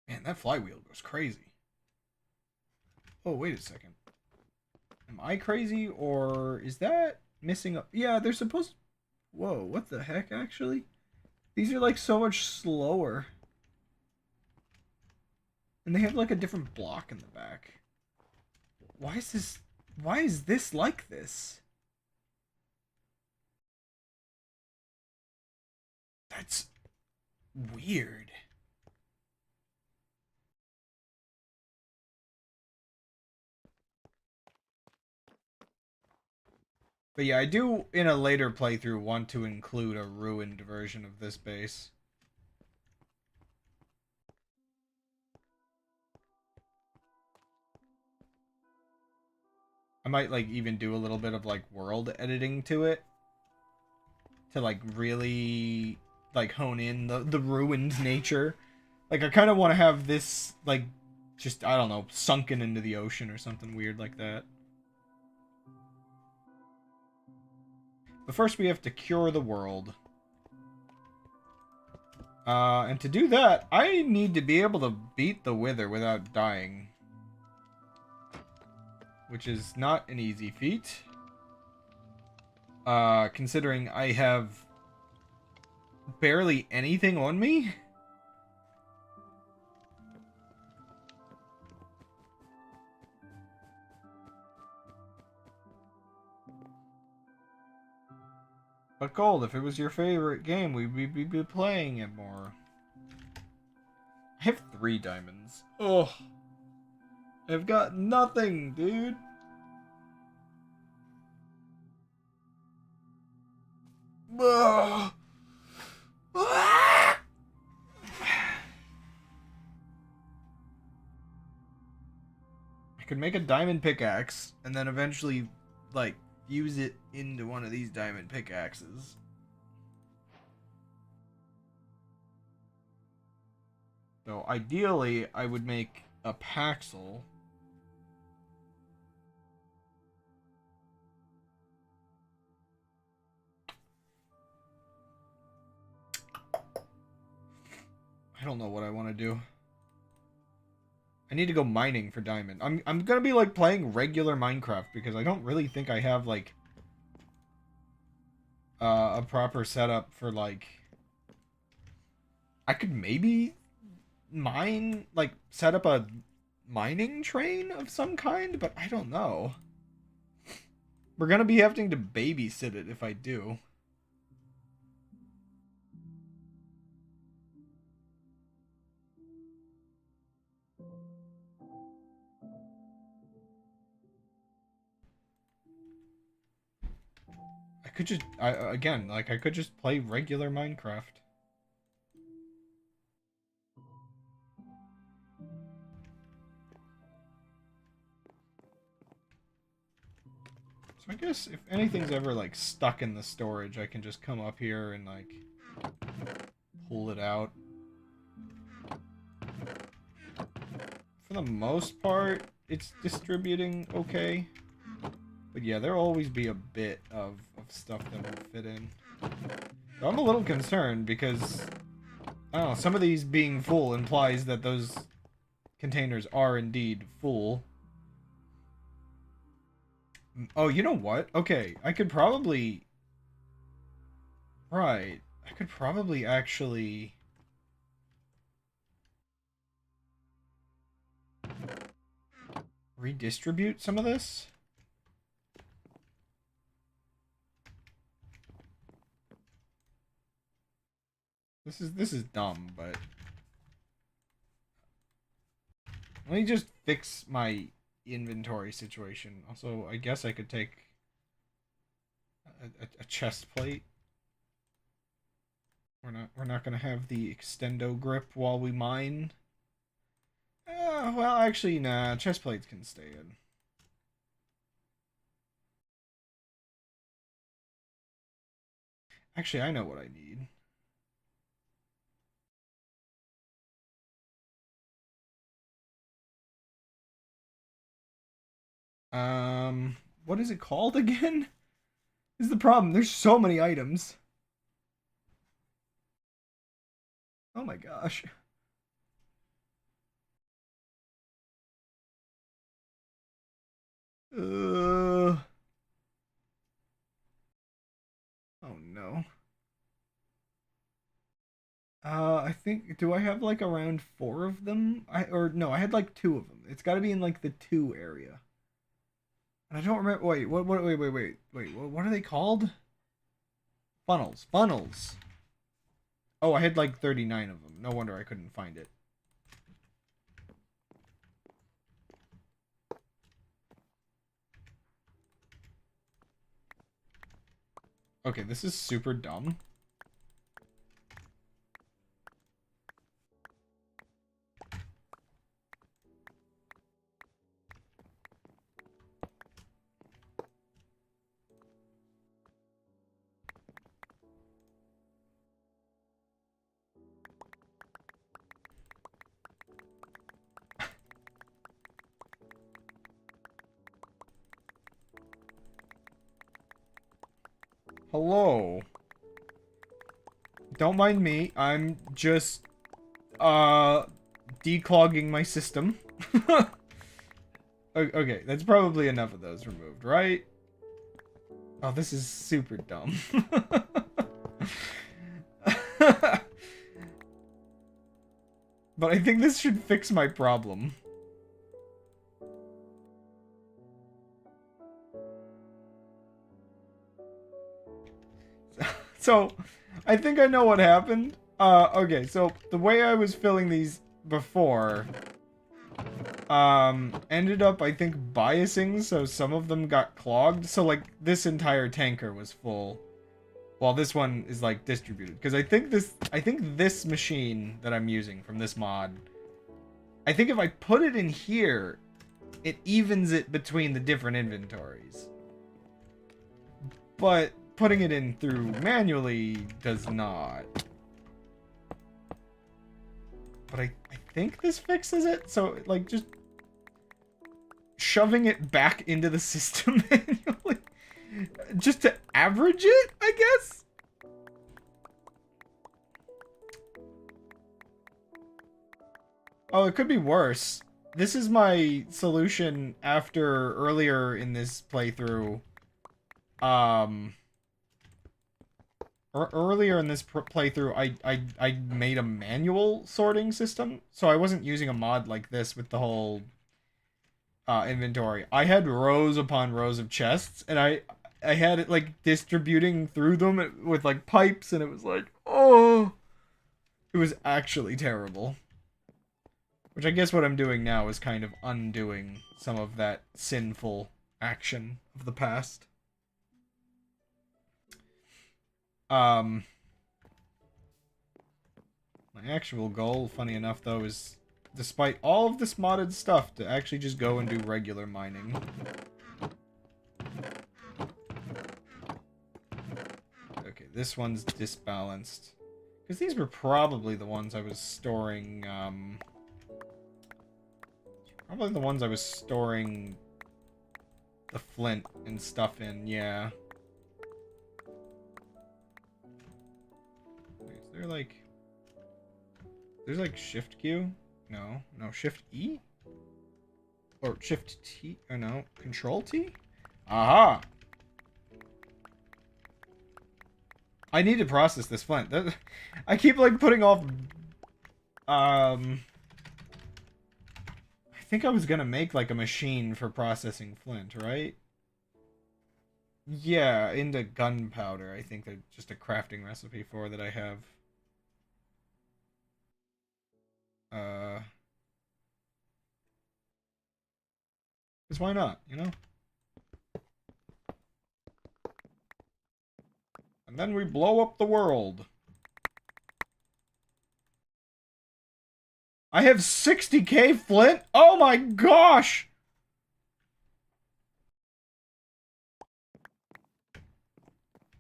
Man, that flywheel goes crazy. Oh, wait a second. Am I crazy, or is that missing a... Yeah, they're supposed... Whoa, what the heck, actually? These are, like, so much slower. And they have, like, a different block in the back. Why is this like this? That's weird. But yeah, I do, in a later playthrough, want to include a ruined version of this base. I might, like, even do a little bit of, like, world editing to it. To, like, really, like, hone in the ruined nature. Like, I kind of want to have this, like, just, I don't know, sunken into the ocean or something weird like that. But first we have to cure the world. And to do that, I need to be able to beat the Wither without dying. Which is not an easy feat. Considering I have barely anything on me. But Gold, if it was your favorite game, we'd be playing it more. I have 3 diamonds. Ugh. I've got nothing, dude. Ugh. I could make a diamond pickaxe and then eventually, like, use it into one of these diamond pickaxes. Though ideally, I would make a Paxel. I don't know what I want to do. I need to go mining for diamond. I'm gonna be like playing regular Minecraft because I don't really think I have like a proper setup for like. I could maybe mine, like set up a mining train of some kind, but I don't know. We're gonna be having to babysit it if I do. I could just, again, like I could just play regular Minecraft. So I guess if anything's ever like stuck in the storage, I can just come up here and like pull it out. For the most part, it's distributing okay. But yeah, there'll always be a bit of stuff that won't fit in. So I'm a little concerned because, I don't know, some of these being full implies that those containers are indeed full. Oh, you know what? Okay, I could probably... Right. I could probably actually... redistribute some of this? This is dumb, but... Let me just fix my inventory situation. Also, I guess I could take a chest plate. We're not gonna have the extendo grip while we mine. Well, actually, nah. Chest plates can stay in. Actually, I know what I need. What is it called again? This is the problem. There's so many items. Oh my gosh. Oh no. I think, do I have like around 4 of them? Or no, I had like 2 of them. It's got to be in like the 2 area. And I don't remember. Wait, what are they called? Funnels. Funnels. Oh, I had like 39 of them. No wonder I couldn't find it. Okay, this is super dumb. Hello. Don't mind me. I'm just declogging my system. Okay, that's probably enough of those removed, right? Oh, this is super dumb. But I think this should fix my problem. So, I think I know what happened. Okay, so the way I was filling these before, ended up, I think, biasing, so some of them got clogged. So, like, this entire tanker was full, while this one is, like, distributed. Because I think this machine that I'm using from this mod, I think if I put it in here, it evens it between the different inventories. But putting it in through manually does not. But I think this fixes it. So, like, just shoving it back into the system manually. Just to average it, I guess? Oh, it could be worse. This is my solution after earlier in this playthrough. Earlier in this playthrough, I made a manual sorting system, so I wasn't using a mod like this with the whole inventory. I had rows upon rows of chests, and I had it like distributing through them with like pipes, and it was like, oh, it was actually terrible. Which I guess what I'm doing now is kind of undoing some of that sinful action of the past. My actual goal, funny enough though, is despite all of this modded stuff, to actually just go and do regular mining. Okay, this one's disbalanced. Because these were probably the ones I was storing, probably the ones I was storing the flint and stuff in, yeah. Wait, is there like... There's like Shift Q? No. No, Shift E? Or Shift T? Oh no, Control T? Aha! I need to process this flint. I keep like putting off... I think I was gonna make like a machine for processing flint, right? Yeah, into gunpowder. I think there's just a crafting recipe for that I have. Because why not, you know? And then we blow up the world. I have 60k flint? Oh my gosh!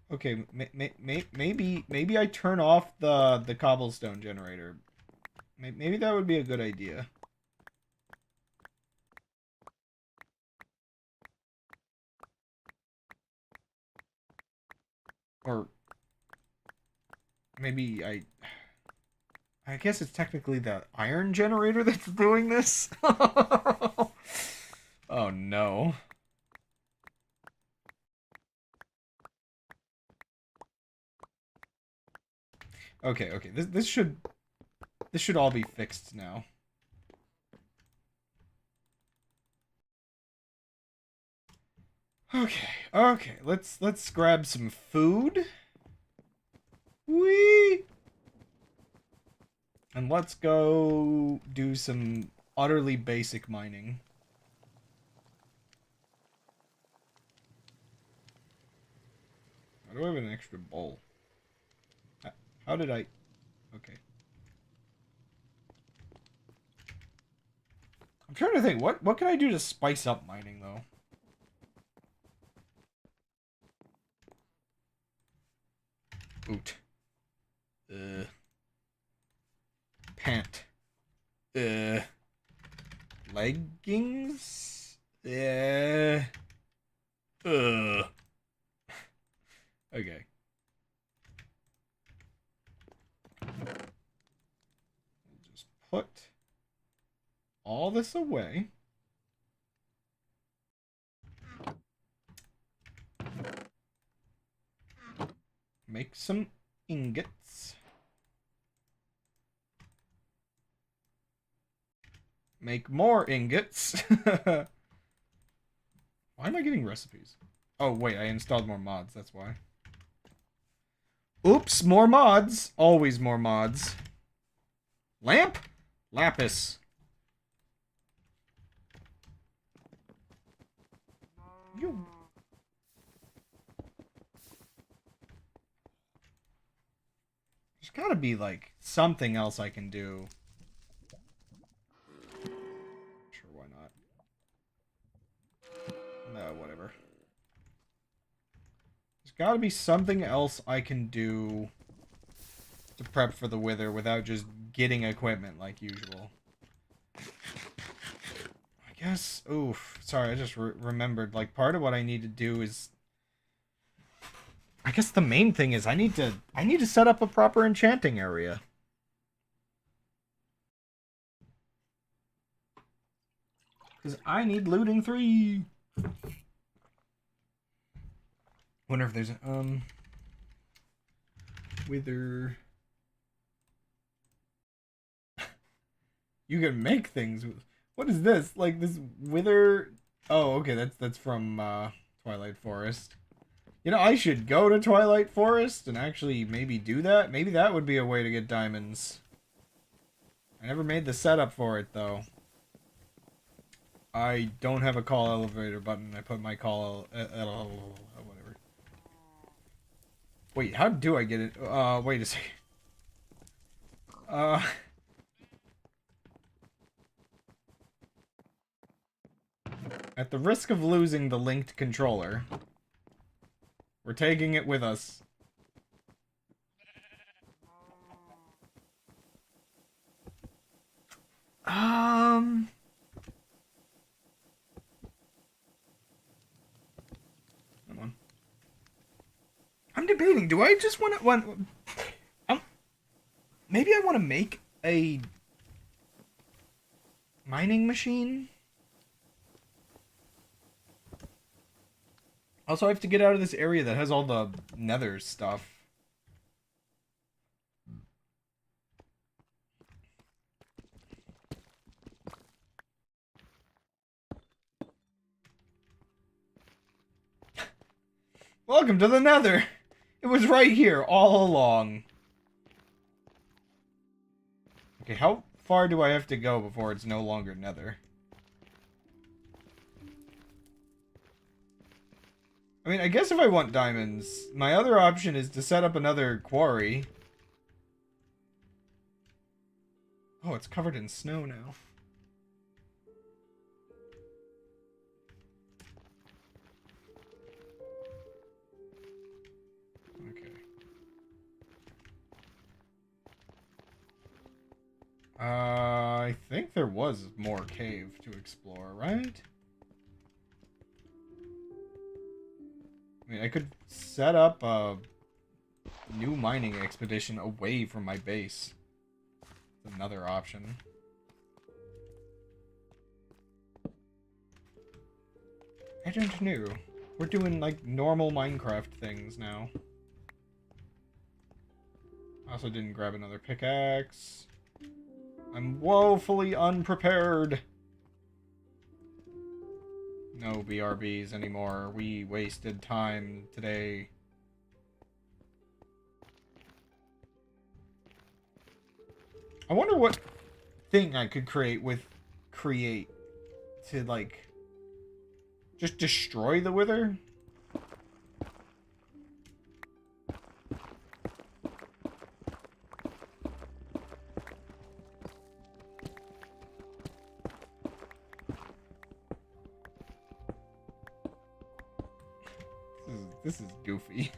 Okay, maybe I turn off the cobblestone generator. Maybe that would be a good idea. Or maybe I guess it's technically the iron generator that's doing this. Oh no. Okay, this should all be fixed now. Okay, let's grab some food. Whee! And let's go do some utterly basic mining. Why do I have an extra bowl? How did I... Okay. I'm trying to think, what can I do to spice up mining, though? Boot. Pant. Leggings? Okay. We'll just put all this away. Make some ingots. Make more ingots. Why am I getting recipes? Oh, wait, I installed more mods, that's why. Oops, more mods. Always more mods. Lamp? Lapis. You. There's gotta be, like, something else I can do. Sure, why not? No, whatever. There's gotta be something else I can do to prep for the wither without just getting equipment like usual. I guess... Oof. Sorry, I just remembered. Like, part of what I need to do is... I guess the main thing is I need to set up a proper enchanting area. Because I need looting 3. Wonder if there's wither. You can make things with... What is this? Like this wither... Oh, okay, that's from Twilight Forest. You know, I should go to Twilight Forest and actually maybe do that. Maybe that would be a way to get diamonds. I never made the setup for it, though. I don't have a call elevator button. I put my call... whatever. Wait, how do I get it? Wait a second. At the risk of losing the linked controller, we're taking it with us. Come on. I'm debating. Do I just want to... maybe I want to make a mining machine? Also, I have to get out of this area that has all the nether stuff. Welcome to the nether! It was right here all along. Okay, how far do I have to go before it's no longer nether? I mean, I guess if I want diamonds, my other option is to set up another quarry. Oh, it's covered in snow now. Okay. I think there was more cave to explore, right? I mean, I could set up a new mining expedition away from my base. It's another option. I don't know. We're doing, like, normal Minecraft things now. I also didn't grab another pickaxe. I'm woefully unprepared. No BRBs anymore. We wasted time today. I wonder what thing I could create to, like, just destroy the wither? This is goofy.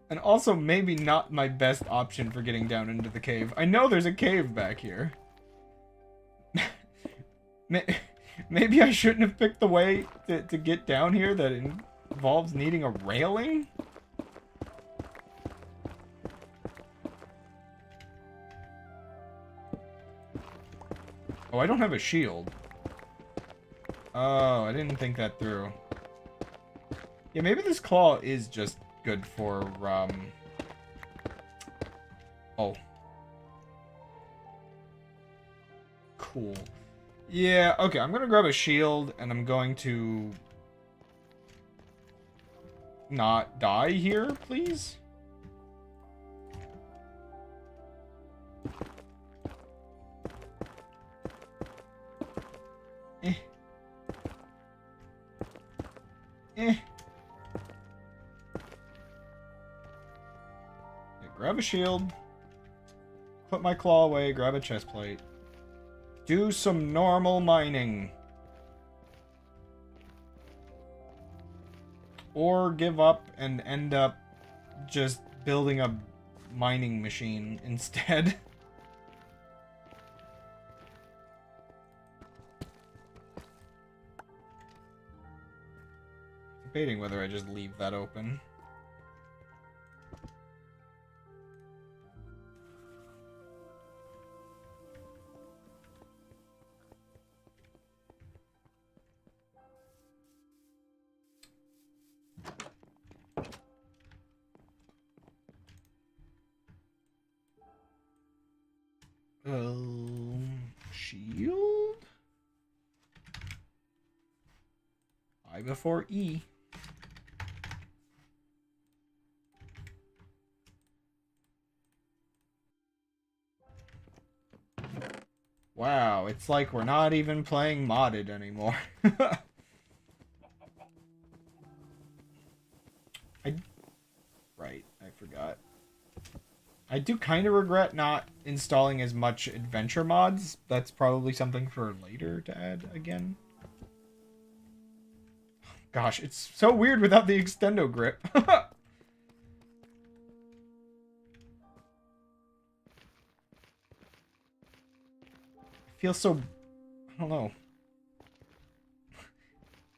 And also maybe not my best option for getting down into the cave. I know there's a cave back here. Maybe I shouldn't have picked the way to get down here that involves needing a railing? Oh, I don't have a shield. Oh, I didn't think that through. Yeah, maybe this claw is just good for, oh. Cool. Yeah, okay, I'm gonna grab a shield, and I'm going to... not die here, please? Grab a shield. Put my claw away, grab a chest plate. Do some normal mining. Or give up and end up just building a mining machine instead. Debating whether I just leave that open. Shield? I before E. Wow, it's like we're not even playing modded anymore. Right, I forgot. I do kind of regret not installing as much adventure mods. That's probably something for later to add again. Gosh, it's so weird without the extendo grip. Feels so, I don't know,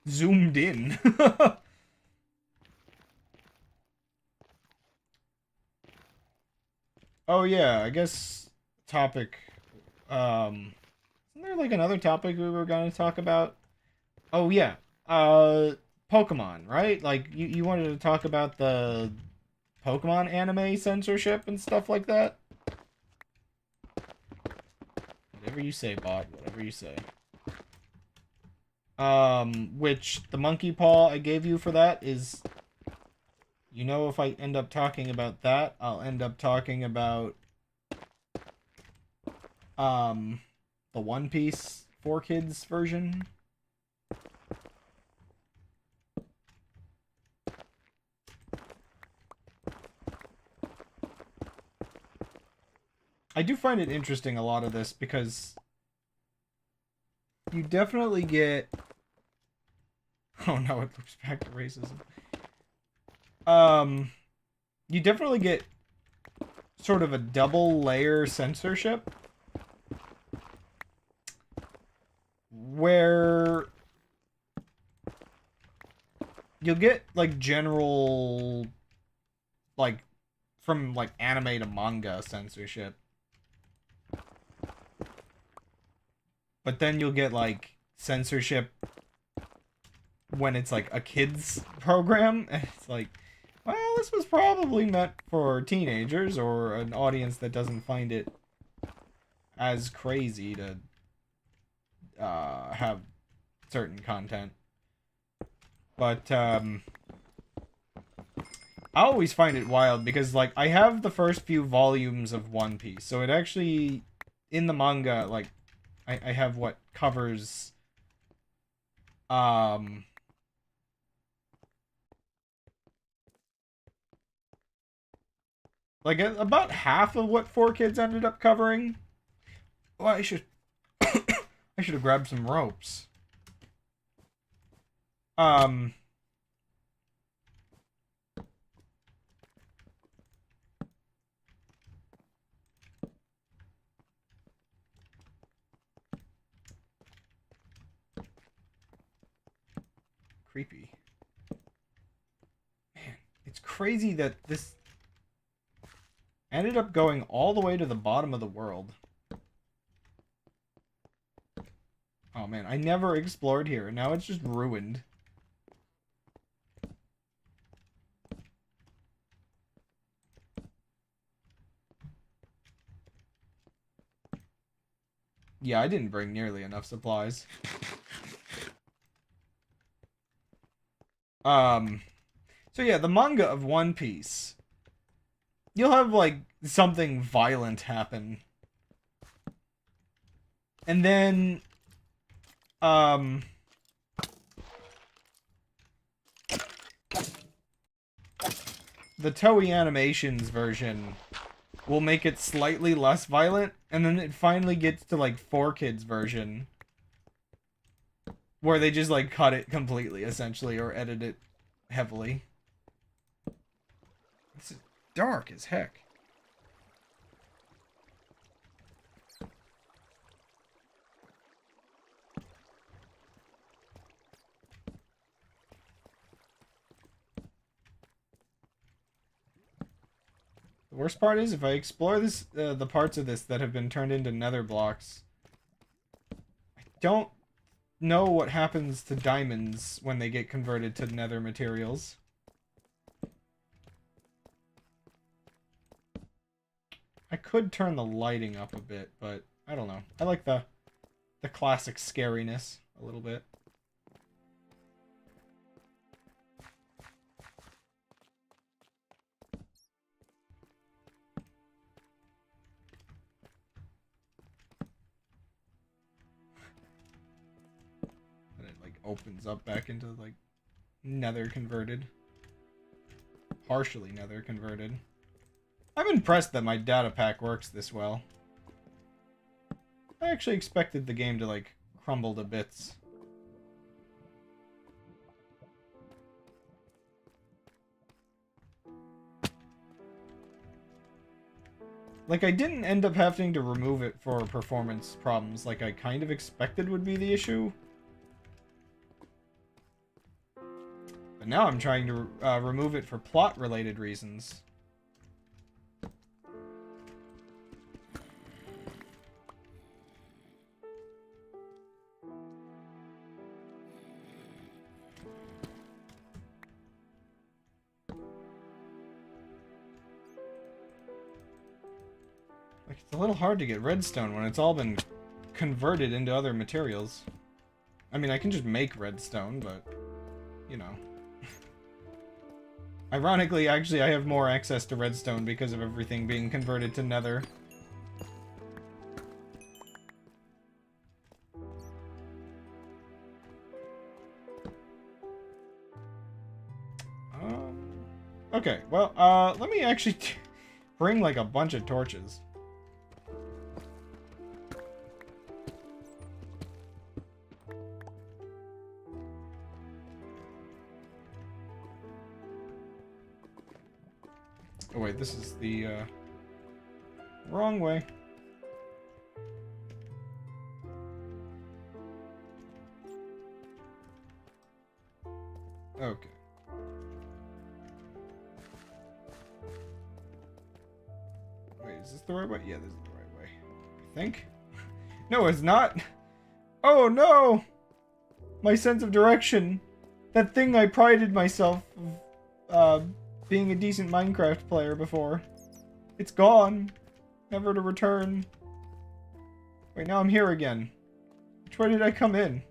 zoomed in. Oh yeah, I guess topic. Isn't there like another topic we were gonna talk about? Oh yeah, Pokemon, right? Like you wanted to talk about the Pokemon anime censorship and stuff like that. Whatever you say, bot. Whatever you say. Which the monkey paw I gave you for that is, you know, if I end up talking about that, I'll end up talking about the One Piece 4Kids version. I do find it interesting, a lot of this, because you definitely get... Oh no, it loops back to racism. You definitely get sort of a double layer censorship, where you'll get like general, like from like anime to manga censorship, but then you'll get like censorship when it's like a kid's program, and it's like, well, this was probably meant for teenagers or an audience that doesn't find it as crazy to have certain content. But I always find it wild because, like, I have the first few volumes of One Piece, so it actually, in the manga, like, I have what covers like about half of what 4Kids ended up covering. Well, I should I should have grabbed some ropes. Creepy. Man, it's crazy that this ended up going all the way to the bottom of the world. Oh man, I never explored here, and now it's just ruined. Yeah, I didn't bring nearly enough supplies. So yeah, the manga of One Piece. You'll have, like, something violent happen. And then, the Toei Animations version will make it slightly less violent, and then it finally gets to, like, 4Kids version, where they just, like, cut it completely, essentially, or edit it heavily. This is dark as heck. The worst part is if I explore this, the parts of this that have been turned into nether blocks, I don't know what happens to diamonds when they get converted to nether materials. I could turn the lighting up a bit, but I don't know. I like the classic scariness a little bit. And it like opens up back into like nether converted. Partially nether converted. I'm impressed that my data pack works this well. I actually expected the game to, like, crumble to bits. Like, I didn't end up having to remove it for performance problems like I kind of expected would be the issue. But now I'm trying to remove it for plot-related reasons. Like, it's a little hard to get redstone when it's all been converted into other materials. I mean, I can just make redstone, but, you know. Ironically, actually, I have more access to redstone because of everything being converted to nether. Okay, well, let me actually bring, like, a bunch of torches. Oh wait, this is the, wrong way. Okay. Wait, is this the right way? Yeah, this is the right way. I think. No, it's not! Oh no! My sense of direction! That thing I prided myself of, being a decent Minecraft player before. It's gone. Never to return. Wait, now I'm here again. Which way did I come in?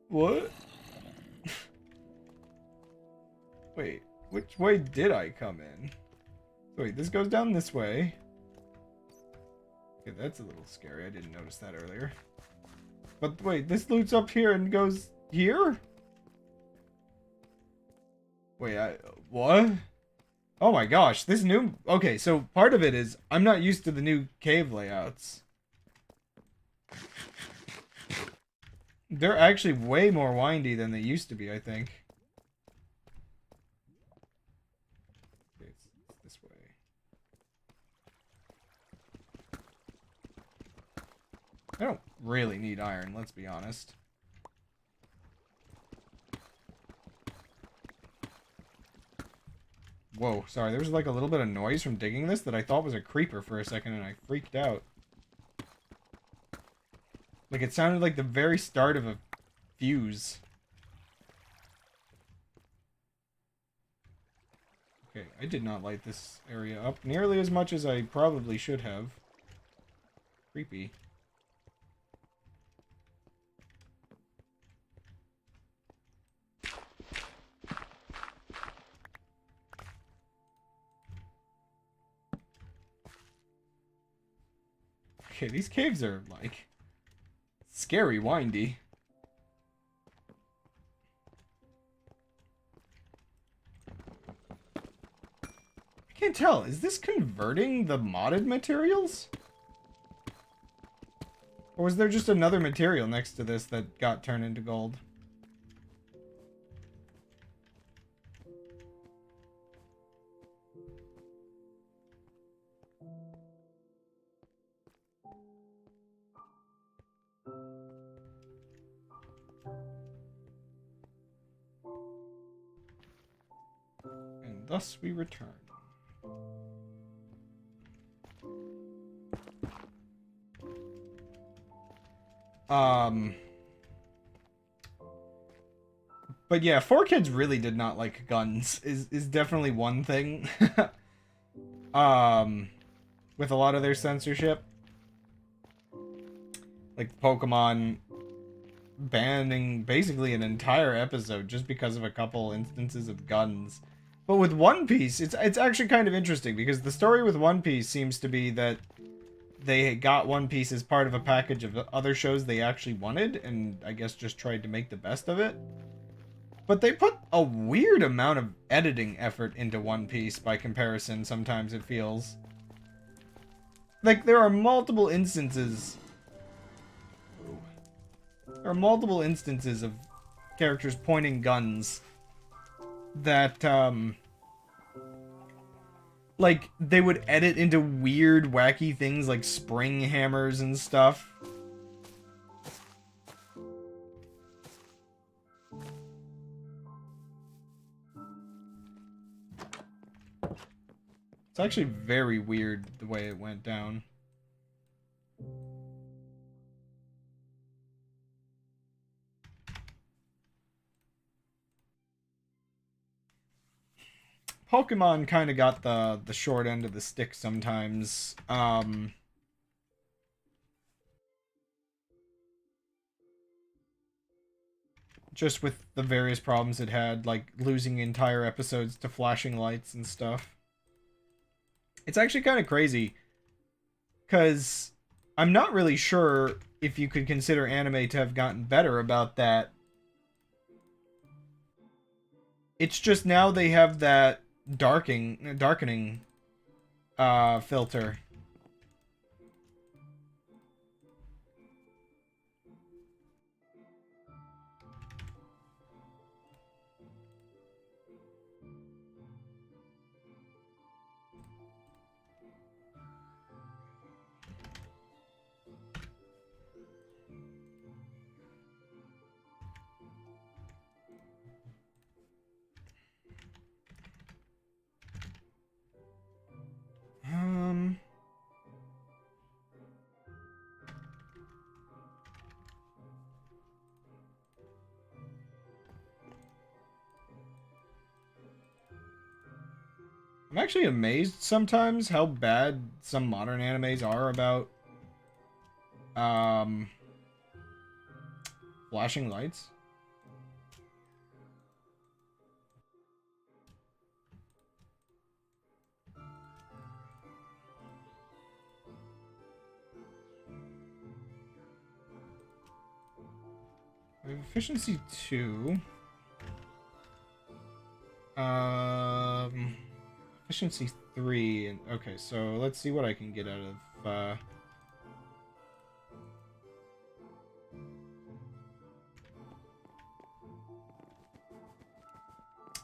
What? Wait, which way did I come in? Wait, this goes down this way. Okay, that's a little scary. I didn't notice that earlier. But wait, this loops up here and goes here? Wait, what? Oh my gosh, this new... Okay, so part of it is I'm not used to the new cave layouts. They're actually way more windy than they used to be, I think. Okay, it's this way. I don't really need iron, let's be honest. Whoa, sorry, there was like a little bit of noise from digging this that I thought was a creeper for a second and I freaked out. Like it sounded like the very start of a fuse. Okay, I did not light this area up nearly as much as I probably should have. Creepy. Okay, these caves are, like, scary windy. I can't tell. Is this converting the modded materials? Or was there just another material next to this that got turned into gold? And thus we return. Um, but yeah, 4Kids really did not like guns. Is definitely one thing. um, with a lot of their censorship, like Pokemon banning basically an entire episode just because of a couple instances of guns. But with One Piece, it's actually kind of interesting because the story with One Piece seems to be that they got One Piece as part of a package of other shows they actually wanted, and I guess just tried to make the best of it. But they put a weird amount of editing effort into One Piece by comparison, sometimes it feels. Like, there are multiple instances... There are multiple instances of characters pointing guns that, like, they would edit into weird, wacky things like spring hammers and stuff. It's actually very weird the way it went down. Pokemon kind of got the short end of the stick sometimes. Just with the various problems it had, like losing entire episodes to flashing lights and stuff. It's actually kind of crazy, because I'm not really sure if you could consider anime to have gotten better about that. It's just now they have that darkening filter. I'm actually amazed sometimes how bad some modern animes are about flashing lights. We have efficiency 2. Efficiency 3. And okay, so let's see what I can get out of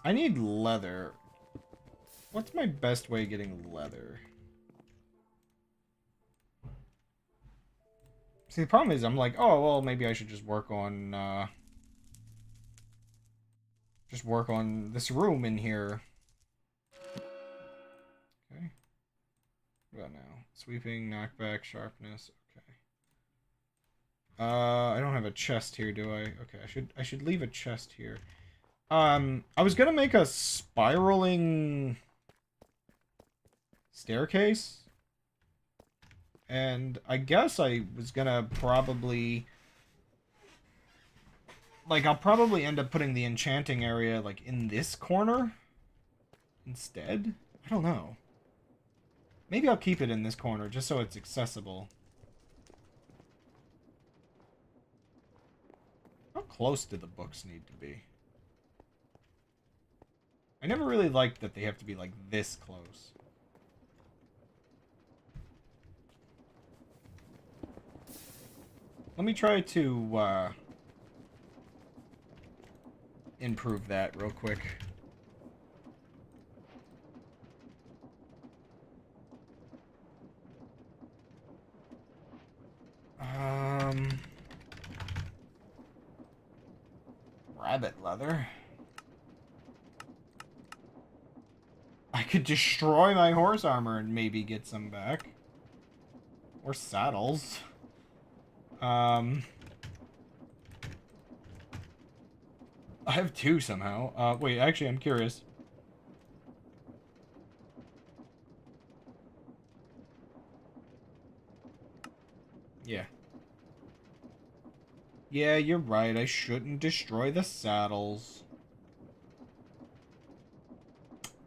I need leather. What's my best way of getting leather? See, the problem is I'm like, oh, well, maybe I should just work on this room in here. Okay. What about now? Sweeping, knockback, sharpness. Okay. I don't have a chest here, do I? Okay, I should leave a chest here. I was gonna make a spiraling staircase. And I guess I was gonna probably... Like, I'll probably end up putting the enchanting area, like, in this corner instead? I don't know. Maybe I'll keep it in this corner, just so it's accessible. How close do the books need to be? I never really liked that they have to be, like, this close. Let me try to, improve that real quick. Rabbit leather. I could destroy my horse armor and maybe get some back. Or saddles. I have two somehow. Wait, actually, I'm curious. Yeah. Yeah, you're right. I shouldn't destroy the saddles.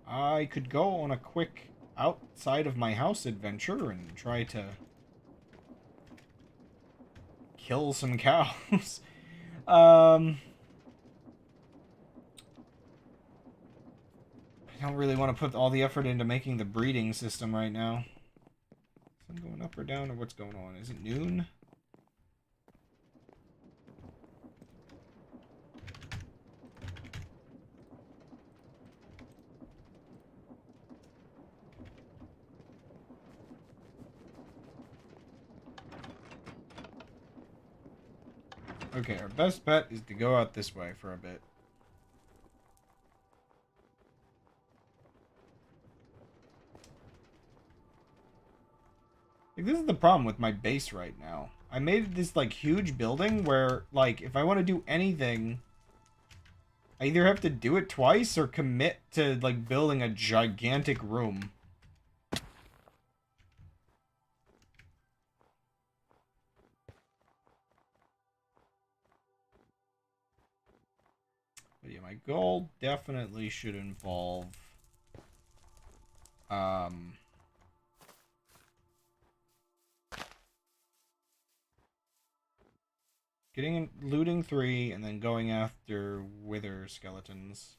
I could go on a quick outside of my house adventure and try to kill some cows. I don't really want to put all the effort into making the breeding system right now. Is it going up or down, or what's going on? Is it noon? Okay, our best bet is to go out this way for a bit. Like, this is the problem with my base right now. I made this, like, huge building where, like, if I want to do anything, I either have to do it twice or commit to, like, building a gigantic room. But yeah, my goal definitely should involve, looting 3 and then going after wither skeletons.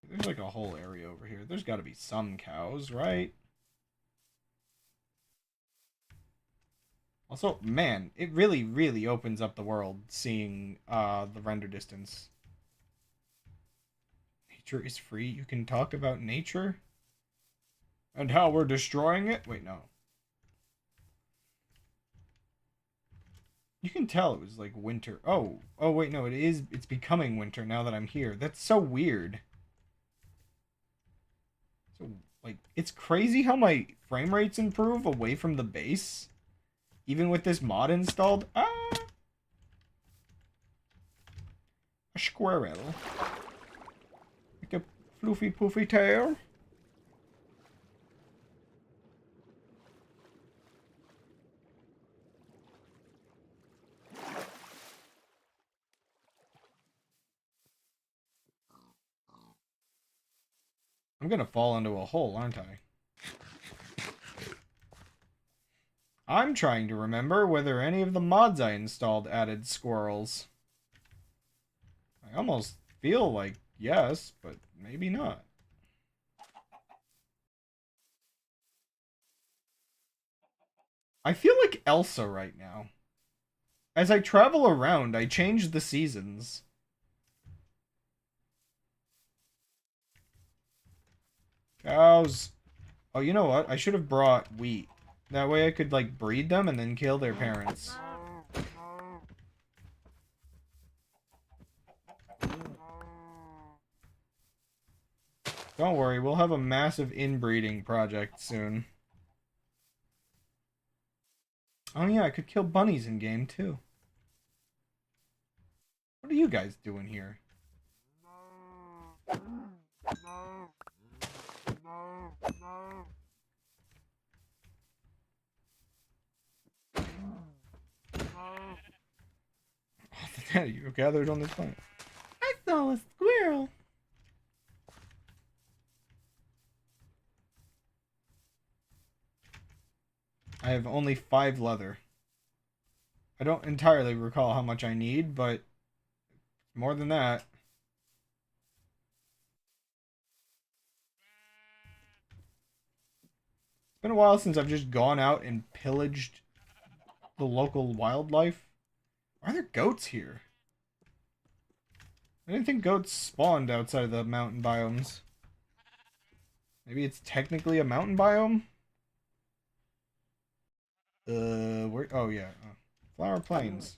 There's like a whole area over here. There's got to be some cows, right? Also, man, it really, really opens up the world seeing the render distance. Nature is free. You can talk about nature and how we're destroying it. Wait, no. You can tell it was like winter. Oh, wait, no, it is. It's becoming winter now that I'm here. That's so weird. So, like, it's crazy how my frame rates improve away from the base. Even with this mod installed. Ah! A squirrel. Like a floofy poofy tail. I'm gonna fall into a hole, aren't I? I'm trying to remember whether any of the mods I installed added squirrels. I almost feel like yes, but maybe not. I feel like Elsa right now. As I travel around, I change the seasons. Cows. Oh, you know what? I should have brought wheat. That way I could, like, breed them and then kill their parents. Don't worry, we'll have a massive inbreeding project soon. Oh yeah, I could kill bunnies in game too. What are you guys doing here? You gathered on this planet. I saw a squirrel. I have only 5 leather. I don't entirely recall how much I need, but more than that. It's been a while since I've just gone out and pillaged the local wildlife. Are there goats here? I didn't think goats spawned outside of the mountain biomes. Maybe it's technically a mountain biome? Where? Oh, yeah. Flower Plains.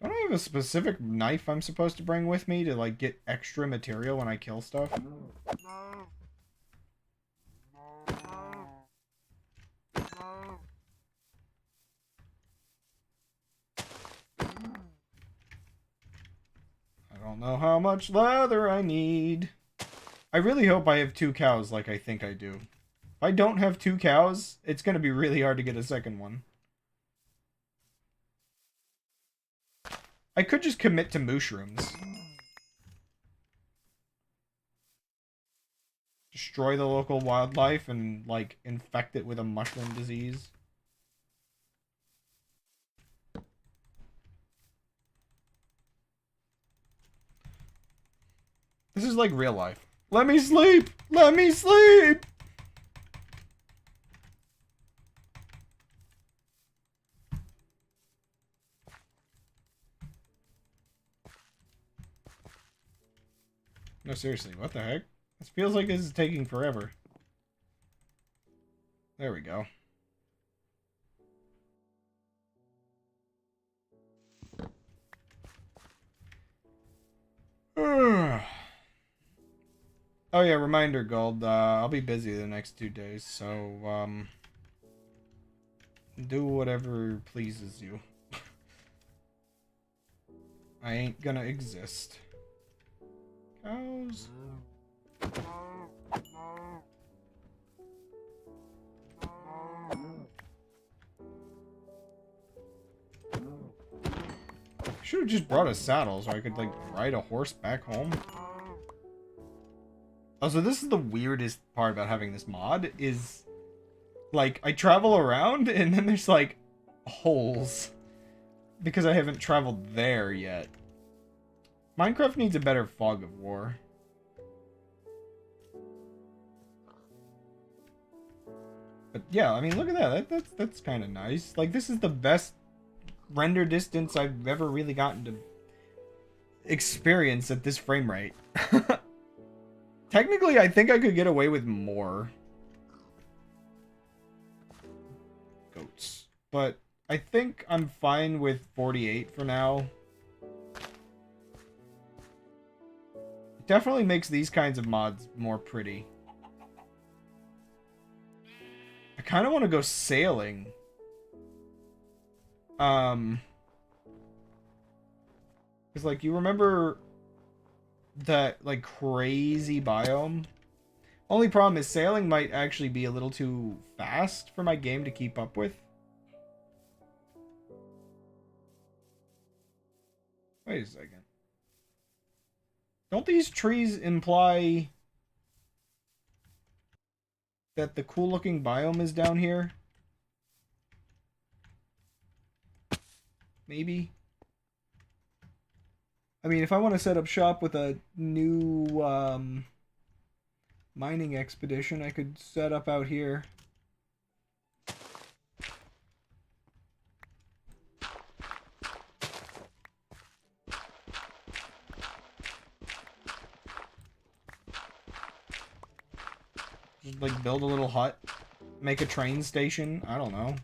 Don't I have a specific knife I'm supposed to bring with me to, like, get extra material when I kill stuff? don't know how much leather I need. I really hope I have 2 cows like I think I do. If I don't have 2 cows, it's going to be really hard to get a second one. I could just commit to mushrooms. Destroy the local wildlife and, like, infect it with a mushroom disease. This is like real life. Let me sleep! Let me sleep! No, seriously, what the heck? This feels like this is taking forever. There we go. Oh yeah, reminder, Gold. I'll be busy the next 2 days, so, do whatever pleases you. I ain't gonna exist. Cows. Should have just brought a saddle so I could, like, ride a horse back home. Oh, so this is the weirdest part about having this mod, is, like, I travel around, and then there's, like, holes. Because I haven't traveled there yet. Minecraft needs a better fog of war. But yeah, I mean, look at that. That's kind of nice. Like, this is the best render distance I've ever really gotten to experience at this frame rate. Technically, I think I could get away with more goats. But I think I'm fine with 48 for now. It definitely makes these kinds of mods more pretty. I kind of want to go sailing. Because, like, you remember that, like, crazy biome? Only problem is sailing might actually be a little too fast for my game to keep up with. Wait a second. Don't these trees imply that the cool-looking biome is down here? Maybe? I mean, if I want to set up shop with a new mining expedition, I could set up out here. Just, like, build a little hut. Make a train station. I don't know.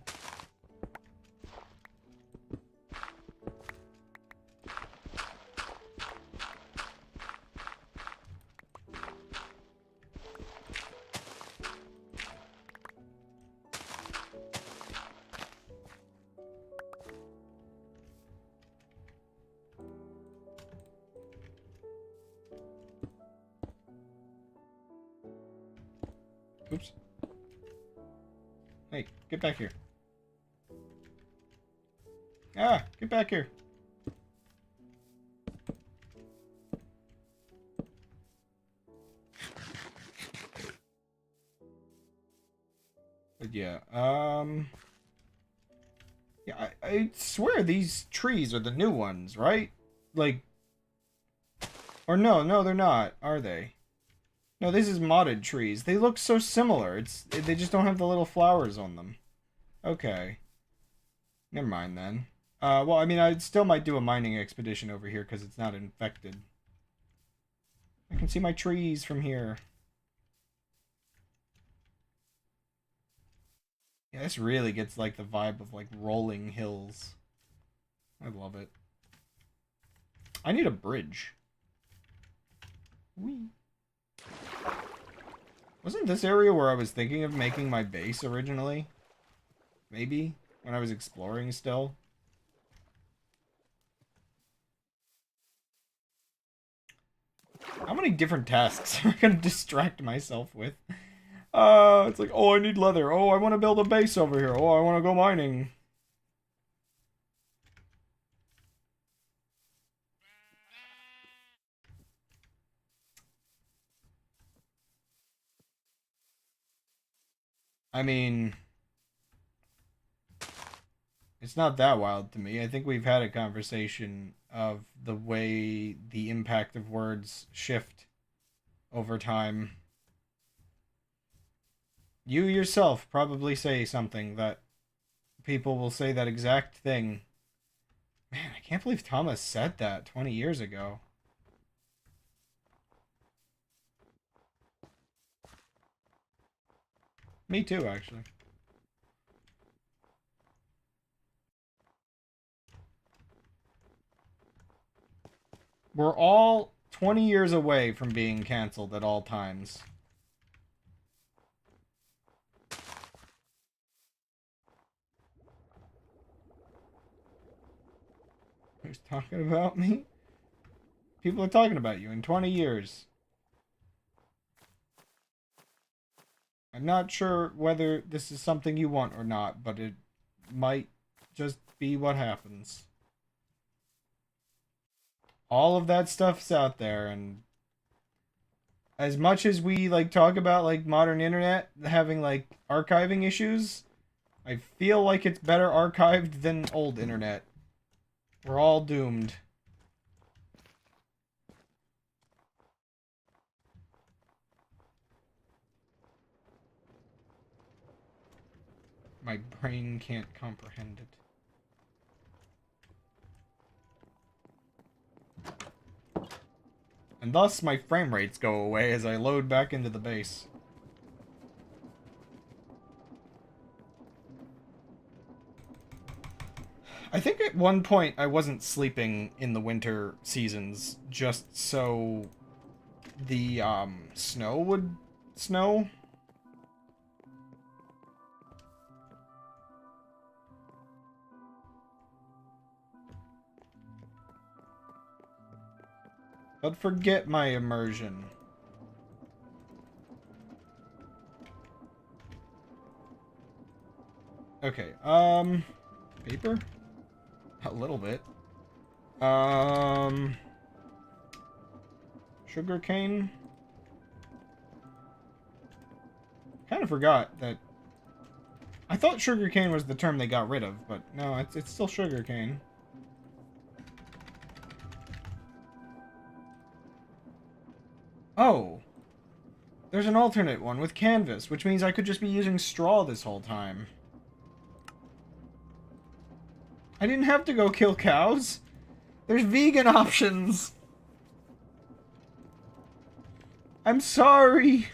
Oops. Hey, get back here. Ah, get back here. But yeah, yeah, I swear these trees are the new ones, right? Like, or no, they're not, are they? No, this is modded trees. They look so similar. They just don't have the little flowers on them. Okay. Never mind then. Well, I mean, I still might do a mining expedition over here because it's not infected. I can see my trees from here. Yeah, this really gets, like, the vibe of, like, rolling hills. I love it. I need a bridge. Whee! Wasn't this area where I was thinking of making my base originally? Maybe? When I was exploring still? many different tasks I'm gonna distract myself with. It's like, oh, I need leather. Oh, I want to build a base over here. Oh, I want to go mining. I mean, it's not that wild to me. I think we've had a conversation of the way the impact of words shift over time. You yourself probably say something that people will say that exact thing. Man, I can't believe Thomas said that 20 years ago. Me too, actually. We're all 20 years away from being canceled at all times. Who's talking about me? People are talking about you in 20 years. I'm not sure whether this is something you want or not, but it might just be what happens. All of that stuff's out there, and as much as we like talk about like modern internet having like archiving issues, I feel like it's better archived than old internet. We're all doomed. My brain can't comprehend it. And thus my frame rates go away as I load back into the base. I think at one point I wasn't sleeping in the winter seasons just so the snow would snow. But forget my immersion. Okay, paper? A little bit. Sugarcane? Kind of forgot that. I thought sugarcane was the term they got rid of, but no, it's still sugarcane. Oh. There's an alternate one with canvas, which means I could just be using straw this whole time. I didn't have to go kill cows. There's vegan options. I'm sorry.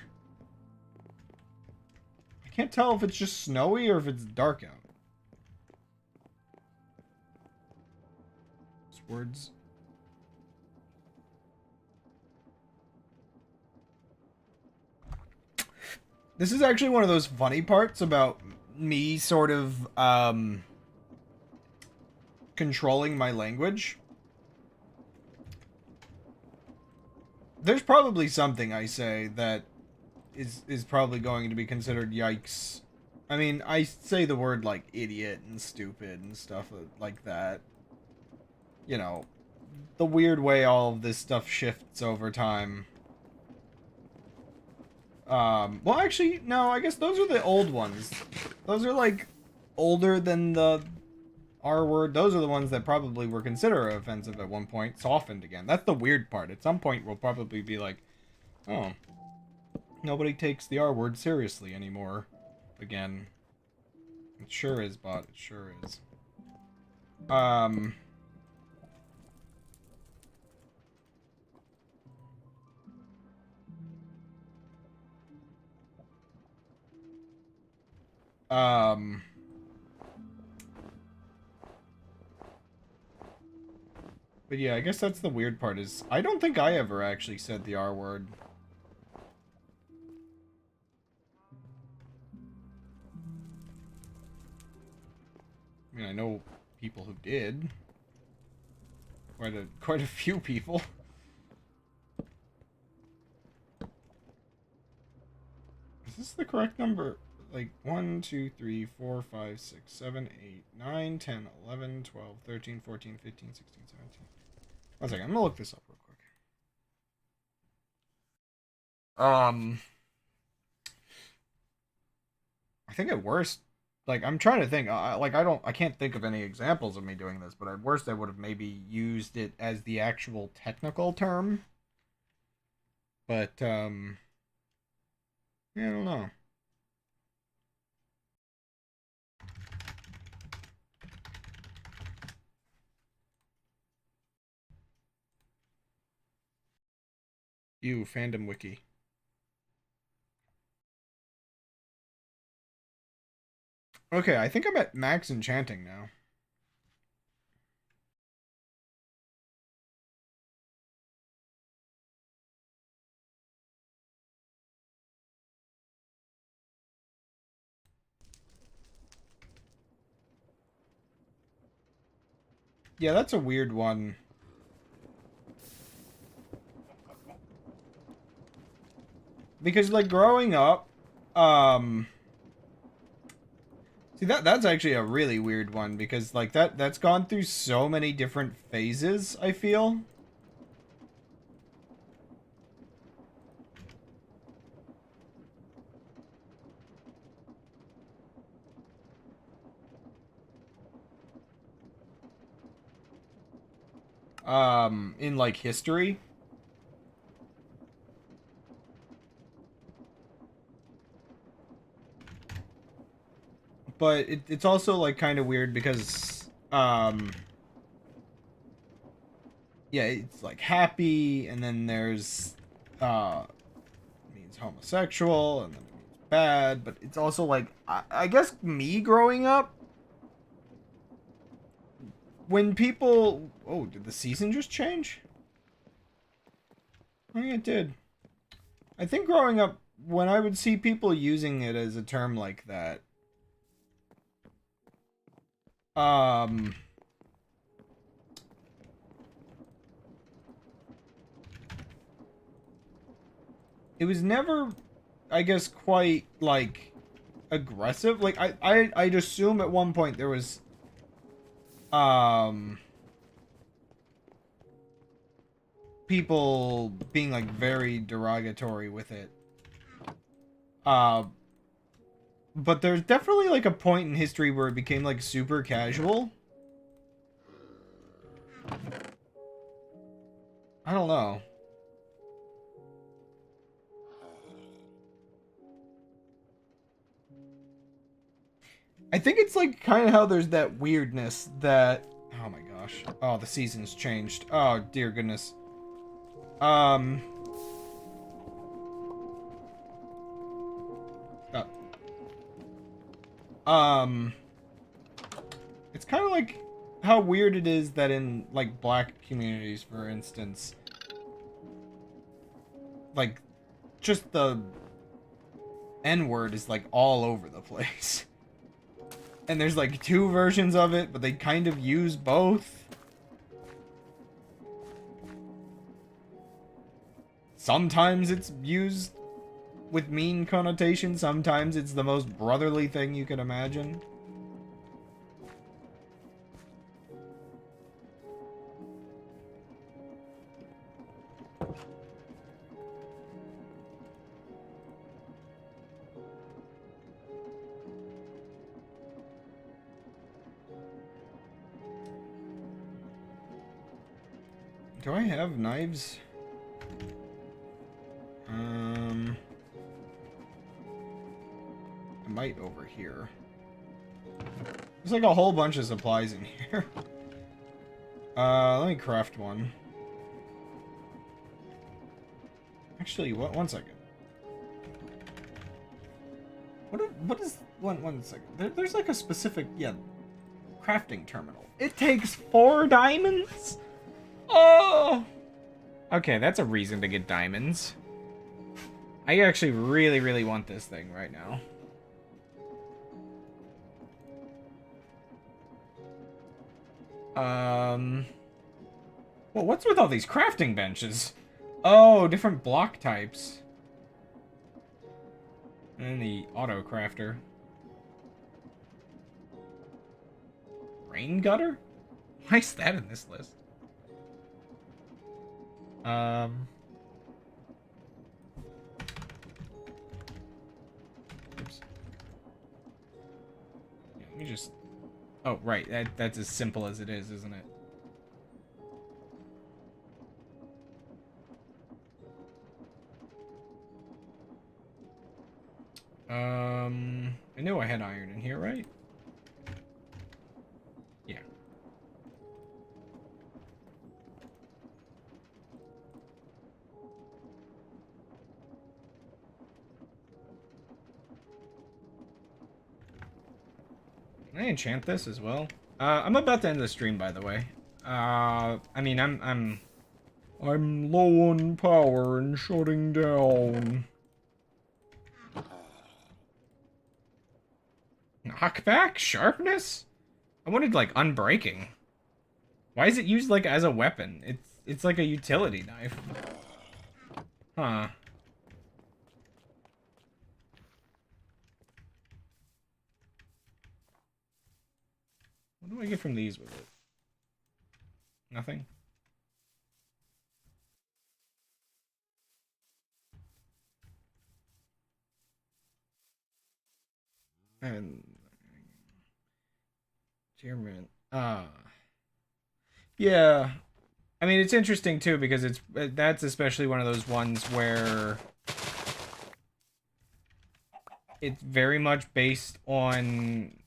I can't tell if it's just snowy or if it's dark out. Those words. This is actually one of those funny parts about me sort of, controlling my language. There's probably something I say that is probably going to be considered yikes. I mean, I say the word like idiot and stupid and stuff like that. You know, the weird way all of this stuff shifts over time. Well, actually, no, I guess those are the old ones. Those are, like, older than the R word. Those are the ones that probably were considered offensive at one point, softened again. That's the weird part. At some point, we'll probably be like, oh, nobody takes the R word seriously anymore. Again. It sure is, bot. It sure is. But yeah, I guess that's the weird part is, I don't think I ever actually said the R word. I mean, I know people who did. Quite a few people. this the correct number? Like 1, 2, 3, 4, 5, 6, 7, 8, 9, 10, 11, 12, 13, 14, 15, 16, 17. One second, I'm gonna look this up real quick. I think at worst, like I'm trying to think, I can't think of any examples of me doing this, but at worst I would have maybe used it as the actual technical term. But yeah, I don't know. You fandom wiki. Okay, I think I'm at max enchanting now. Yeah, that's a weird one. Because like growing up, see that's actually a really weird one because like that's gone through so many different phases, I feel. In like history. But it's also like kind of weird because yeah, it's like happy and then there's means homosexual and then it means bad, but it's also like I guess me growing up when people did the season just change? I think it did. I think growing up when I would see people using it as a term like that, um it was never, I guess, quite like aggressive. Like I'd assume at one point there was um people being like very derogatory with it. Uh but there's definitely like a point in history where it became like super casual. I don't know. I think it's like kind of how there's that weirdness that oh my gosh. Oh, the season's changed. Oh, dear goodness. Um um it's kind of like how weird it is that in like black communities, for instance, like just the N word is like all over the place. And there's like two versions of it, but they kind of use both. Sometimes it's used with mean connotation, sometimes it's the most brotherly thing you can imagine. Do I have knives? I might over here. There's like a whole bunch of supplies in here. Let me craft one. Actually, one second. What is one second? There's like a specific crafting terminal. It takes 4 diamonds? Oh! Okay, that's a reason to get diamonds. I actually really, really want this thing right now. Well, what's with all these crafting benches? Oh, different block types. And the auto crafter. Rain gutter? Why is that in this list? Oops. Yeah, let me just... Oh, right. That's as simple as it is, isn't it? I knew I had iron in here, right? Yeah. Can I enchant this as well? I'm about to end the stream, by the way. I mean, I'm low on power and shutting down. Knockback? Sharpness? I wanted, like, unbreaking. Why is it used, like, as a weapon? It's like a utility knife. Huh. What do I get from these with it? Nothing? And... Chairman. Yeah. I mean, it's interesting, too, because that's especially one of those ones where... It's very much based on...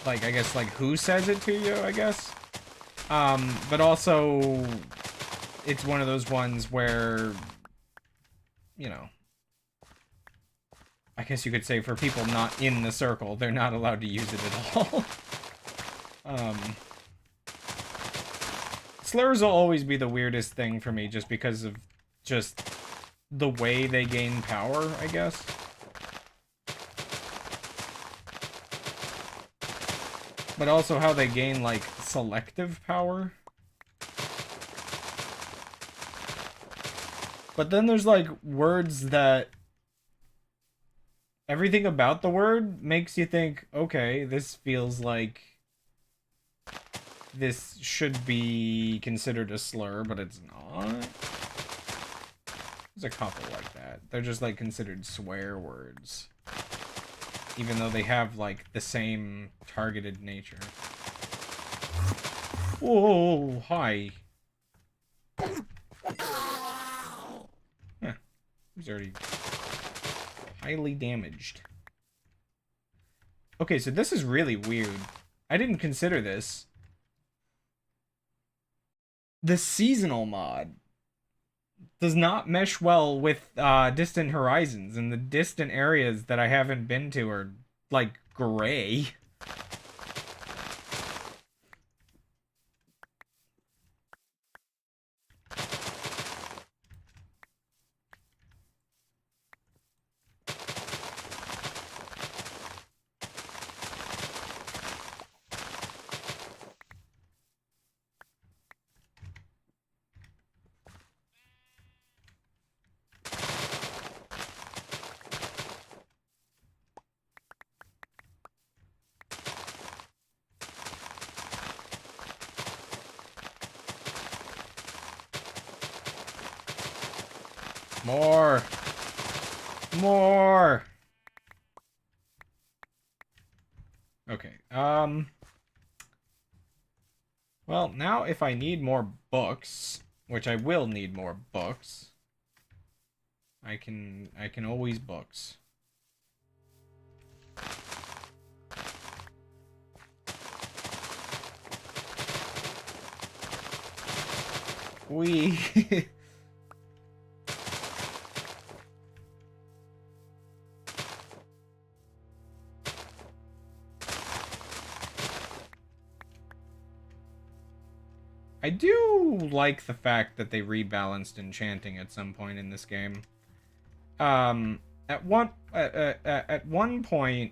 Like, I guess, like, who says it to you, I guess? But also... It's one of those ones where... You know... I guess you could say for people not in the circle, they're not allowed to use it at all. Slurs will always be the weirdest thing for me just because of just the way they gain power, I guess. But also how they gain, like, selective power. But then there's, like, words that... Everything about the word makes you think, okay, this feels like this should be considered a slur, but it's not. There's a couple like that. They're just, like, considered swear words. Even though they have, like, the same targeted nature. Whoa, hi. Huh. He's already... highly damaged. Okay, so this is really weird. I didn't consider this. The seasonal mod does not mesh well with distant horizons, and the distant areas that I haven't been to are, like, gray. More. More. Okay. Well, now if I need more books, which I will need more books, I can always books. We I do like the fact that they rebalanced enchanting at some point in this game. At one point,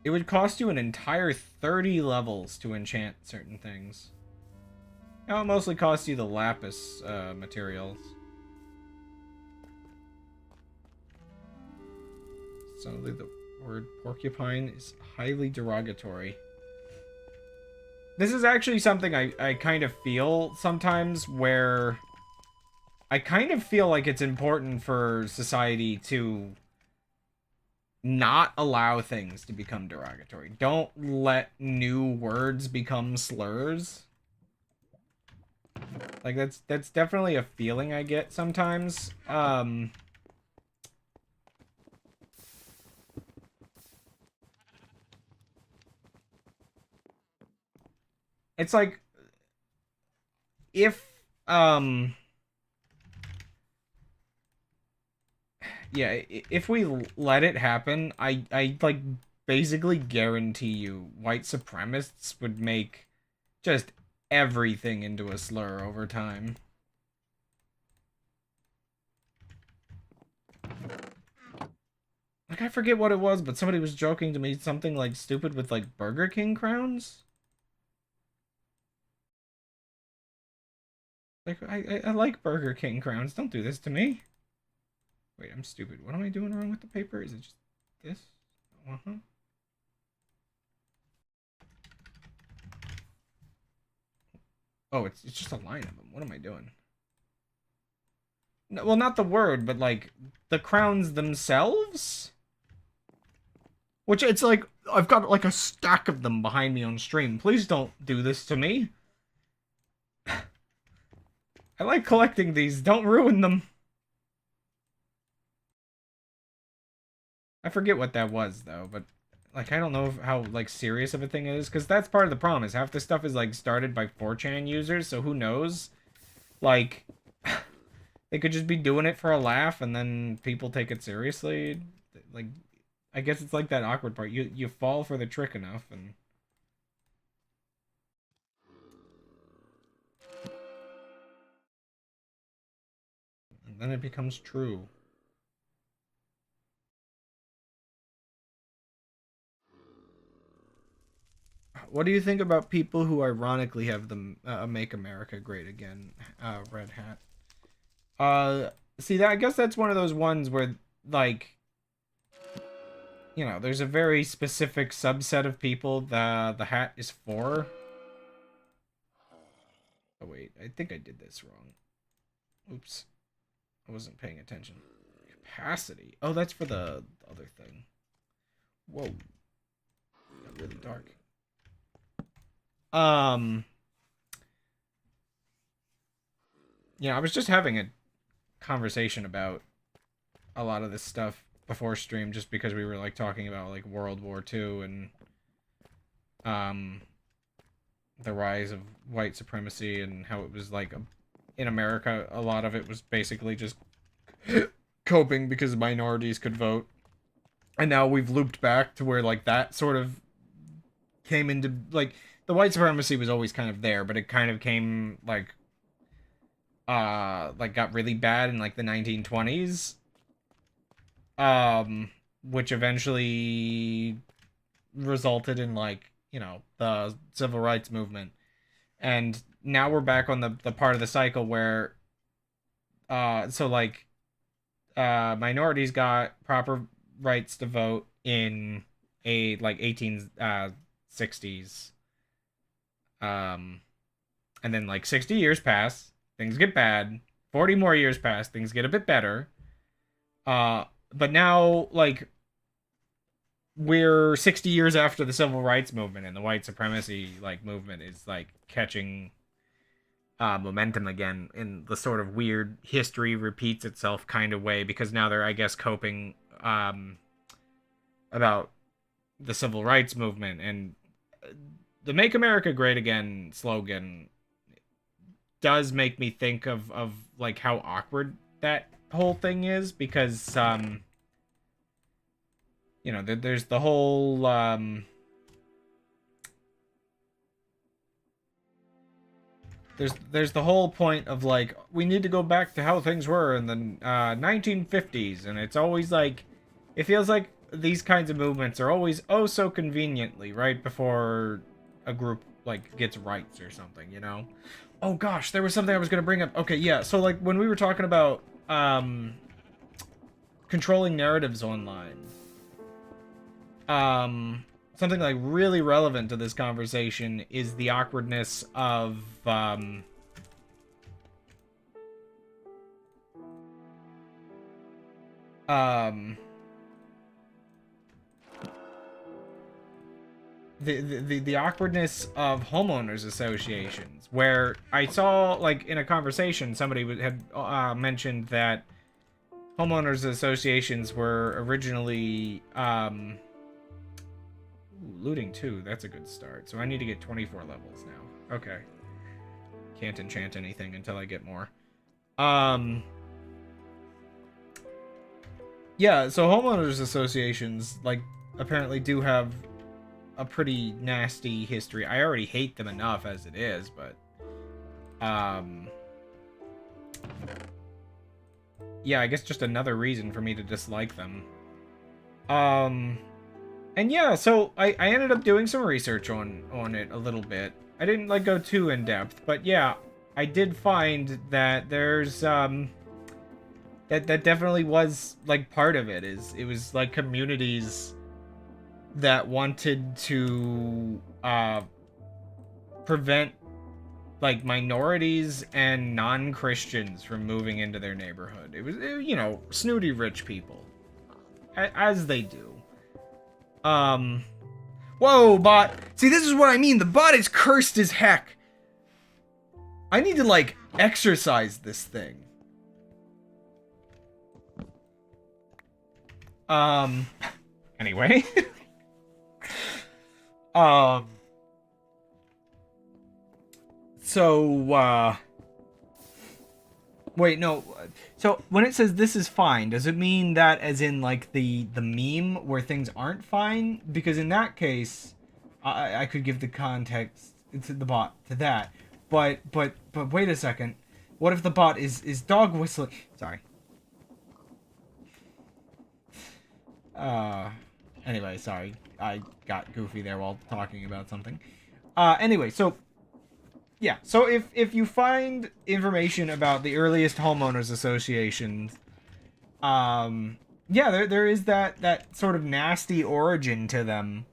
it would cost you an entire 30 levels to enchant certain things. Now it mostly costs you the lapis materials. Suddenly the word porcupine is highly derogatory. This is actually something I kind of feel sometimes, where I kind of feel like it's important for society to not allow things to become derogatory. Don't let new words become slurs. Like, that's definitely a feeling I get sometimes. It's like, if, yeah, if we let it happen, I like, basically guarantee you white supremacists would make just everything into a slur over time. Like, I forget what it was, but somebody was joking to me something like stupid with like Burger King crowns. Like, I like Burger King crowns. Don't do this to me. Wait, I'm stupid. What am I doing wrong with the paper? Is it just this? Uh-huh. Oh, it's just a line of them. What am I doing? No, well, not the word, but like the crowns themselves? Which, it's like, I've got like a stack of them behind me on stream. Please don't do this to me. I like collecting these. Don't ruin them. I forget what that was, though, but, like, I don't know how, like, serious of a thing it is, because that's part of the problem, is half this stuff is, like, started by 4chan users, so who knows? Like, they could just be doing it for a laugh, and then people take it seriously. Like, I guess it's like that awkward part. You fall for the trick enough, and then it becomes true. What do you think about people who ironically have the Make America Great Again red hat? See, that, I guess that's one of those ones where, like, you know, there's a very specific subset of people that the hat is for. Oh, wait, I think I did this wrong. Oops. I wasn't paying attention. Capacity. Oh, that's for the other thing. Whoa. Got really dark. Yeah, I was just having a conversation about a lot of this stuff before stream, just because we were like talking about like World War II and the rise of white supremacy, and how it was like in America a lot of it was basically just coping because minorities could vote. And now we've looped back to where like that sort of came into, like, the white supremacy was always kind of there, but it kind of came like got really bad in like the 1920s, which eventually resulted in, like, you know, the civil rights movement. And now we're back on the part of the cycle where so like minorities got proper rights to vote in a like 1860s, and then like 60 years pass, things get bad. 40 more years pass, things get a bit better. But now, like, we're 60 years after the civil rights movement, and the white supremacy like movement is like catching momentum again in the sort of weird history repeats itself kind of way, because now they're, I guess, coping about the civil rights movement. And the Make America Great Again slogan does make me think of like how awkward that whole thing is, because you know, there's the whole there's the whole point of like, we need to go back to how things were in the 1950s, and it's always like, it feels like these kinds of movements are always oh so conveniently right before a group like gets rights or something, you know. Oh gosh, there was something I was gonna bring up. Okay, yeah, so like when we were talking about controlling narratives online, something like really relevant to this conversation is the awkwardness of the awkwardness of homeowners associations, where I saw, like, in a conversation, somebody had mentioned that homeowners associations were originally looting 2. That's a good start. So I need to get 24 levels now. Okay. Can't enchant anything until I get more. Yeah, so homeowners associations, like, apparently do have a pretty nasty history. I already hate them enough as it is, but yeah, I guess just another reason for me to dislike them. And yeah, so I ended up doing some research on it a little bit. I didn't, like, go too in depth, but yeah, I did find that there's that definitely was, like, part of it was like communities that wanted to prevent, like, minorities and non-Christians from moving into their neighborhood. It was, you know, snooty rich people, as they do. Whoa, bot. See, this is what I mean. The bot is cursed as heck. I need to, like, exercise this thing. Anyway. So, wait, no. So, when it says this is fine, does it mean that as in, like, the meme where things aren't fine? Because in that case, I could give the context to the bot to that. But wait a second. What if the bot is dog whistling? Sorry. Anyway, sorry. I got goofy there while talking about something. Anyway, so yeah, so if you find information about the earliest homeowners associations, yeah, there is that sort of nasty origin to them.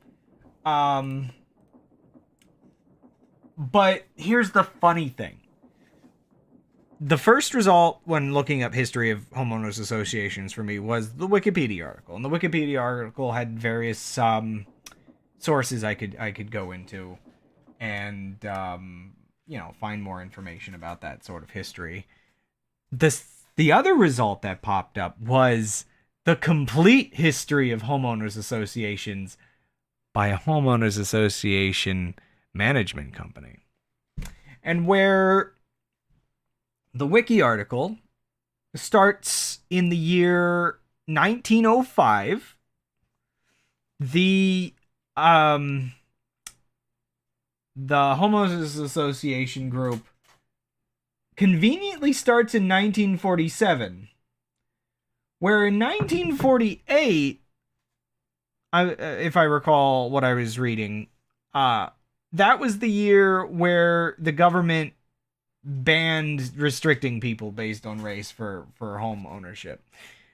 But here's the funny thing. The first result when looking up history of homeowners associations for me was the Wikipedia article. And the Wikipedia article had various sources I could go into and you know, find more information about that sort of history. The other result that popped up was the complete history of homeowners associations by a homeowners association management company. And where the wiki article starts in the year 1905, the Homeowners Association group conveniently starts in 1947, where in 1948, if I recall what I was reading, that was the year where the government banned restricting people based on race for home ownership.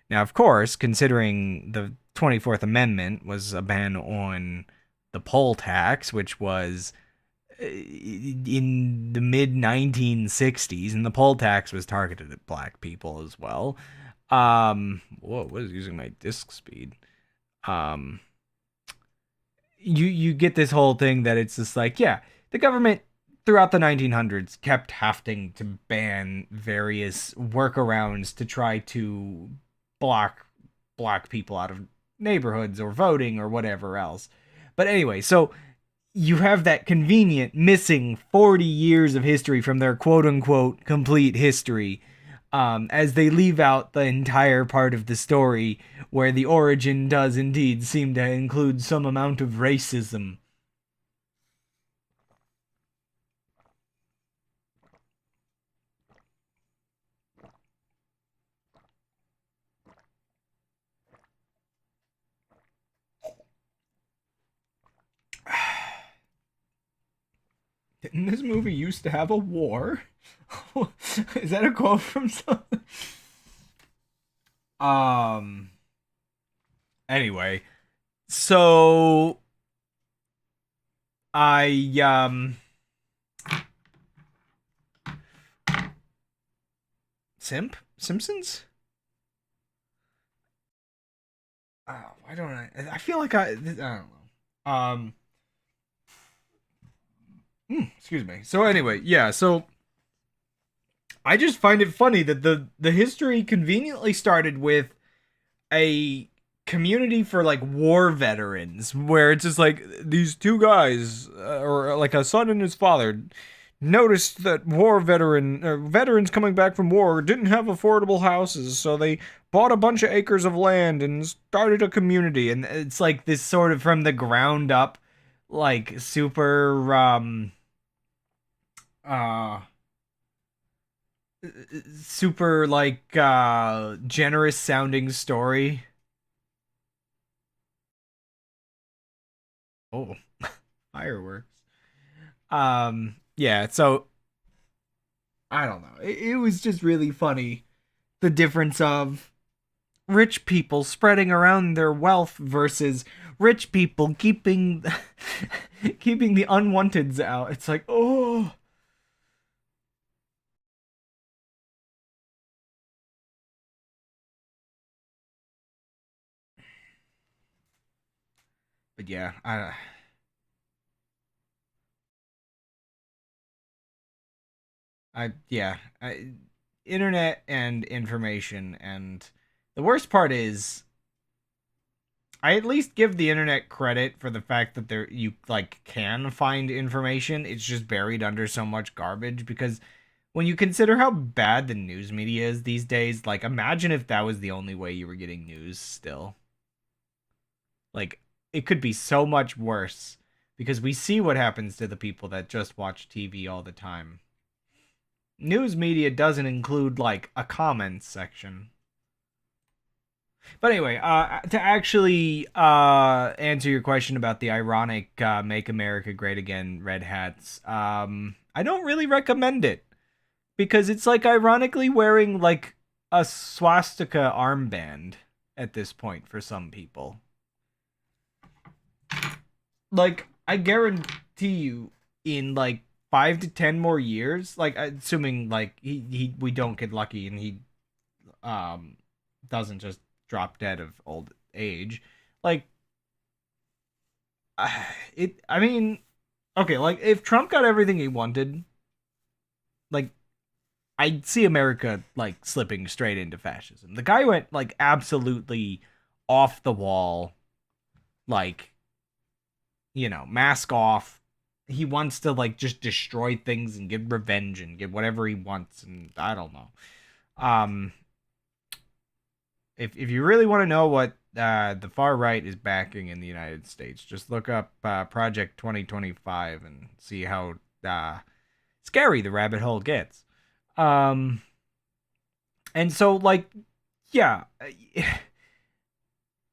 Now, of course, considering the 24th Amendment was a ban on the poll tax, which was in the mid 1960s, and the poll tax was targeted at black people as well. Whoa, what is using my disk speed? You get this whole thing that it's just like, yeah, the government throughout the 1900s kept having to ban various workarounds to try to block black people out of neighborhoods or voting or whatever else. But anyway, so you have that convenient missing 40 years of history from their quote-unquote complete history, as they leave out the entire part of the story where the origin does indeed seem to include some amount of racism. Didn't this movie used to have a war? Is that a quote from something? Anyway, So I Simpsons? Oh, why don't I feel like I don't know. Excuse me. So anyway, yeah, so I just find it funny that the history conveniently started with a community for like war veterans where it's just like these two guys or like a son and his father noticed that veterans coming back from war didn't have affordable houses, so they bought a bunch of acres of land and started a community. And it's like this sort of from the ground up, like super uh super like generous sounding story. Oh, fireworks. Yeah, so I don't know. It was just really funny, the difference of rich people spreading around their wealth versus rich people keeping keeping the unwanteds out. It's like, oh, but yeah, yeah, internet and information, and the worst part is I at least give the internet credit for the fact that there you like can find information. It's just buried under so much garbage because when you consider how bad the news media is these days, like imagine if that was the only way you were getting news still. Like it could be so much worse because we see what happens to the people that just watch TV all the time. News media doesn't include like a comments section. But anyway, to actually answer your question about the ironic "Make America Great Again" red hats, I don't really recommend it because it's like ironically wearing like a swastika armband at this point for some people. Like I guarantee you, in like 5 to 10 more years, like assuming like he we don't get lucky and he um doesn't just drop dead of old age, like it. I mean, okay, like if Trump got everything he wanted, like I'd see America like slipping straight into fascism. The guy went like absolutely off the wall, like mask off. He wants to like just destroy things and get revenge and get whatever he wants, and I don't know. Um, if you really want to know what the far right is backing in the United States, just look up Project 2025 and see how scary the rabbit hole gets. Um, and so like, yeah,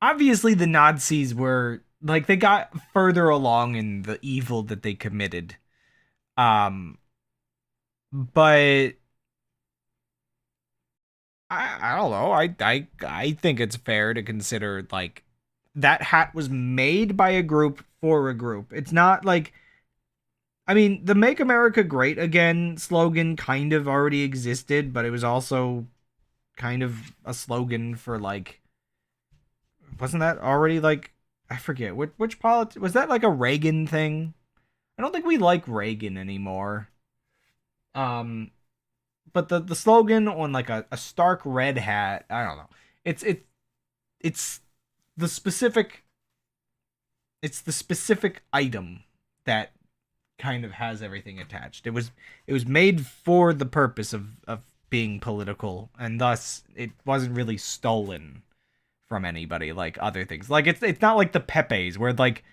obviously the Nazis were like they got further along in the evil that they committed. Um, but I don't know. I think it's fair to consider like that hat was made by a group for a group. It's not like I mean, the Make America Great Again slogan kind of already existed, but it was also kind of a slogan for like wasn't that already like I forget which was that like a Reagan thing? I don't think we like Reagan anymore. Um but the slogan on like a stark red hat, I don't know. It's it's the specific it's the specific item that kind of has everything attached. It was made for the purpose of being political, and thus it wasn't really stolen from anybody like other things. Like it's not like the Pepe's where like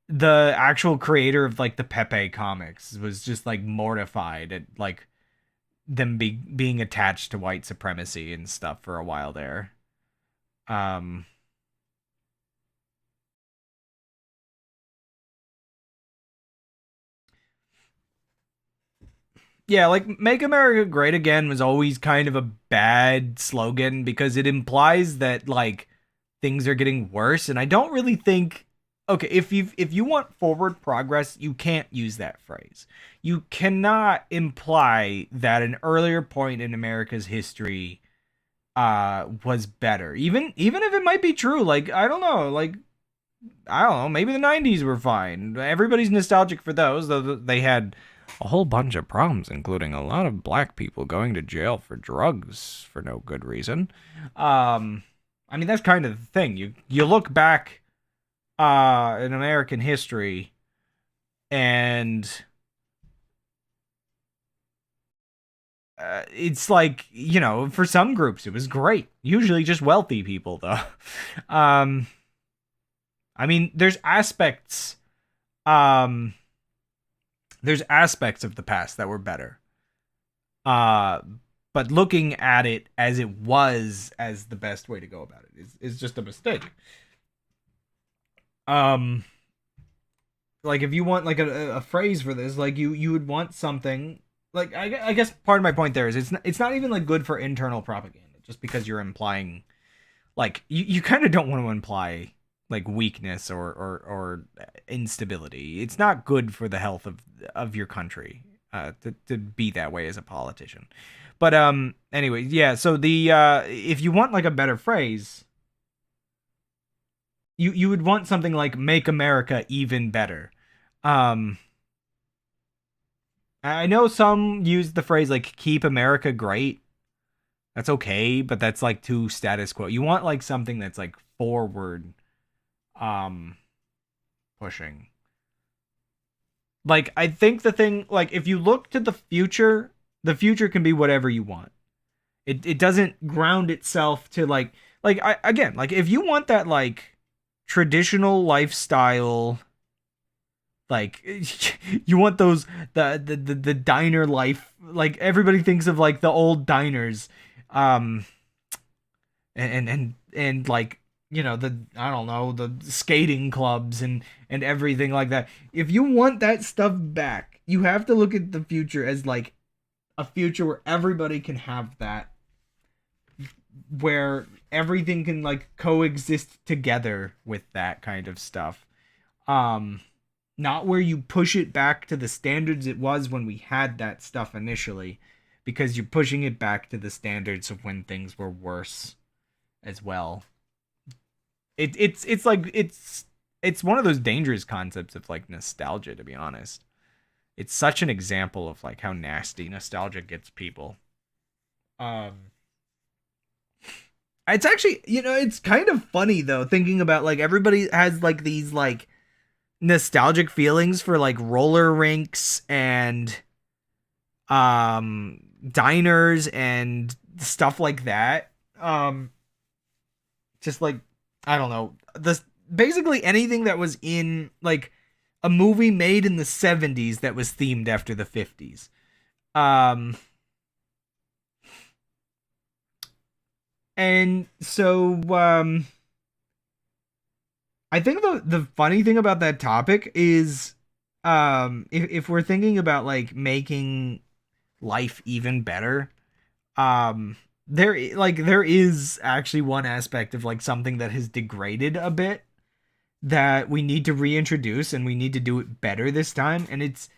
the actual creator of like the Pepe comics was just like mortified at like them being attached to white supremacy and stuff for a while there. Um yeah, like Make America Great Again was always kind of a bad slogan because it implies that like things are getting worse, and I don't really think. Okay, if you want forward progress, you can't use that phrase. You cannot imply that an earlier point in America's history was better. Even if it might be true, like I don't know, maybe the 90s were fine. Everybody's nostalgic for those, though they had a whole bunch of problems, including a lot of black people going to jail for drugs for no good reason. I mean, that's kind of the thing. You look back in American history, and it's like, for some groups it was great. Usually just wealthy people, though. I mean, there's aspects of the past that were better. But looking at it as it was as the best way to go about it is just a mistake. Like if you want like a phrase for this, like you would want something like I guess part of my point there is it's not even like good for internal propaganda, just because you're implying like you kind of don't want to imply like weakness or instability. It's not good for the health of your country to be that way as a politician. But anyway, yeah, so the if you want like a better phrase, you would want something like "Make America Even Better." I know some use the phrase like "Keep America Great." That's okay, but that's like too status quo. You want like something that's like forward pushing. Like I think the thing, like if you look to the future can be whatever you want. It doesn't ground itself to like again, like if you want that like traditional lifestyle, like you want those the diner life, like everybody thinks of like the old diners, and like the I don't know, the skating clubs and everything like that. If you want that stuff back, you have to look at the future as like a future where everybody can have that, where everything can like coexist together with that kind of stuff. Not where you push it back to the standards it was when we had that stuff initially, because you're pushing it back to the standards of when things were worse as well. It's like it's one of those dangerous concepts of like nostalgia, to be honest. It's such an example of like how nasty nostalgia gets people. It's actually, it's kind of funny though, thinking about like everybody has like these like nostalgic feelings for like roller rinks and diners and stuff like that. Just like I don't know, this basically anything that was in like a movie made in the 70s that was themed after the 50s. And so I think the funny thing about that topic is if we're thinking about like making life even better, there is actually one aspect of like something that has degraded a bit that we need to reintroduce, and we need to do it better this time. And it's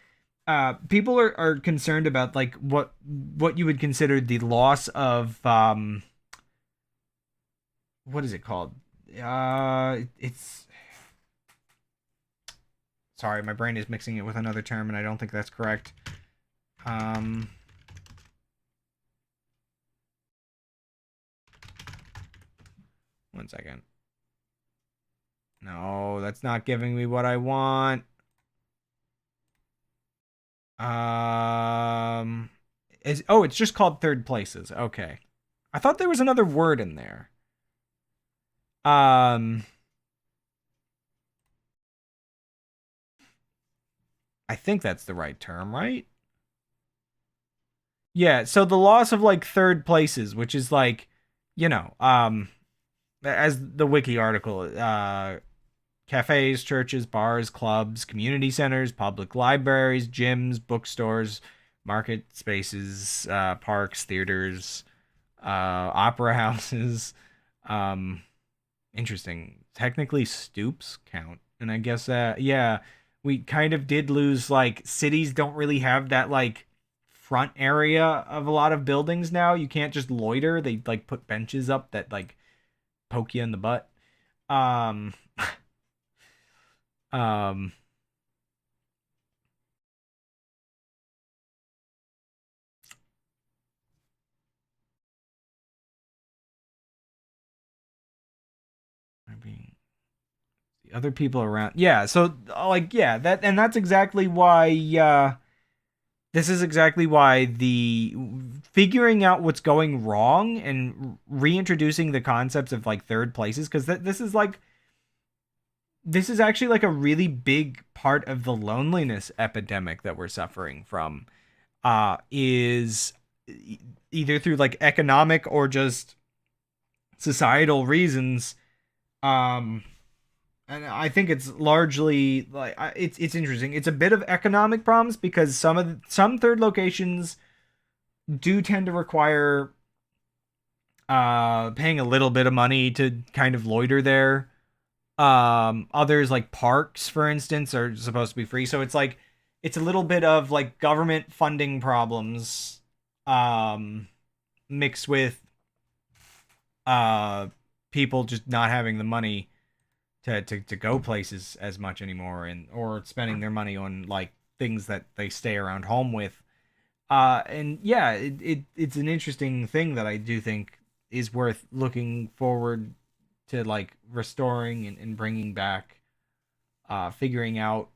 people are concerned about like what you would consider the loss of what is it called? It's sorry, my brain is mixing it with another term, and I don't think that's correct. One second. No, that's not giving me what I want. It's just called third places. Okay. I thought there was another word in there. I think that's the right term, right? Yeah, so the loss of like third places, which is like, as the wiki article, cafes, churches, bars, clubs, community centers, public libraries, gyms, bookstores, market spaces, parks, theaters, opera houses, Interesting. Technically, stoops count, and I guess yeah, we kind of did lose like cities don't really have that like front area of a lot of buildings now. You can't just loiter. They like put benches up that like poke you in the butt. Um, um, I mean, the other people around. Yeah, so like yeah, that's exactly why this is exactly why the figuring out what's going wrong and reintroducing the concepts of like third places, because this is actually like a really big part of the loneliness epidemic that we're suffering from, is either through like economic or just societal reasons. um and I think it's largely like it's interesting. It's a bit of economic problems because some third locations do tend to require paying a little bit of money to kind of loiter there. Others like parks, for instance, are supposed to be free. So it's a little bit of like government funding problems mixed with uh people just not having the money to go places as much anymore, and or spending their money on like things that they stay around home with. And yeah, it's an interesting thing that I do think is worth looking forward to like restoring and bringing back, figuring out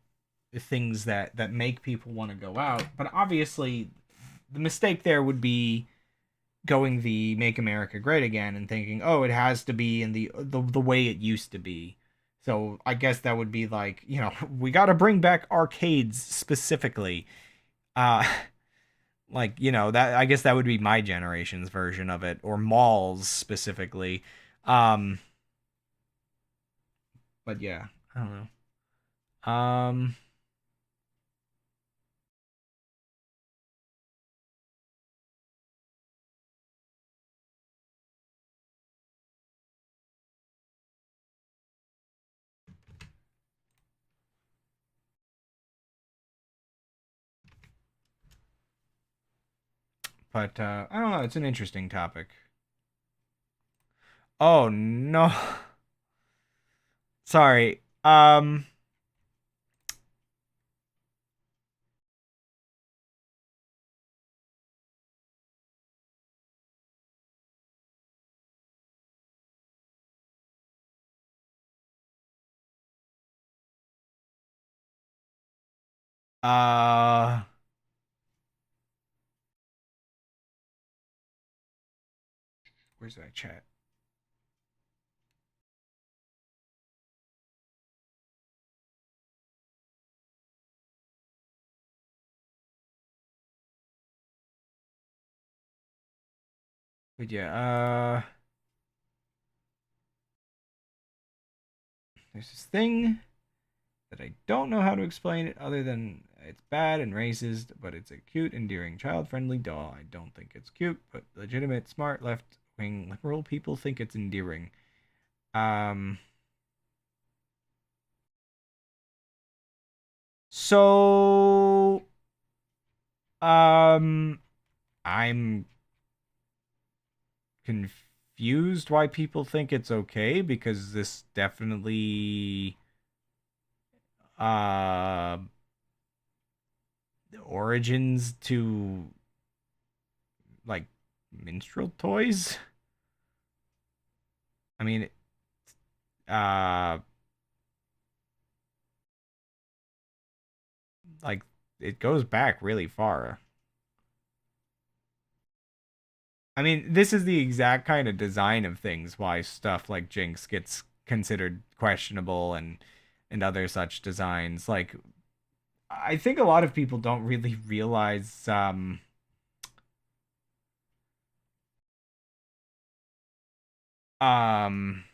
things that make people want to go out. But obviously the mistake there would be going the make America great again and thinking, oh, it has to be in the way it used to be. So I guess that would be like, we got to bring back arcades specifically. uh like, that I guess that would be my generation's version of it, or malls specifically. um but yeah, I don't know. But I don't know, it's an interesting topic. Oh no. Sorry. uh Where's that chat? But yeah, there's this thing that I don't know how to explain it other than it's bad and racist, but it's a cute, endearing, child-friendly doll. I don't think it's cute, but legitimate, smart, left-wing, liberal people think it's endearing. Um, so, um, I'm confused why people think it's okay, because this definitely, uh, origins to like minstrel toys. I mean, uh, like it goes back really far. I mean, this is the exact kind of design of things why stuff like Jinx gets considered questionable, and other such designs. Like, I think a lot of people don't really realize um one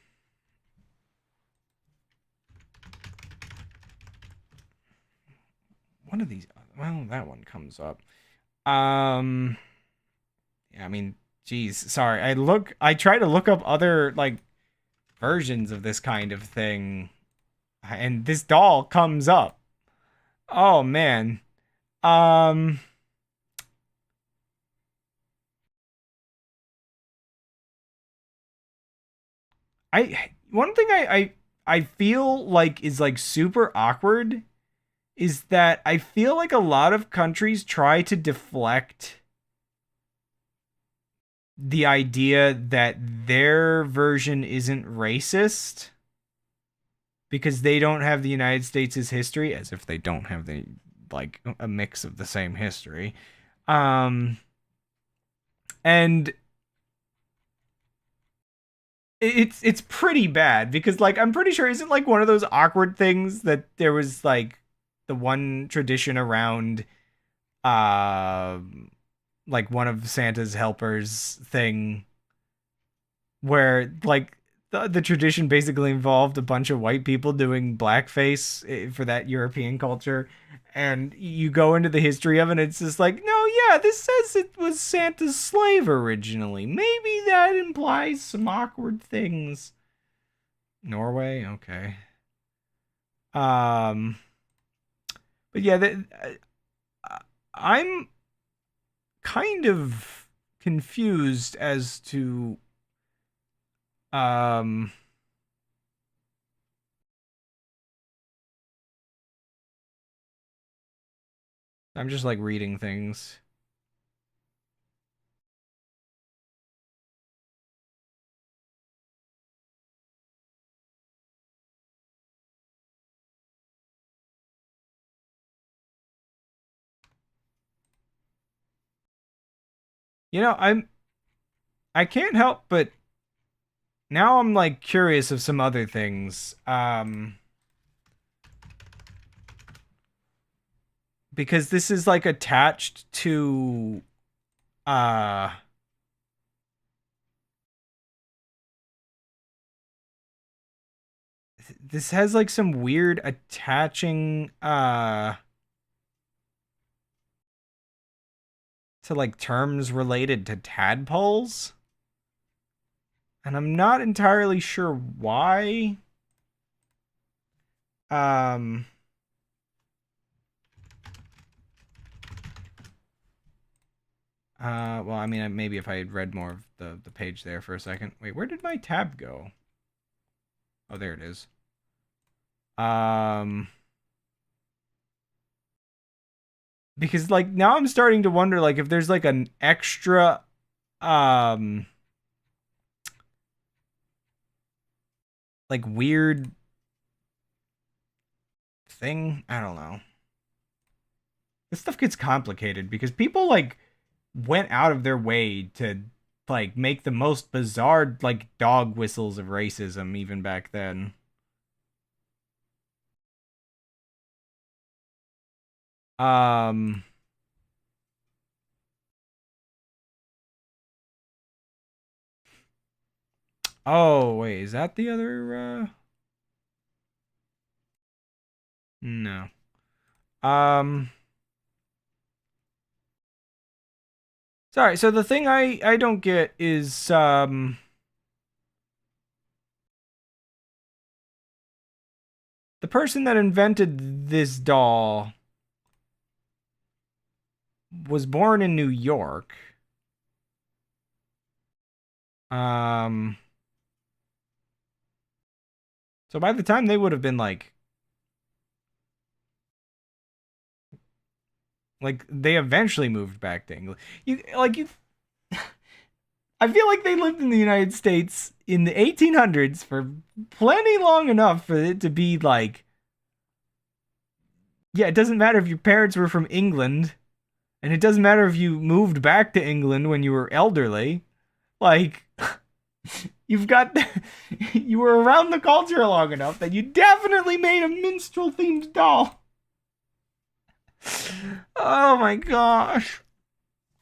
of these, well, that one comes up. Um yeah, I mean, geez, sorry. I try to look up other like versions of this kind of thing. And this doll comes up. Oh man. Um I one thing I feel like is like super awkward is that I feel like a lot of countries try to deflect the idea that their version isn't racist because they don't have the United States' history, as if they don't have the like a mix of the same history. Um and it's pretty bad because like I'm pretty sure isn't like one of those awkward things that there was like the one tradition around like one of Santa's helpers thing where like the tradition basically involved a bunch of white people doing blackface for that European culture. And you go into the history of it, and it's just like, no, yeah, this says it was Santa's slave originally. Maybe that implies some awkward things. Norway, okay. Um, but yeah, I'm kind of confused as to um I'm just like reading things. You know, I can't help but now I'm like curious of some other things. Because this is like attached to uh this has like some weird attaching to like terms related to tadpoles. And I'm not entirely sure why. Um well, I mean, maybe if I had read more of the page there for a second. Wait, where did my tab go? Oh, there it is. Because like now I'm starting to wonder like if there's like an extra like weird thing. I don't know. This stuff gets complicated because people like went out of their way to like make the most bizarre like dog whistles of racism even back then. Um Oh, wait, is that the other no. Um Sorry, so the thing I don't get is the person that invented this doll was born in New York. Um so by the time they would have been like they eventually moved back to England. You I feel like they lived in the United States in the 1800s for plenty long enough for it to be like, yeah, it doesn't matter if your parents were from England, and it doesn't matter if you moved back to England when you were elderly. Like, you've got, you were around the culture long enough that you definitely made a minstrel themed doll. Oh my gosh.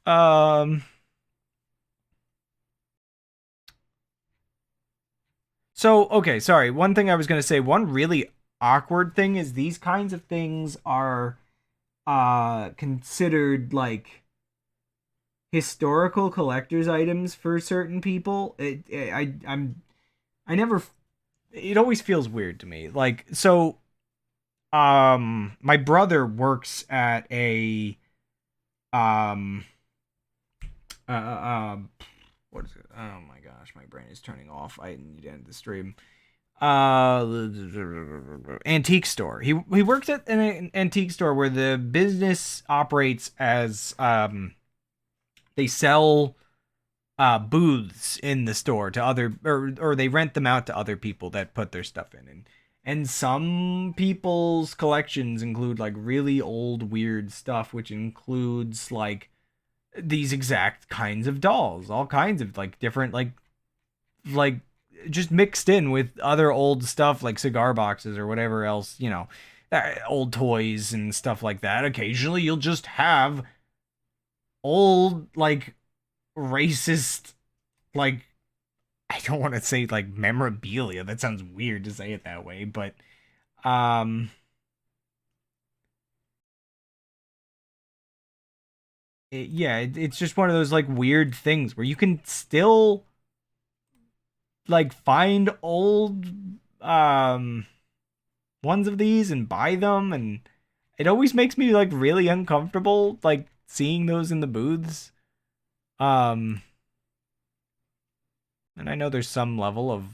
Um, So, okay, sorry. One thing I was going to say, one really awkward thing is these kinds of things are considered like historical collector's items for certain people. I never it always feels weird to me. Like, so my brother works at a um uh, uh what is it? Oh my gosh, my brain is turning off. I need to end the stream. Antique store. He works at an antique store where the business operates as they sell booths in the store to other, or they rent them out to other people that put their stuff in. And some people's collections include like really old weird stuff, which includes like these exact kinds of dolls, all kinds of like different like just mixed in with other old stuff like cigar boxes or whatever else, old toys and stuff like that. Occasionally you'll just have old like racist, like, I don't want to say like memorabilia. That sounds weird to say it that way, but um it's just one of those like weird things where you can still like find old um ones of these and buy them, and it always makes me like really uncomfortable like seeing those in the booths. Um and I know there's some level of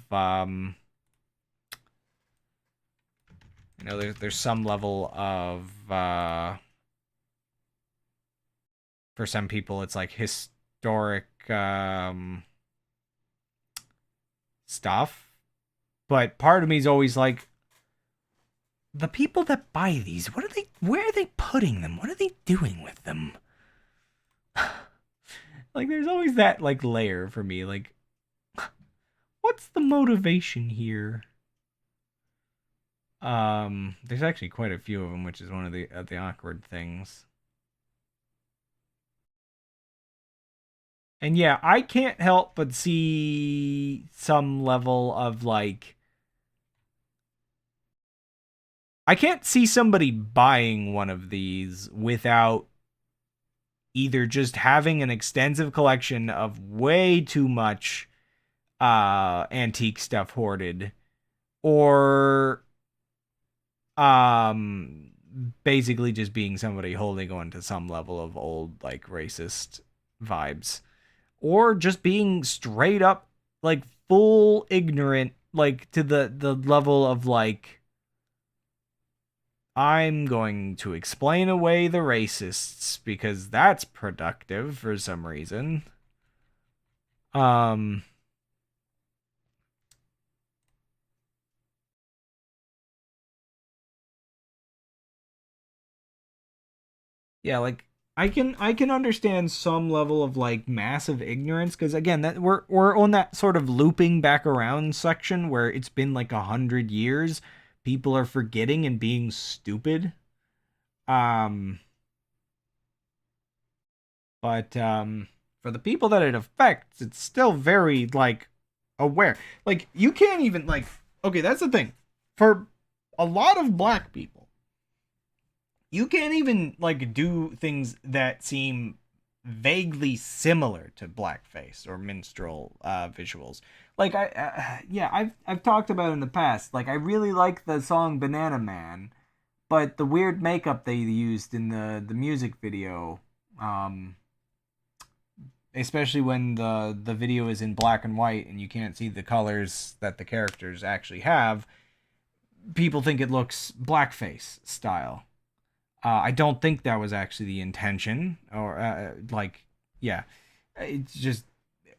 there's some level of for some people it's like historic stuff, but part of me is always like, the people that buy these, where are they putting them? What are they doing with them? Like, there's always that like layer for me, like, what's the motivation here? There's actually quite a few of them, which is one of the awkward things. And yeah, I can't help but see some level of like, I can't see somebody buying one of these without either just having an extensive collection of way too much antique stuff hoarded, or basically just being somebody holding on to some level of old like racist vibes, or just being straight up like full ignorant, like to the level of like, I'm going to explain away the racists because that's productive for some reason. Yeah, like I can understand some level of like massive ignorance, because again, that we're on that sort of looping back around section where it's been like 100 years. People are forgetting and being stupid. Um, but for the people that it affects, it's still very like aware. Like, you can't even like, okay, that's the thing. For a lot of black people, you can't even like do things that seem vaguely similar to blackface or minstrel visuals. Like, yeah, I've talked about in the past. Like, I really like the song Banana Man, but the weird makeup they used in the music video, um especially when the video is in black and white and you can't see the colors that the characters actually have, people think it looks blackface style. I don't think that was actually the intention, or like, yeah, it's just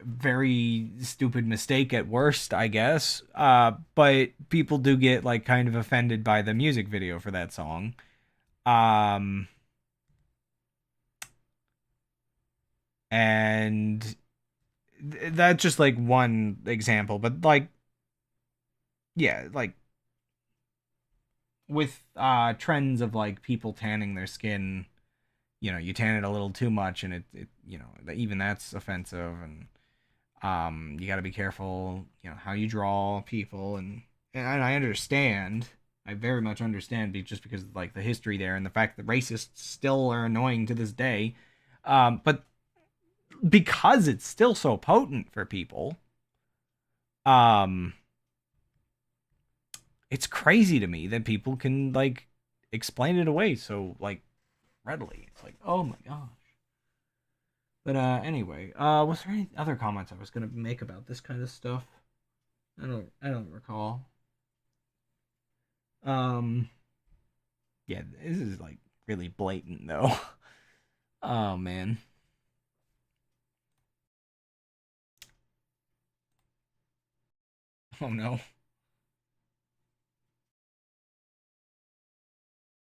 very stupid mistake at worst, I guess. But people do get like kind of offended by the music video for that song. Um, and that's just like one example, but like, yeah, like with trends of like people tanning their skin, you tan it a little too much and it even that's offensive, and you got to be careful, how you draw people, and I understand. I very much understand, just because of like the history there and the fact that racists still are annoying to this day. But because it's still so potent for people, um it's crazy to me that people can like explain it away so like readily. It's like, oh my gosh. But anyway, was there any other comments I was gonna make about this kind of stuff? I don't recall. Um, yeah, this is like really blatant though. Oh man. Oh no.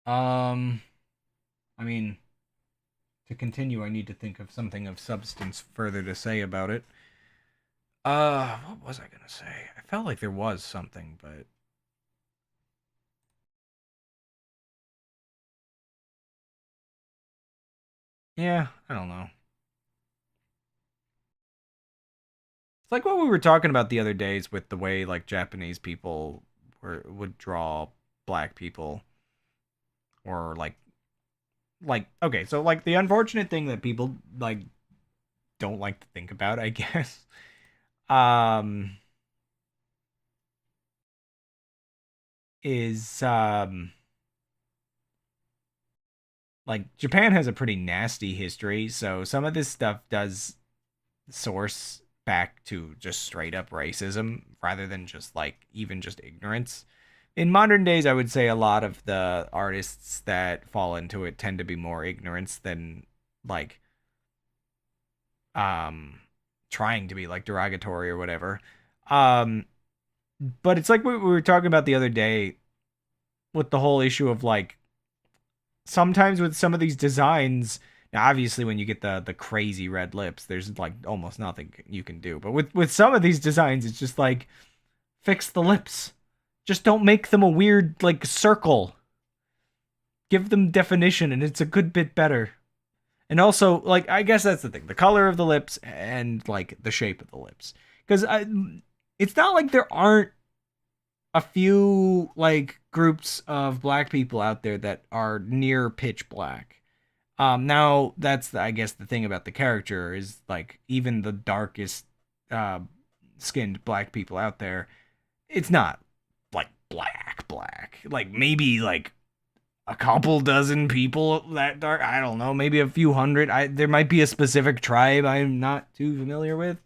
Um, I mean, to continue, I need to think of something of substance further to say about it. What was I gonna say? I felt like there was something, but yeah, I don't know. It's like what we were talking about the other days with the way like Japanese people would draw black people or like okay, so like the unfortunate thing that people like don't like to think about, I guess. Um is like Japan has a pretty nasty history, so some of this stuff does source back to just straight up racism rather than just like even just ignorance. In modern days, I would say a lot of the artists that fall into it tend to be more ignorance than like um trying to be like derogatory or whatever. Um but it's like what we were talking about the other day with the whole issue of like sometimes with some of these designs. Now obviously when you get the crazy red lips, there's like almost nothing you can do. But with some of these designs, it's just like fix the lips. Just don't make them a weird like circle. Give them definition and it's a good bit better. And also, like, I guess that's the thing. The color of the lips and like the shape of the lips. Because it's not like there aren't a few like groups of black people out there that are near pitch black. Now that's I guess the thing about the character is like even the darkest uh, skinned black people out there, it's not like black. Like maybe like a couple dozen people that dark. I don't know, maybe a few hundred. There might be a specific tribe I'm not too familiar with.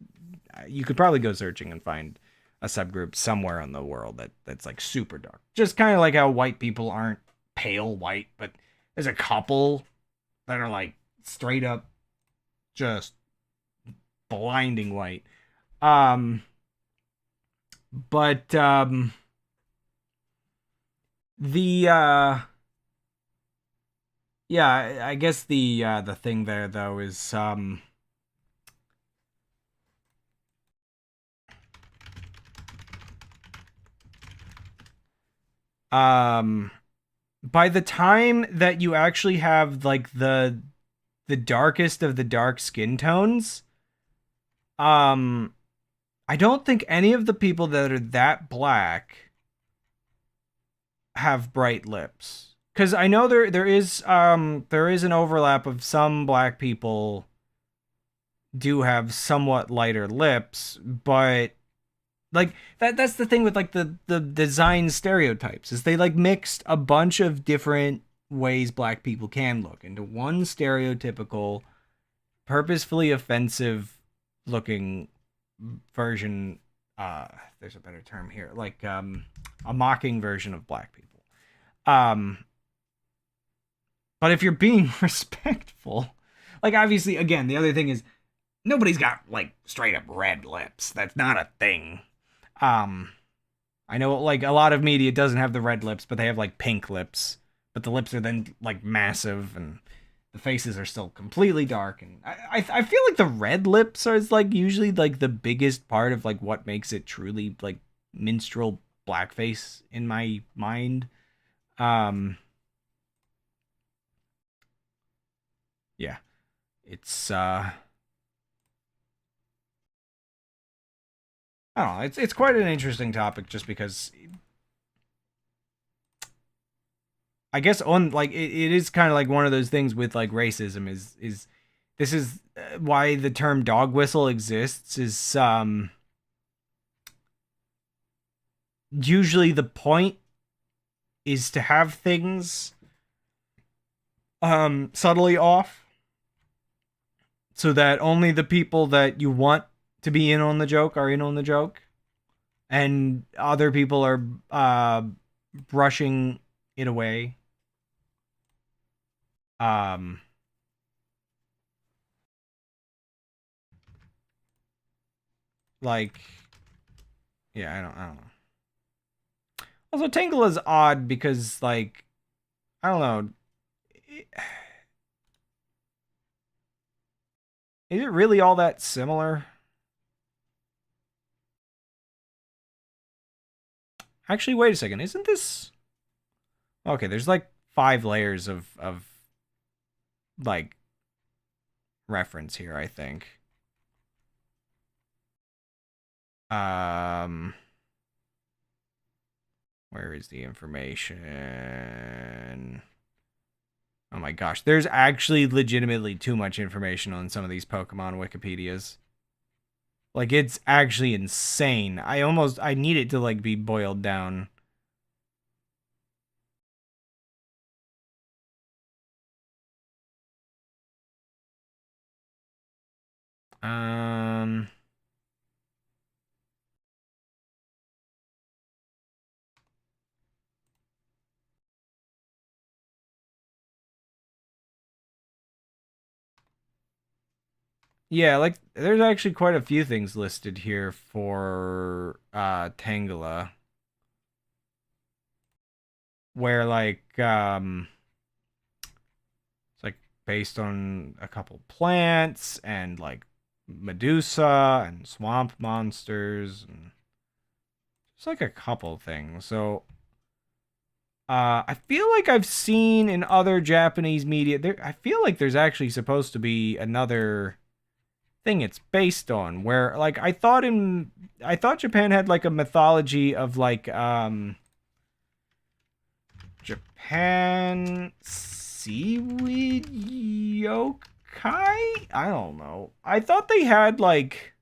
You could probably go searching and find a subgroup somewhere in the world that's like super dark. Just kind of like how white people aren't pale white, but there's a couple that are like straight up just blinding white. Um but the yeah, I guess the thing there though is um by the time that you actually have like the darkest of the dark skin tones, um I don't think any of the people that are that black have bright lips. Cuz I know there is an overlap of some black people do have somewhat lighter lips, but like that's the thing with like the design stereotypes is they like mixed a bunch of different ways black people can look into one stereotypical purposefully offensive looking version. There's a better term here, like a mocking version of black people. um but if you're being respectful, like obviously again the other thing is nobody's got like straight up red lips. That's not a thing. um I know like a lot of media doesn't have the red lips, but they have like pink lips. But the lips are then like massive and the faces are still completely dark. And I feel like the red lips are like usually like the biggest part of like what makes it truly like minstrel blackface in my mind. Um yeah. It's I don't know, it's quite an interesting topic just because I guess on like it is kind of like one of those things with like racism is this is why the term dog whistle exists is usually the point is to have things subtly off so that only the people that you want to be in on the joke are in on the joke, and other people are brushing it away. Like, yeah, I don't know. Also, Tangle is odd because, like, I don't know. Is it really all that similar? Actually, wait a second. Isn't this... Okay, there's like 5 layers of like reference here, I think. Where is the information? Oh my gosh, there's actually legitimately too much information on some of these Pokemon Wikipedias. Like, it's actually insane. I need it to, like, be boiled down. Yeah, like, there's actually quite a few things listed here for Tangela. Where, like, it's like based on a couple plants and like Medusa and swamp monsters and just like a couple things. So I feel like I've seen in other Japanese media I feel like there's actually supposed to be another thing it's based on where, like, I thought Japan had like a mythology of like Japan seaweed yokai? I don't know. I thought they had like,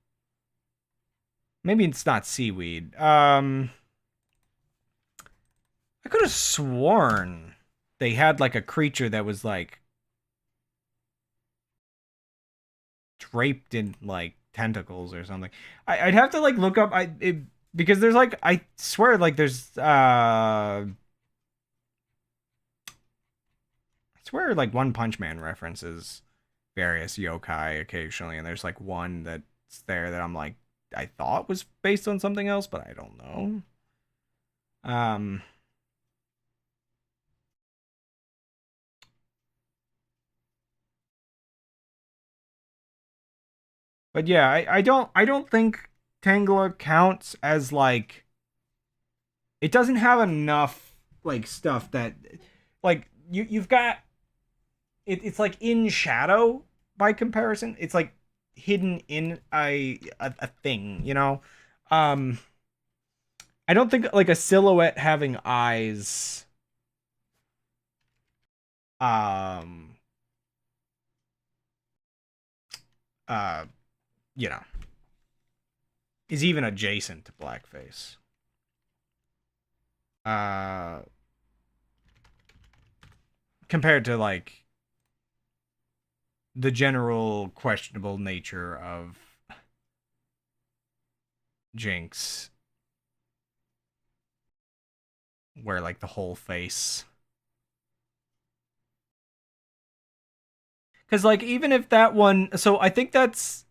maybe it's not seaweed. I could have sworn they had like a creature that was like draped in like tentacles or something. I'd have to like look up because there's like, I swear, like there's I swear like One Punch Man references various yokai occasionally, and there's like one that's there that I'm like, I thought was based on something else, but I don't know. But yeah, I don't think Tangela counts as like, it doesn't have enough like stuff that, like, you've got it's like in shadow by comparison. It's like hidden in a thing, you know. Um I don't think like a silhouette having eyes um uh you know, is even adjacent to blackface. Uh Compared to like the general questionable nature of Jinx, where like the whole face. Because like, even if that one, so I think that's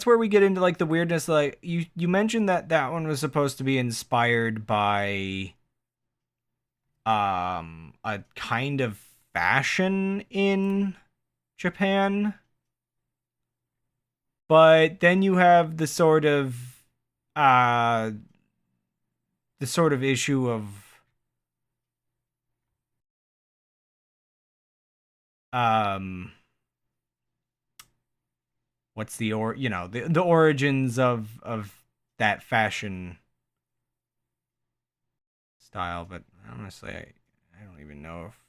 where we get into like the weirdness. Like, you mentioned that one was supposed to be inspired by a kind of fashion in Japan, but then you have uh the sort of issue of um what's the origins of that fashion style. But honestly, I don't even know if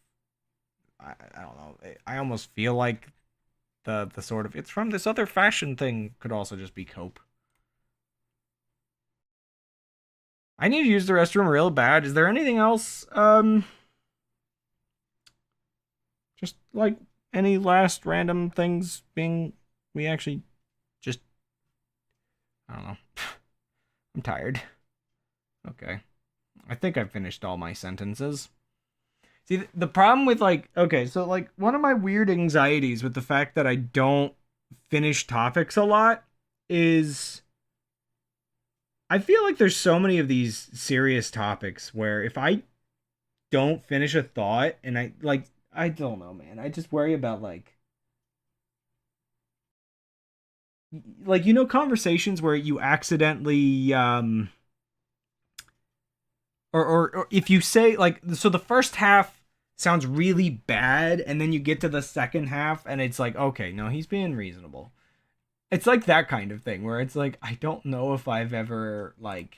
I don't know. I almost feel like the sort of, it's from this other fashion thing could also just be cope. I need to use the restroom real bad. Is there anything else? Just like any last random things being we actually just I don't know. I'm tired. Okay. I think I've finished all my sentences. See, the problem with like, okay, so like one of my weird anxieties with the fact that I don't finish topics a lot is I feel like there's so many of these serious topics where if I don't finish a thought and I don't know, man. I just worry about like conversations where you accidentally or if you say like, so the first half sounds really bad and then you get to the second half and it's like, okay, no, he's being reasonable. It's like that kind of thing where it's like, I don't know if I've ever like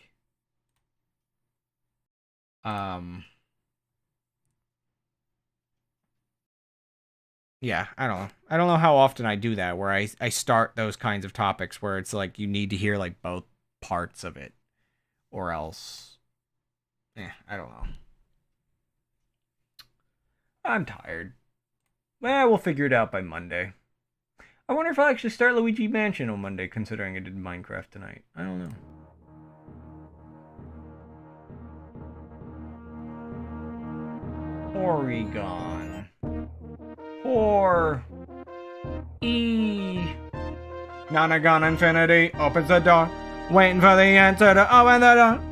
yeah, I don't know. I don't know how often I do that where I start those kinds of topics where it's like you need to hear like both parts of it or else I don't know. I'm tired. Well, we'll figure it out by Monday. I wonder if I'll actually start Luigi Mansion on Monday, considering I did Minecraft tonight. I don't know. Porygon. Poor E. Nonagon Infinity opens the door, waiting for the answer to open the door.